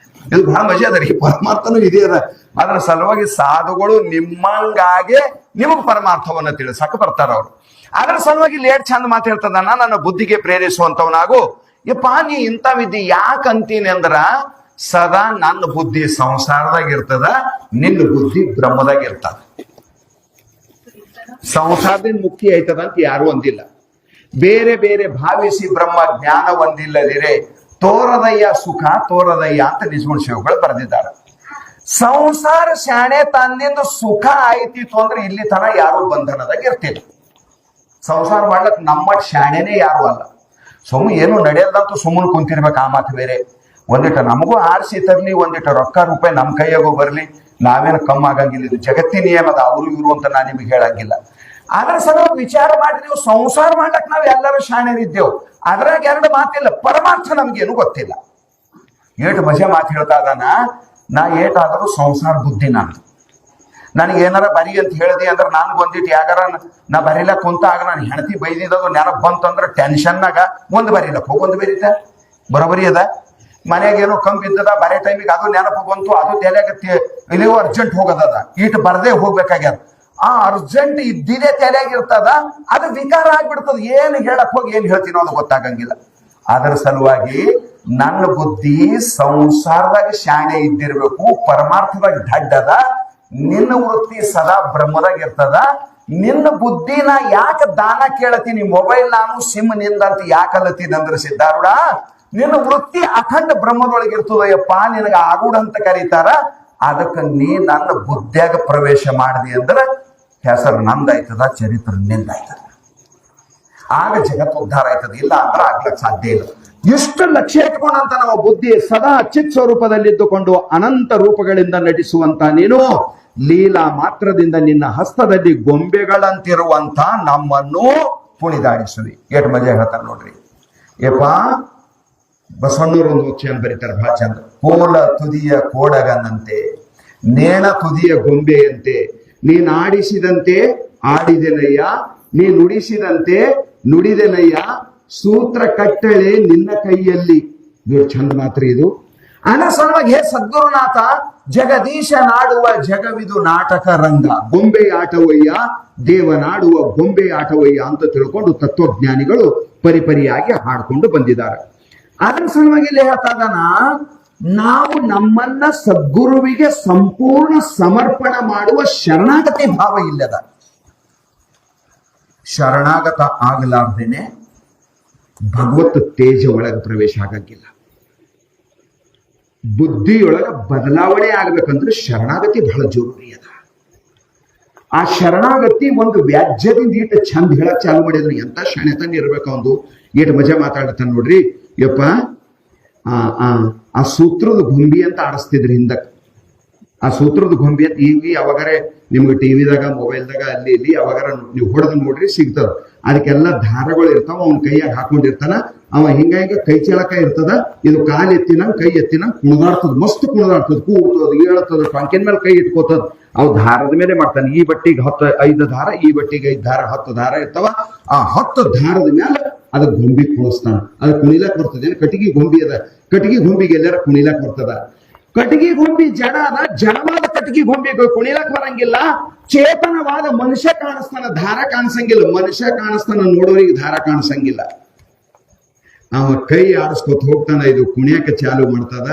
ಇದು ಬಹಳ ಮಜಾ ಅದ ರೀ. ಪರಮಾರ್ಥನೂ ಇದೇ ಅದ. ಅದ್ರ ಸಲುವಾಗಿ ಸಾಧುಗಳು ನಿಮ್ಮಂಗಾಗೆ ನಿಮಗ್ ಪರಮಾರ್ಥವನ್ನ ತಿಳಿಸಕ್ ಬರ್ತಾರ ಅವ್ರು. ಅದ್ರ ಸಲುವಾಗಿ ಲೇಟ್ ಚಂದ ಮಾತು ಹೇಳ್ತದ, ನನ್ನ ಬುದ್ಧಿಗೆ ಪ್ರೇರಿಸುವಂತವನಾಗು. ಯಪ್ಪ ನೀ ಇಂಥವಿದ್ದಿ ಯಾಕಂತೀನಿ ಅಂದ್ರ, ಸದಾ ನನ್ನ ಬುದ್ಧಿ ಸಂಸಾರದಾಗ ಇರ್ತದ, ನಿನ್ನ ಬುದ್ಧಿ ಬ್ರಹ್ಮದಾಗ ಇರ್ತದ. ಸಂಸಾರದಿಂದ ಮುಕ್ತಿ ಆಯ್ತದ ಅಂತ ಯಾರು ಅಂದಿಲ್ಲ. ಬೇರೆ ಬೇರೆ ಭಾವಿಸಿ ಬ್ರಹ್ಮ ಜ್ಞಾನ ಒಂದಿಲ್ಲದಿರೆ ತೋರದಯ್ಯ ಸುಖ ತೋರದಯ್ಯ ಅಂತ ನಿಜಗುಣ ಶಿವಗಳು ಬರೆದಿದ್ದಾರೆ. ಸಂಸಾರ ಶಾಣೆ ತಂದಿಂದ ಸುಖ ಆಯ್ತಿತ್ತು ಅಂದ್ರೆ ಇಲ್ಲಿ ತನ ಯಾರು ಬಂಧನದಾಗ ಇರ್ತಿಲ್ಲ. ಸಂಸಾರ ಮಾಡ್ಲಕ್ ನಮ್ಮ ಶಾಣೆನೇ ಯಾರು ಅಲ್ಲ. ಏನು ನಡೆಯಲ್ದಂತೂ ಸುಮ್ಮನೆ ಕುಂತಿರ್ಬೇಕು. ಆ ಮಾತು ಬೇರೆ. ಒಂದಿಟ ನಮಗೂ ಆರಿಸಿ ತರ್ಲಿ, ಒಂದಿಟ ರೊಕ್ಕ ರೂಪಾಯಿ ನಮ್ಮ ಕೈಯಾಗೂ ಬರ್ಲಿ, ನಾವೇನು ಕಮ್ಮಿ ಆಗಂಗಿಲ್ಲ. ಇದು ಜಗತ್ತಿನ ನಿಯಮದ, ಅವರು ಇವರು ಅಂತ ನಾನು ನಿಮಗೆ ಹೇಳಂಗಿಲ್ಲ. ಅದ್ರ ಸಲುವಾಗಿ ವಿಚಾರ ಮಾಡಿ ನೀವು ಸಂಸಾರ ಮಾಡ್ಲಕ್ ನಾವ್ ಎಲ್ಲರೂ ಶಾಣೆರಿದ್ದೇವು. ಅದ್ರಾಗ 2 ಮಾತಿಲ್ಲ, ಪರಮಾರ್ಥ ನಮ್ಗೇನು ಗೊತ್ತಿಲ್ಲ. ಏಟು ಮಜಾ ಮಾತು ಹೇಳ್ತಾ ಇದ್ದಾನ. ನಾ ಏಟಾದರೂ ಸಂಸಾರ ಬುದ್ಧಿ ನಾನು. ನನಗೆ ಏನಾರ ಬರಿ ಅಂತ ಹೇಳಿದೆ ಅಂದ್ರೆ ನಾನು ಬಂದಿಟ್ಟು ಯಾಗಾರ ನಾ ಬರೀಲಕ್ ಕುಂತಾಗ ನಾನು ಹೆಂಡತಿ ಬೈದಿದ್ದು ನೆನಪು ಬಂತಂದ್ರೆ ಟೆನ್ಷನ್ನಾಗ ಒಂದು ಬರೀಲಕ್ ಹೋಗೊಂದು ಬರೀತ ಬರೋಬರಿ ಅದ. ಮನೆಯಾಗ ಏನೋ ಕಮ್ಮಿ ಇದ್ದದ, ಬರೇ ಟೈಮಿಗೆ ಅದು ನೆನಪು ಬಂತು, ಅದು ತಲೆಯಾಗತ್ತೆ, ಇಲ್ಲಿಗೂ ಅರ್ಜೆಂಟ್ ಹೋಗೋದದ, ಇಟ್ಟು ಬರ್ದೇ ಹೋಗ್ಬೇಕಾಗ್ಯಾರ. ಆ ಅರ್ಜೆಂಟ್ ಇದ್ದಿದೆ ತಲೆಯಾಗಿರ್ತದ, ಅದು ವಿಕಾರ ಆಗ್ಬಿಡ್ತದ. ಏನು ಹೇಳಕ್ ಹೋಗಿ ಏನ್ ಹೇಳ್ತೀನೋ ಅದು ಗೊತ್ತಾಗಂಗಿಲ್ಲ. ಅದರ ಸಲುವಾಗಿ ನನ್ನ ಬುದ್ಧಿ ಸಂಸಾರದಾಗ ಶಾಣೆ ಇದ್ದಿರ್ಬೇಕು, ಪರಮಾರ್ಥದಾಗ ಢಡ್ಡದ. ನಿನ್ನ ವೃತ್ತಿ ಸದಾ ಬ್ರಹ್ಮದಾಗ ಇರ್ತದ. ನಿನ್ನ ಬುದ್ಧಿನ ಯಾಕೆ ದಾನ ಕೇಳತೀನಿ, ಮೊಬೈಲ್ ನಾನು ಸಿಮ್ ನಿಂದಂತ ಯಾಕಲ್ಲತೀನಿ ಅಂದ್ರೆ ಸಿದ್ಧಾರೂಢ, ನಿನ್ನ ವೃತ್ತಿ ಅಖಂಡ ಬ್ರಹ್ಮದೊಳಗೆ ಇರ್ತದಯ್ಯಪ್ಪ. ನಿನಗೆ ಆರೂಢ ಅಂತ ಕರೀತಾರ. ಅದಕ್ಕೆ ನೀ ನನ್ನ ಬುದ್ಧಿಯಾಗ ಪ್ರವೇಶ ಮಾಡಿದಿ ಅಂದ್ರೆ ಹೆಸರು ನಂದಾಯ್ತದ, ಚರಿತ್ರೆ ನಿಂದಾಯ್ತದ. ಆಗ ಜಗತ್ತು ಉದ್ಧಾರ ಆಯ್ತದ. ಇಲ್ಲ ಅಂದ್ರೆ ಆಗ್ಲಕ್ ಸಾಧ್ಯ ಇಲ್ಲ. ಎಷ್ಟು ಲಕ್ಷ್ಯ ಇಟ್ಕೊಂಡಂತ ನಾವು ಬುದ್ಧಿ ಸದಾ ಚಿತ್ ಸ್ವರೂಪದಲ್ಲಿದ್ದುಕೊಂಡು ಅನಂತ ರೂಪಗಳಿಂದ ನಟಿಸುವಂತ ನೀನು ಲೀಲಾ ಮಾತ್ರದಿಂದ ನಿನ್ನ ಹಸ್ತದಲ್ಲಿ ಗೊಂಬೆಗಳಂತಿರುವಂತ ನಮ್ಮನ್ನು ಕುಣಿದಾಡಿಸುವಿ. ಎಷ್ಟು ಮಜಾ ಹೇಳ್ತಾರೆ ನೋಡ್ರಿ. ಯಪ್ಪ ಬಸವಣ್ಣೂರು ಒಂದು ವಾಕ್ಯ ಬರೀತಾರೆ ಬಹಳ ಚಂದ. ಕೋಲ ತುದಿಯ ಕೋಡಗನಂತೆ ನೇಣ ತುದಿಯ ಗೊಂಬೆಯಂತೆ ನೀನ್ ಆಡಿಸಿದಂತೆ ಆಡಿದೆನಯ್ಯ, ನೀ ನುಡಿಸಿದಂತೆ ನುಡಿದೆನಯ್ಯ, ಸೂತ್ರ ಕಟ್ಟಳೆ ನಿನ್ನ ಕೈಯಲ್ಲಿ. ಇದು ಚಂದ ಮಾತ್ರ ಇದು. ಅನಸರವಾಗಿ ಹೇ ಸದ್ಗುರುನಾಥ, ಜಗದೀಶನಾಡುವ ಜಗವಿದು ನಾಟಕ ರಂಗ, ಗೊಂಬೆ ಆಟವಯ್ಯ ದೇವನಾಡುವ ಗೊಂಬೆ ಆಟವಯ್ಯ ಅಂತ ತಿಳ್ಕೊಂಡು ತತ್ವಜ್ಞಾನಿಗಳು ಪರಿಪರಿಯಾಗಿ ಹಾಡ್ಕೊಂಡು ಬಂದಿದ್ದಾರೆ. ಅದರ ಸಲುವಾಗಿ ಇಲ್ಲಿ ಹೇಳ್ತಾ ಇದ್ದಾನ, ನಾವು ನಮ್ಮನ್ನ ಸದ್ಗುರುವಿಗೆ ಸಂಪೂರ್ಣ ಸಮರ್ಪಣ ಮಾಡುವ ಶರಣಾಗತಿ ಭಾವ ಇಲ್ಲದ. ಶರಣಾಗತ ಆಗಲಾರ್ದೇನೆ ಭಗವತ್ ತೇಜ ಒಳಗೆ ಪ್ರವೇಶ ಆಗಂಗಿಲ್ಲ. ಬುದ್ಧಿಯೊಳಗ ಬದಲಾವಣೆ ಆಗ್ಬೇಕಂದ್ರೆ ಶರಣಾಗತಿ ಬಹಳ ಜರೂರಿ ಅದ. ಆ ಶರಣಾಗತಿ ಒಂದು ವ್ಯಾಜ್ಯದಿಂದ ಈಟ ಚಂದ ಹೇಳಕ್ ಚಾಲು ಮಾಡಿದ್ರೆ ಎಂತ ಶಣೆತನ ಇರ್ಬೇಕು. ಒಂದು ಈಟ ಮಜಾ ಮಾತಾಡ್ತಾನೆ ನೋಡ್ರಿ. ಯಪ್ಪ ಆ ಸೂತ್ರದ ಗೊಂಬಿ ಅಂತ ಆಡಿಸ್ತಿದ್ರಿ ಹಿಂದಕ್ಕೆ. ಆ ಸೂತ್ರದ ಗೊಂಬಿ ಅಂತ ಈಗ ಯಾವಾಗಾರೆ ನಿಮ್ಗೆ ಟಿವಿದಾಗ ಮೊಬೈಲ್ದಾಗ ಅಲ್ಲಿ ಇಲ್ಲಿ ಯಾವಾಗಾರ ನೀವು ಹೊಡೆದು ನೋಡ್ರಿ ಸಿಗ್ತದ. ಅದಕ್ಕೆಲ್ಲ ದಾರಗಳು ಇರ್ತಾವ. ಅವ್ನ ಕೈಯಾಗ ಹಾಕೊಂಡಿರ್ತಾನ. ಅವ ಹಿಂಗ ಕೈ ಚಳಕ ಇರ್ತದ. ಇದು ಕಾಲ್ ಎತ್ತಿನಂಗ್ ಕೈ ಎತ್ತಿನಂಗ್ ಕುಣದಾಡ್ತದ. ಮಸ್ತ್ ಕುಣದಾಡ್ತದ, ಕೂಡ್ತದ, ಏಳ್ತದ, ಟೊಂಕಿನ ಮೇಲೆ ಕೈ ಇಟ್ಕೋತದ. ಅವ್ ದಾರದ ಮೇಲೆ ಮಾಡ್ತಾನೆ. ಈ ಬಟ್ಟಿಗೆ 5 ದಾರ, ಈ ಬಟ್ಟಿಗೆ 5 ದಾರ, 10 ದಾರ ಇರ್ತಾವ. ಆ 10 ದಾರದ ಮೇಲೆ ಅದ ಗೊಂಬಿ ಕುಣಿಸ್ತಾನ. ಅದ ಕುಣಿಲಕ್ ಬರ್ತದೆ. ಕಟ್ಟಿಗೆ ಗೊಂಬಿ ಅದ. ಕಟ್ಟಿಗೆ ಗೊಂಬಿಗೆ ಎಲ್ಲಾರ ಕುಣಿಲಕ್ ಬರ್ತದ. ಕಟ್ಟಿಗೆ ಗೊಂಬಿ ಜಡ ಅದ. ಜಡವಾದ ಕಟ್ಟಿಗೆ ಗೊಂಬಿಗೆ ಕುಣಿಲಕ್ ಬರಂಗಿಲ್ಲ. ಚೇತನವಾದ ಮನುಷ್ಯ ಕಾಣಿಸ್ತಾನ, ದಾರ ಕಾಣಿಸಂಗಿಲ್ಲ. ಮನುಷ್ಯ ಕಾಣಿಸ್ತಾನ, ನೋಡೋರಿಗೆ ದಾರ ಕಾಣಿಸಂಗಿಲ್ಲ. ಅವ ಕೈ ಆಡಿಸ್ಕೊತ ಹೋಗ್ತಾನ. ಇದು ಕುಣಿಯಕ್ಕೆ ಚಾಲು ಮಾಡ್ತದ.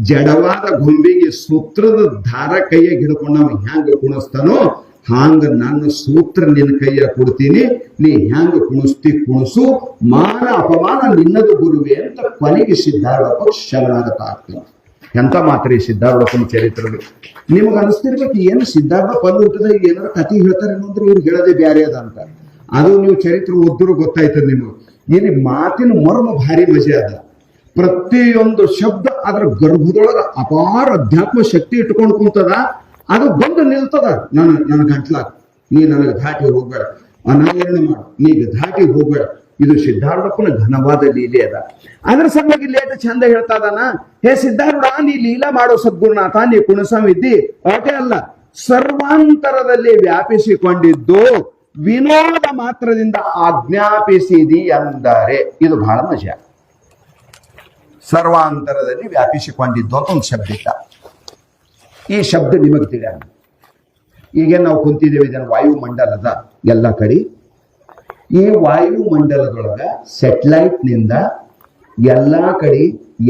ಜಡವಾದ ಗೊಂಬಿಗೆ ಸೂತ್ರದ ದಾರ ಕೈಯಾಗ ಹಿಡ್ಕೊಂಡು ಅವ ಹ್ಯಾಂಗ ಕುಣಿಸ್ತಾನೋ ಹಾಂಗ ನನ್ನ ಸೂತ್ರ ನಿನ್ನ ಕೈಯ ಕೊಡ್ತೀನಿ, ನೀ ಹ್ಯಾಂಗ ಕುಣಿಸು, ಮಾನ ಅಪಮಾನ ನಿನ್ನದು ಗುರುವೆ ಅಂತ ಕೊನೆಗೆ ಸಿದ್ಧಾರೂಢಪ್ಪ ಶರಣಾಗತ ಆಗ್ತಾನೆ. ಎಂತ ಮಾತ್ರ ಈ ಸಿದ್ಧಾರೂಢಪ್ಪನ ಚರಿತ್ರೆ ನಿಮ್ಗೆ ಅನಿಸ್ತಿರ್ಬೇಕು, ಏನು ಸಿದ್ಧಾರೂಢಪ್ಪ ಅಲ್ಲಿ ಹುಟ್ಟದ ಏನಾರ ಕಥೆ ಹೇಳ್ತಾರೆ ಅಂದ್ರೆ ಇವ್ರು ಹೇಳೋದೇ ಬ್ಯಾರೆ ಅದ ಅಂತ. ಅದು ನೀವು ಚರಿತ್ರೆ ಓದಿದ್ರು ಗೊತ್ತಾಯ್ತದ ನಿಮ್ಗೆ. ಇಲ್ಲಿ ಮಾತಿನ ಮರ್ಮ ಭಾರಿ ಮಜೆ ಅದ. ಪ್ರತಿಯೊಂದು ಶಬ್ದ ಅದರ ಗರ್ಭದೊಳಗ ಅಪಾರ ಅಧ್ಯಾತ್ಮ ಶಕ್ತಿ ಇಟ್ಕೊಂಡು ಕುಂತದ. ಅದು ಬಂದು ನಿಲ್ತದ ನನ್ನ ಗಂಟ್ಲಾಗ. ನೀ ನನಗೆ ಧಾಟಿ ಹೋಗ್ಬೇಡ, ಅನಾವರಣೆ ಮಾಡು, ನೀಗ ಧಾಟಿ ಹೋಗ್ಬೇಡ. ಇದು ಸಿದ್ಧಾರೂಢಪ್ಪನ ಘನವಾದ ಲೀಲೆ ಅದ. ಅದ್ರ ಸಲುವಾಗಿ ಲೇಟ ಚಂದ ಹೇಳ್ತಾ ಇದಾನ, ಹೇ ಸಿದ್ಧಾರೂಢ, ನೀ ಲೀಲಾ ಮಾಡೋ ಸದ್ಗುರುನಾಥ, ನೀ ಕುಣಸವಿದ್ದಿ ಓಕೆ ಅಲ್ಲ, ಸರ್ವಾಂತರದಲ್ಲಿ ವ್ಯಾಪಿಸಿಕೊಂಡಿದ್ದು ವಿನೋದ ಮಾತ್ರದಿಂದ ಆಜ್ಞಾಪಿಸಿದಿ ಅಂದರೆ. ಇದು ಬಹಳ ಮಜಾ. ಸರ್ವಾಂತರದಲ್ಲಿ ವ್ಯಾಪಿಸಿಕೊಂಡಿದ್ದು ಅಂತ ಒಂದು ಶಬ್ದ ಇತ್ತ. ಈ ಶಬ್ದ ನಿಮಗೆ ತಿಳಿಯ. ಈಗ ನಾವು ಕುಂತಿದ್ದೇವೆ, ಇದನ್ನು ವಾಯುಮಂಡಲದ ಎಲ್ಲ ಕಡೆ. ಈ ವಾಯುಮಂಡಲದೊಳಗ ಸೆಟಲೈಟ್ ನಿಂದ ಎಲ್ಲಾ ಕಡೆ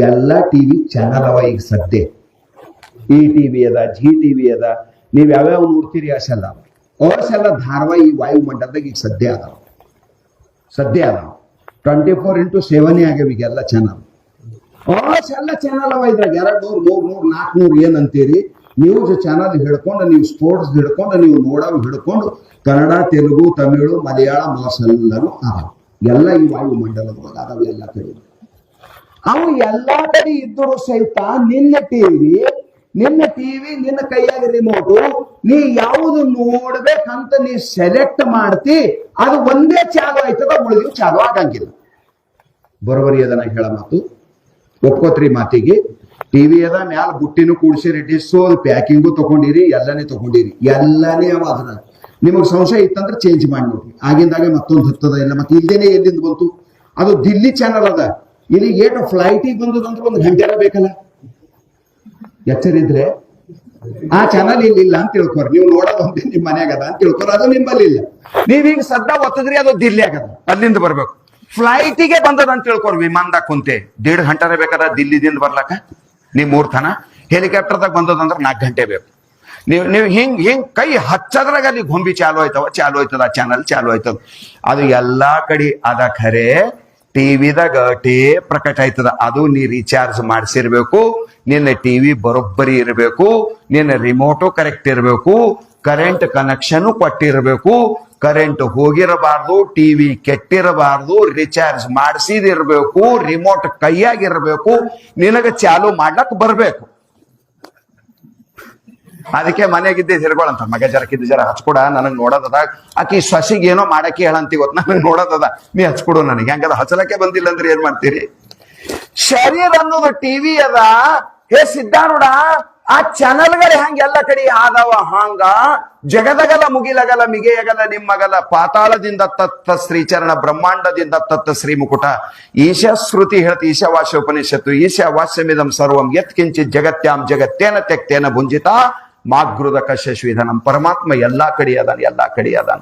ಎಲ್ಲ ಟಿವಿ ಚಾನಲ್ ಅವ. ಈಗ ಸದ್ಯ ಈ ಟಿವಿ ಅದ, ಜಿ ಟಿವಿ ಅದ. ನೀವ್ ಯಾವ್ಯಾವ ನೋಡ್ತೀರಿ ಅಷ್ಟೆಲ್ಲ ಧಾರಾವಾಹಿ ಈ ವಾಯುಮಂಡಲದಾಗ ಈಗ ಸದ್ಯ ಅದಾವ. 24x7 ಆಗ್ಯಾವ ಈಗೆಲ್ಲ ಚಾನಲ್. ಎಲ್ಲ ಚಾನಲ್ ಅವ. ಇದ್ರಾಗ 200, 300, 400 ಏನಂತೀರಿ ನ್ಯೂಸ್ ಚಾನಲ್ ಹಿಡ್ಕೊಂಡು, ನೀವು ಸ್ಪೋರ್ಟ್ಸ್ ಹಿಡ್ಕೊಂಡು, ನೀವು ನೋಡೋವು ಹಿಡ್ಕೊಂಡು, ಕನ್ನಡ, ತೆಲುಗು, ತಮಿಳು, ಮಲಯಾಳ, ಎಲ್ಲರೂ ಅದಾವ. ಎಲ್ಲ ಈ ವಾಯುಮಂಡಲದೊಳಗ ಅದಾವ ಎಲ್ಲ ಕಡೆ. ಅವು ಎಲ್ಲಾ ಕಡೆ ಇದ್ದರೂ ಸಹಿತ ನಿನ್ನ ಟಿವಿ, ನಿನ್ನ ಕೈಯಾಗ ರಿಮೋಟು, ನೀ ಯಾವುದು ನೋಡ್ಬೇಕಂತ ನೀ ಸೆಲೆಕ್ಟ್ ಮಾಡ್ತಿ, ಅದು ಒಂದೇ ಚಾಲು ಆಯ್ತದ, ಉಳಿದು ಚಾಲು ಆಗಂಗಿಲ್ಲ. ಬರೋಬರಿ ಅದನ್ನ ಹೇಳ ಮಾತು ಒಪ್ಕೋತ್ರಿ ಮಾತಿಗೆ. ಟಿವಿ ಅದ, ಮ್ಯಾಲ ಬುಟ್ಟಿನೂ ಕೂಡ್ಸಿರಿ, ಡಿಸ್ಸು ಪ್ಯಾಕಿಂಗು ತಗೊಂಡಿರಿ, ಎಲ್ಲನೇ ತಗೊಂಡಿರಿ, ಎಲ್ಲನೇ ಅವ. ಅದನ್ನ ನಿಮಗ್ ಸಂಶಯ ಇತ್ತಂದ್ರೆ ಚೇಂಜ್ ಮಾಡಿ ನೋಡ್ರಿ. ಆಗಿಂದಾಗ ಮತ್ತೊಂದು ಹತ್ತದ ಇಲ್ಲ, ಮತ್ತೆ ಇಲ್ದೇನೆ ಎಲ್ಲಿಂದ ಬಂತು. ಅದು ದಿಲ್ಲಿ ಚಾನಲ್ ಅದ. ಇಲ್ಲಿ ಏಟು ಫ್ಲೈಟಿಗೆ ಬಂದದಂದ್ರೆ 1 ಗಂಟೆ ಬೇಕಲ್ಲ. ಎಚ್ಚರಿದ್ರೆ ಆ ಚಾನಲ್ ಇಲ್ಲ ಅಂತ ತಿಳ್ಕೊರಿ. ನೀವು ನೋಡೋದು ಒಂದೇ ನಿಮ್ ಮನ್ಯಾಗ ಅದ ಅಂತ ತಿಳ್ಕೊರಿ, ಅದು ನಿಮ್ಮಲ್ಲಿ ಇಲ್ಲ. ನೀವೀಗ ಸದ್ದ ಒತ್ತದ್ರಿ, ಅದು ದಿಲ್ಲಿ ಆಗದ, ಅಲ್ಲಿಂದ ಬರ್ಬೇಕು. ಫ್ಲೈಟಿಗೆ ಬಂದದ ಅಂತ ತಿಳ್ಕೊರಿ, ವಿಮಾನದಾಗ ಕುಂತೆ 1.5 ಗಂಟೆ ಬೇಕದ ದಿಲ್ಲಿದಿಂದ ಬರ್ಲಾಕ. ನೀವು 3 ತನ ಹೆಲಿಕಾಪ್ಟರ್ದಾಗ ಬಂದದಂದ್ರೆ 4 ಗಂಟೆ ಬೇಕು. ನೀವು ಹಿಂಗ್ ಕೈ ಹಚ್ಚದ್ರಾಗ ಅಲ್ಲಿ ಗೊಂಬಿ ಚಾಲು ಆಯ್ತದ, ಆ ಚಾನಲ್ ಚಾಲು ಆಯ್ತದ. ಅದು ಎಲ್ಲಾ ಕಡೆ ಅದ. ಖರೆ ಟಿವಿದಾಗ ಪ್ರಕಟ ಆಯ್ತದ. ಅದು ನೀ ರೀಚಾರ್ಜ್ ಮಾಡಿಸಿರ್ಬೇಕು, ನಿನ್ನ ಟಿವಿ ಬರೋಬ್ಬರಿ ಇರಬೇಕು, ನಿನ್ನ ರಿಮೋಟು ಕರೆಕ್ಟ್ ಇರಬೇಕು, ಕರೆಂಟ್ ಕನೆಕ್ಷನ್ ಕೊಟ್ಟಿರ್ಬೇಕು, ಕರೆಂಟ್ ಹೋಗಿರಬಾರ್ದು, ಟಿವಿ ಕೆಟ್ಟಿರಬಾರ್ದು, ರಿಚಾರ್ಜ್ ಮಾಡಿಸಿದಿರ್ಬೇಕು, ರಿಮೋಟ್ ಕೈಯಾಗಿರ್ಬೇಕು, ನಿನಗೆ ಚಾಲು ಮಾಡ್ಲಕ್ ಬರ್ಬೇಕು. ಅದಕ್ಕೆ ಮನೆಗಿದ್ದೆ ಹಿರ್ಗಳಂತ ಮಗ ಜರಕಿದ್ದ ಜರ ಹಚ್ಕೊಡ, ನನಗ್ ನೋಡೋದದ. ಆಕಿ ಸೊಸಿಗೆ ಏನೋ ಮಾಡಕ್ಕೆ ಹೇಳಂತಿ ಗೊತ್ತ, ನನಗ್ ನೋಡೋದದ, ನೀ ಹಚ್ಕೊಡು ನನಗೆ. ಹೆಂಗದ ಹಚ್ಚಲಕ್ಕೆ ಬಂದಿಲ್ಲ ಅಂದ್ರೆ ಏನ್ ಮಾಡ್ತೀರಿ? ಶರೀರ ಅನ್ನೋದು ಟಿವಿ ಅದ. ಹೇ ಸಿದ್ಧಾರೂಢ, ಆ ಚಾನಲ್ಗಳು ಹೆಂಗ ಎಲ್ಲ ಕಡೆ ಆದವ ಹಂಗ ಜಗದಗಲ ಮುಗಿಲಗಲ ಮಿಗೆಯಗಲ ನಿಮ್ಮಗಲ ಪಾತಾಳದಿಂದ ತತ್ತ ಶ್ರೀಚರಣ ಬ್ರಹ್ಮಾಂಡದಿಂದ ತತ್ತ ಶ್ರೀ ಮುಕುಟ ಈಶಶ್ರುತಿ ಹೇಳ್ತಿ ಈಶಾವಾಸ್ಯ ಉಪನಿಷತ್ತು ಈಶಾವಾಸ್ಯಮಿದಂ ಸರ್ವಂ ಯತ್ ಕಿಂಚಿತ್ ಜಗತ್ಯಾಂ ಜಗತ್ತೇನ ತೆಕ್ತೇನ ಭುಂಜಿತ ಮಾಗೃದ ಕಶ್ಯಶ್ವಿಧನಂ. ಪರಮಾತ್ಮ ಎಲ್ಲಾ ಕಡೆ ಅದಾನ, ಎಲ್ಲಾ ಕಡೆ ಅದಾನ,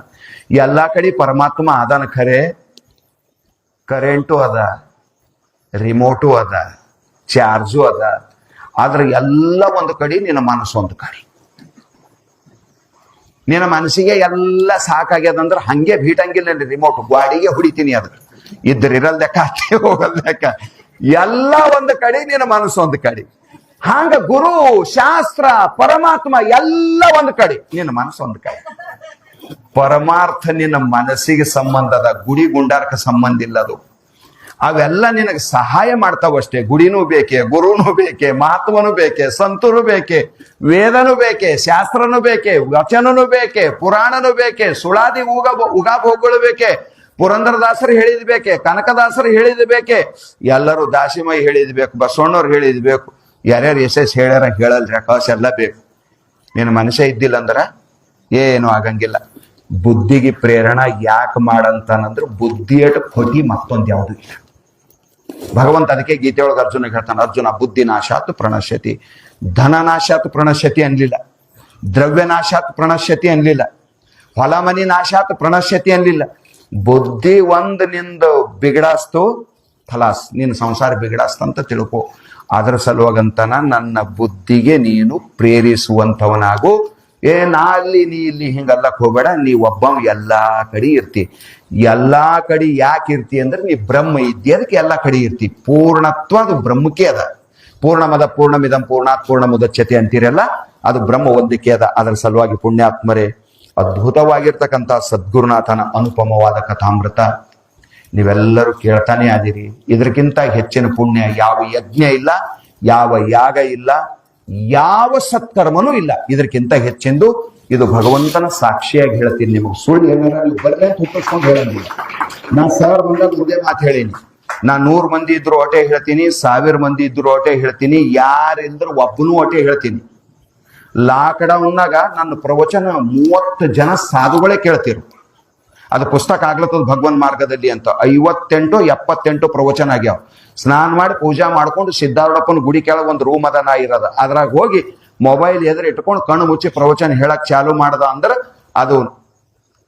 ಎಲ್ಲಾ ಕಡೆ ಪರಮಾತ್ಮ ಅದಾನ. ಖರೆ ಕರೆಂಟು ಅದ, ರಿಮೋಟು ಅದ, ಚಾರ್ಜು ಅದ. ಆದ್ರೆ ಎಲ್ಲ ಒಂದು ಕಡೆ, ನಿನ್ನ ಮನಸ್ಸು ಒಂದು ಕಡೆ. ನಿನ್ನ ಮನಸ್ಸಿಗೆ ಎಲ್ಲ ಸಾಕಾಗ್ಯದಂದ್ರೆ ಹಂಗೆ ಬೀಟಂಗಿಲ್ಲ ರಿಮೋಟ್, ಗಾಡಿಗೆ ಹೊಡಿತೀನಿ. ಅದ್ರ ಇರಲ್ ಲೆಕ್ಕ, ಅತ್ತೆ ಹೋಗಲ್ ಲೆಕ್ಕ, ಎಲ್ಲ ಒಂದು ಕಡೆ, ನಿನ್ನ ಮನಸ್ಸು ಒಂದು ಕಡೆ. ಹಂಗ ಗುರು, ಶಾಸ್ತ್ರ, ಪರಮಾತ್ಮ ಎಲ್ಲ ಒಂದು ಕಡೆ, ನಿನ್ನ ಮನಸ್ಸು ಒಂದು ಕಡೆ. ಪರಮಾರ್ಥ ನಿನ್ನ ಮನಸ್ಸಿಗೆ ಸಂಬಂಧದ, ಗುಡಿ ಗುಂಡಾರಕ್ಕೆ ಸಂಬಂಧ ಇಲ್ಲ. ಅದು ಅವೆಲ್ಲ ನಿನಗೆ ಸಹಾಯ ಮಾಡ್ತಾವಷ್ಟೇ. ಗುಡಿನೂ ಬೇಕೆ, ಗುರುನೂ ಬೇಕೆ, ಮಹಾತ್ಮನೂ ಬೇಕೆ, ಸಂತರು ಬೇಕೆ, ವೇದನೂ ಬೇಕೆ, ಶಾಸ್ತ್ರನೂ ಬೇಕೆ, ವಚನನೂ ಬೇಕೆ, ಪುರಾಣನೂ ಬೇಕೆ, ಸುಳಾದಿ ಉಗಾಭೋಗಗಳು ಬೇಕೆ, ಪುರಂದರದಾಸರು ಹೇಳಿದ್ ಬೇಕೆ, ಕನಕದಾಸರು ಹೇಳಿದ್ ಬೇಕೆ, ಎಲ್ಲರೂ ದಾಸಿಮೈ ಹೇಳಿದ್ ಬೇಕು, ಬಸವಣ್ಣವ್ರು ಹೇಳಿದ್ ಬೇಕು, ಯಾರ್ಯಾರು ಎಸ್ ಹೇಳ್ಯಾರ ಹೇಳಲ್ರಿ, ಕಸ ಎಲ್ಲ ಬೇಕು. ನಿನ್ನ ಮನುಷ್ಯ ಇದ್ದಿಲ್ಲ ಅಂದ್ರ ಏನು ಆಗಂಗಿಲ್ಲ. ಬುದ್ಧಿಗೆ ಪ್ರೇರಣ ಯಾಕೆ ಮಾಡಂತಾನಂದ್ರೆ ಬುದ್ಧಿಯಟ ಹೊತಿ ಮತ್ತೊಂದು ಯಾವುದು ಇಲ್ಲ. ಭಗವಂತ ಅದಕ್ಕೆ ಗೀತೆಯೊಳಗೆ ಅರ್ಜುನ ಹೇಳ್ತಾನೆ, ಅರ್ಜುನ ಬುದ್ಧಿ ನಾಶಾತ್ ಪ್ರಣಶ್ಯತಿ, ಧನ ನಾಶಾತ್ ಪ್ರಣಶ್ಯತಿ ಅನ್ಲಿಲ್ಲ, ದ್ರವ್ಯ ನಾಶಾತ್ ಪ್ರಣಶ್ಯತಿ ಅನ್ಲಿಲ್ಲ, ಹೊಲ ಮನಿ ನಾಶಾತ್ ಪ್ರಣಶ್ಯತಿ ಅನ್ಲಿಲ್ಲ. ಬುದ್ಧಿ ಒಂದ್ ನಿಂದ ಬಿಗಡಾಸ್ತು ಫಲಾಸ್, ನಿನ್ನ ಸಂಸಾರ ಬಿಗಡಾಸ್ತಂತ ತಿಳ್ಕೊ. ಅದರ ಸಲುವಾಗಂತನ ನನ್ನ ಬುದ್ಧಿಗೆ ನೀನು ಪ್ರೇರಿಸುವಂಥವನಾಗು. ನಾ ಅಲ್ಲಿ ನೀ ಇಲ್ಲಿ ಹಿಂಗಲ್ಲಕ್ ಹೋಗ್ಬೇಡ, ನೀ ಒಬ್ಬ ಎಲ್ಲಾ ಕಡೆ ಇರ್ತಿ. ಎಲ್ಲಾ ಕಡೆ ಯಾಕೆ ಇರ್ತಿ ಅಂದ್ರೆ ನೀ ಬ್ರಹ್ಮ ಇದ್ದಿ, ಅದಕ್ಕೆ ಎಲ್ಲಾ ಕಡೆ ಇರ್ತಿ. ಪೂರ್ಣತ್ವ ಅದು ಬ್ರಹ್ಮಕ್ಕೆ ಅದ. ಪೂರ್ಣಮದ ಪೂರ್ಣಮಿದಂ ಪೂರ್ಣಾತ್ ಪೂರ್ಣ ಮುದಚ್ಯತೆ ಅಂತೀರಲ್ಲ, ಅದು ಬ್ರಹ್ಮ ಒಂದಕ್ಕೆ ಅದ. ಅದರ ಸಲುವಾಗಿ ಪುಣ್ಯಾತ್ಮರೇ, ಅದ್ಭುತವಾಗಿರ್ತಕ್ಕಂಥ ಸದ್ಗುರುನಾಥನ ಅನುಪಮವಾದ ಕಥಾಮೃತ ನೀವೆಲ್ಲರೂ ಕೇಳ್ತಾನೆ ಆದಿರಿ. ಇದಕ್ಕಿಂತ ಹೆಚ್ಚಿನ ಪುಣ್ಯ ಯಾವ ಯಜ್ಞ ಇಲ್ಲ, ಯಾವ ಯಾಗ ಇಲ್ಲ, ಯಾವ ಸತ್ಕರ್ಮನೂ ಇಲ್ಲ. ಇದಕ್ಕಿಂತ ಹೆಚ್ಚಿಂದು ಇದು ಭಗವಂತನ ಸಾಕ್ಷಿಯಾಗಿ ಹೇಳ್ತೀನಿ. ನಿಮಗೆ ಸುಳ್ಳು ಏನಾರ ಬರಲೇ ತುಪ್ಪಿಸ್ಕೊಂಡು ಹೇಳಂಗಿಲ್ಲ. ನಾ ಸರ್ ಬಂದಾಗ ಮುದ್ದೆ ಮಾತು ಹೇಳೀನಿ. ನಾ 100 ಮಂದಿ ಇದ್ರು ಒಟೆ ಹೇಳ್ತೀನಿ, 1000 ಮಂದಿ ಇದ್ರು ಒಟೆ ಹೇಳ್ತೀನಿ, ಯಾರಿಲ್ದ್ರು ಒಬ್ಬನೂ ಒಟೆ ಹೇಳ್ತೀನಿ. ಲಾಕ್ಡೌನ್ನಾಗ ನನ್ನ ಪ್ರವಚನ 30 ಜನ ಸಾಧುಗಳೇ ಕೇಳ್ತಿರು. ಅದು ಪುಸ್ತಕ ಆಗ್ಲತ್ತದ ಭಗವನ್ ಮಾರ್ಗದಲ್ಲಿ ಅಂತ 58-78 ಪ್ರವಚನ ಆಗ್ಯಾವ. ಸ್ನಾನ ಮಾಡಿ ಪೂಜಾ ಮಾಡ್ಕೊಂಡು ಸಿದ್ಧಾರೂಢಪ್ಪನ ಗುಡಿ ಕೆಳಗೆ ಒಂದು ರೂಮ್ ಅದ, ನಾ ಇರೋದ ಅದ್ರಾಗ ಹೋಗಿ ಮೊಬೈಲ್ ಎದುರು ಇಟ್ಕೊಂಡು ಕಣ್ಣು ಮುಚ್ಚಿ ಪ್ರವಚನ ಹೇಳಕ್ ಚಾಲು ಮಾಡ್ದ ಅಂದ್ರೆ ಅದು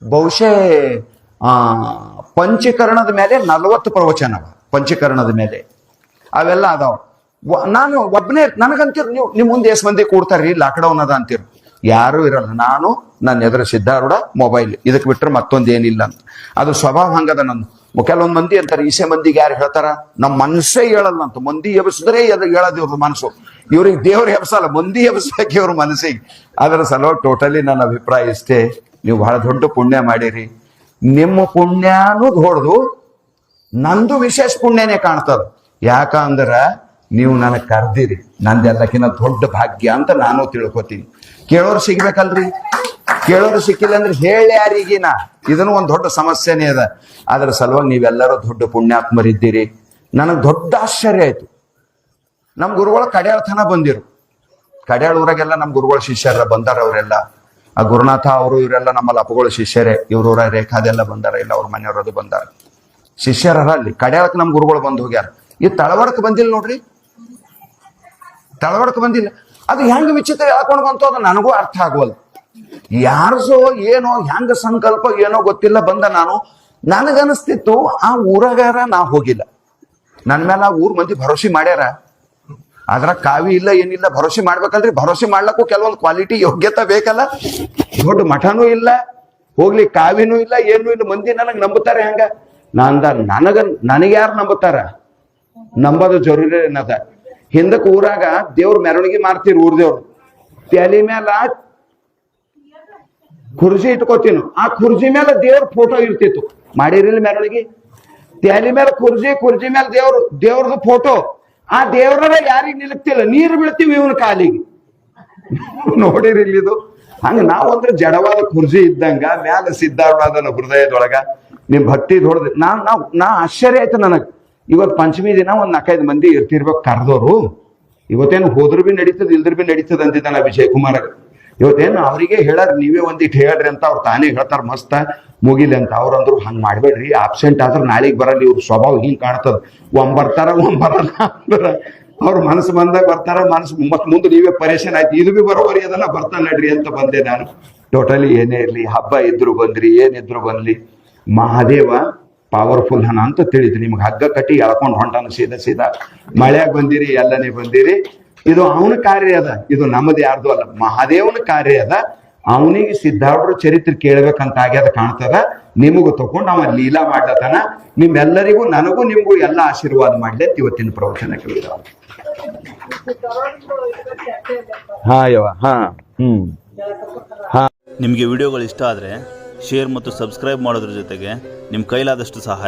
ಬಹುಶಃ ಪಂಚೀಕರಣದ ಮೇಲೆ 40 ಪ್ರವಚನ ಅವ. ಪಂಚೀಕರಣದ ಮೇಲೆ ಅವೆಲ್ಲ ಅದಾವ. ನಾನು ಒಬ್ಬನೇ, ನನಗಂತೀರು ನೀವು ನಿಮ್ ಮುಂದೆ ಎಷ್ಟು ಮಂದಿ ಕೂಡ್ತಾರ್ರಿ, ಲಾಕ್ಡೌನ್ ಅದ ಅಂತೀರು. ಯಾರು ಇರಲ್ಲ. ನಾನು ನನ್ನ ಎದುರು ಸಿದ್ಧಾರೂಢ, ಮೊಬೈಲ್, ಇದಕ್ಕೆ ಬಿಟ್ರೆ ಮತ್ತೊಂದು ಏನಿಲ್ಲ ಅಂತ. ಅದು ಸ್ವಭಾವ ಹಂಗದ ನಂದು. ಕೆಲವೊಂದ್ ಮಂದಿ ಅಂತಾರೆ, ಈಸೆ ಮಂದಿಗೆ ಯಾರು ಹೇಳ್ತಾರ, ನಮ್ಮ ಮನಸ್ಸೇ ಹೇಳಲ್ಲ ಅಂತ. ಮಂದಿ ಎಬ್ಸಿದ್ರೆ ಹೇಳೋದು ಇವ್ರ ಮನಸ್ಸು. ಇವ್ರಿಗೆ ದೇವ್ರು ಎಬ್ಸಲ್ಲ, ಮಂದಿ ಎಬ್ಸ್ಬೇಕು ಇವ್ರ ಮನಸ್ಸಿಗೆ. ಅದರ ಸಲುವಾಗಿ ಟೋಟಲಿ ನನ್ನ ಅಭಿಪ್ರಾಯ ಇಷ್ಟೇ, ನೀವು ಬಹಳ ದೊಡ್ಡ ಪುಣ್ಯ ಮಾಡಿರಿ. ನಿಮ್ಮ ಪುಣ್ಯನೂ ಹೊಡೆದು ನಂದು ವಿಶೇಷ ಪುಣ್ಯನೇ ಕಾಣ್ತದ. ಯಾಕಂದ್ರ ನೀವು ನನಗೆ ಕರ್ದಿರಿ, ನಂದೆಲ್ಲಕ್ಕಿಂತ ದೊಡ್ಡ ಭಾಗ್ಯ ಅಂತ ನಾನು ತಿಳ್ಕೊತೀನಿ. ಕೇಳೋರು ಸಿಗ್ಬೇಕಲ್ರಿ, ಕೇಳೋರು ಸಿಕ್ಕಿಲ್ಲ ಅಂದ್ರೆ ಹೇಳಿ ಯಾರಿಗಿನ, ಇದನ್ನು ಒಂದು ದೊಡ್ಡ ಸಮಸ್ಯೆನೇ ಅದ. ಅದರ ಸಲುವಾಗಿ ನೀವೆಲ್ಲರೂ ದೊಡ್ಡ ಪುಣ್ಯಾತ್ಮರಿದ್ದೀರಿ. ನನಗೆ ದೊಡ್ಡ ಆಶ್ಚರ್ಯ ಆಯ್ತು. ನಮ್ಮ ಗುರುಗಳು ಕಡ್ಯಾಳ್ತನ ಬಂದಿರು. ಕಡ್ಯಾಳ ಊರಾಗೆಲ್ಲ ನಮ್ಮ ಗುರುಗಳ ಶಿಷ್ಯರ ಬಂದಾರ. ಅವರೆಲ್ಲ ಆ ಗುರುನಾಥ ಅವರು ಇವರೆಲ್ಲ ನಮ್ಮಲ್ಲಿ ಅಪ್ಪಗಳು ಶಿಷ್ಯರೇ. ಇವ್ರೂರ ರೇಖಾದೆಲ್ಲ ಬಂದಾರ, ಇಲ್ಲ ಅವ್ರ ಮನೆಯವ್ರದ್ದು ಬಂದಾರ, ಶಿಷ್ಯರ ಅಲ್ಲಿ. ಕಡ್ಯಾಳಕ್ಕೆ ನಮ್ಮ ಗುರುಗಳು ಬಂದು ಹೋಗ್ಯಾರ. ಈ ತಳವಡಕ್ಕೆ ಬಂದಿಲ್ಲ ನೋಡ್ರಿ, ತಳವಡಕ್ಕೆ ಬಂದಿಲ್ಲ. ಅದು ಹೆಂಗ ವಿಚಿತ್ರ ಹೇಳ್ಕೊಂಡು ಬಂತು ಅದು ನನಗೂ ಅರ್ಥ ಆಗುವಲ್ಲ. ಯಾರ್ಸೋ ಏನೋ ಹೆಂಗ ಸಂಕಲ್ಪ ಏನೋ ಗೊತ್ತಿಲ್ಲ ಬಂದ. ನನಗನಿಸ್ತಿತ್ತು ಆ ಊರಾಗಾರ ನಾ ಹೋಗಿಲ್ಲ, ನನ್ ಮೇಲೆ ಆ ಊರ್ ಮಂದಿ ಭರೋಸೆ ಮಾಡ್ಯಾರ. ಅದ್ರ ಕಾವಿ ಇಲ್ಲ ಏನಿಲ್ಲ, ಭರೋಸೆ ಮಾಡ್ಬೇಕಲ್ರಿ. ಭರೋಸೆ ಮಾಡ್ಲಕ್ಕೂ ಕೆಲವೊಂದು ಕ್ವಾಲಿಟಿ ಯೋಗ್ಯತೆ ಬೇಕಲ್ಲ. ದೊಡ್ಡ ಮಠನೂ ಇಲ್ಲ, ಹೋಗ್ಲಿ ಕಾವಿನೂ ಇಲ್ಲ, ಏನೂ ಇಲ್ಲ. ಮಂದಿ ನನಗ್ ನಂಬುತ್ತಾರೆ ಹೆಂಗ? ನನಗೆ ಯಾರು ನಂಬುತ್ತಾರ? ನಂಬೋದು ಜರೂರಿ ಏನದ. ಹಿಂದಕ್ ಊರಾಗ ದೇವ್ರ ಮೆರವಣಿಗೆ ಮಾಡ್ತೀರಿ, ಊರ್ ದೇವ್ರು. ತಲೆ ಮೇಲ ಕುರ್ಜಿ ಇಟ್ಕೋತೀನು, ಆ ಕುರ್ಜಿ ಮೇಲೆ ದೇವ್ರ ಫೋಟೋ ಇರ್ತಿತ್ತು. ಮಾಡಿರಿಲ್ಲ ಮೆರವಣಿಗೆ, ತ್ಯಾಲಿ ಮೇಲೆ ಕುರ್ಜಿ ಮೇಲೆ ದೇವ್ರದ್ದು ಫೋಟೋ. ಆ ದೇವ್ರ ಯಾರಿಗ್ ನಿಲ್ತಿಲ್ಲ, ನೀರು ಬೀಳ್ತೀವಿ ಇವನ ಕಾಲಿಗೆ. ನೋಡಿರಿಲ್ಲ ಇದು. ಹಂಗ ನಾವು ಅಂದ್ರೆ ಜಡವಾದ ಕುರ್ಜಿ ಇದ್ದಂಗ ಮ್ಯಾಲ ಸಿದ್ಧಾರೂಢನ ಹೃದಯದೊಳಗ ನಿಮ್ ಭಕ್ತಿ ಹೊಡೆದ್ ನಾ ಆಶ್ಚರ್ಯ ಆಯ್ತು ನನಗ್. ಇವತ್ ಪಂಚಮಿ ದಿನ ಒಂದ್ 4-5 ಮಂದಿ ಇರ್ತಿರ್ಬೇಕು ಕರ್ದೋರು. ಇವತ್ತೇನು ಹೋದ್ರು ಬಿ ನಡೀತದ ಇಲ್ದ್ರ ಬಿ ನಡೀತದ ಅಂತಿದ್ದಾನ ವಿಜಯ್ ಕುಮಾರ್. ಇವತ್ತೇನು ಅವ್ರಿಗೆ ಹೇಳಾರ, ನೀವೇ ಒಂದಿಟ್ಟು ಹೇಳ್ರಿ ಅಂತ ಅವ್ರು ತಾನೇ ಹೇಳ್ತಾರ, ಮಸ್ತ ಮುಗಿಲಿ ಅಂತ. ಅವ್ರಂದ್ರು ಹಂಗ್ ಮಾಡ್ಬೇಡ್ರಿ, ಆಬ್ಸೆಂಟ್ ಆದ್ರ ನಾಳೆಗ್ ಬರಲ್ಲ, ಇವ್ರ ಸ್ವಭಾವ ಹಿಂಗ್ ಕಾಣ್ತದ, ಬರ್ತಾರ ಬರಲ್ಲ ಅಂದ್ರ ಅವ್ರ ಮನಸ್ಸು ಬಂದಾಗ ಬರ್ತಾರ, ಮತ್ ಮುಂದೆ ನೀವೇ ಪರೇಶಾನ್ ಆಯ್ತು. ಇದು ಬಿ ಬರೋವರಿ ಅದನ್ನ ಬರ್ತಾನ ನಡ್ರಿ ಅಂತ ಬಂದೆ ನಾನು. ಟೋಟಲಿ ಏನೇ ಇರ್ಲಿ, ಹಬ್ಬ ಇದ್ರು ಬಂದ್ರಿ, ಏನಿದ್ರು ಬಂದ್ಲಿ, ಮಹಾದೇವ ಪವರ್ಫುಲ್ ಹನ ಅಂತ ತಿಳಿದ್ರಿ. ನಿಮ್ಗೆ ಹಗ್ಗ ಕಟ್ಟಿ ಎಳ್ಕೊಂಡ್ ಹೊಂಟಾನ ಸೀದಾ. ಮಳೆಯಾಗ ಬಂದಿರಿ, ಎಲ್ಲನೇ ಬಂದಿರಿ. ಇದು ಅವನ ಕಾರ್ಯ ಅದ, ಇದು ನಮ್ಮದು ಯಾರ್ದು ಅಲ್ಲ, ಮಹಾದೇವನ ಕಾರ್ಯ ಅದ. ಅವನಿಗೆ ಸಿದ್ಧಾರೂಢರ ಚರಿತ್ರೆ ಕೇಳ್ಬೇಕಂತ ಆಗ್ಯದ ಕಾಣ್ತದ. ನಿಮಗೂ ತಗೊಂಡು ಅವ ಲೀಲಾ ಮಾಡ್ಲತನ. ನಿಮ್ಮೆಲ್ಲರಿಗೂ, ನನಗೂ ನಿಮ್ಗೂ ಎಲ್ಲ ಆಶೀರ್ವಾದ ಮಾಡ್ಲಿ ಅಂತ ಇವತ್ತಿನ ಪ್ರವಚನ ಕೇಳಿದ. ಹಾ ಯವ್ವ, ಹಾ. ನಿಮಗೆ ವಿಡಿಯೋಗಳು ಇಷ್ಟ ಆದರೆ ಶೇರ್ ಮತ್ತು ಸಬ್ಸ್ಕ್ರೈಬ್ ಮಾಡೋದ್ರ ಜೊತೆಗೆ ನಿಮ್ಮ ಕೈಲಾದಷ್ಟು ಸಹಾಯ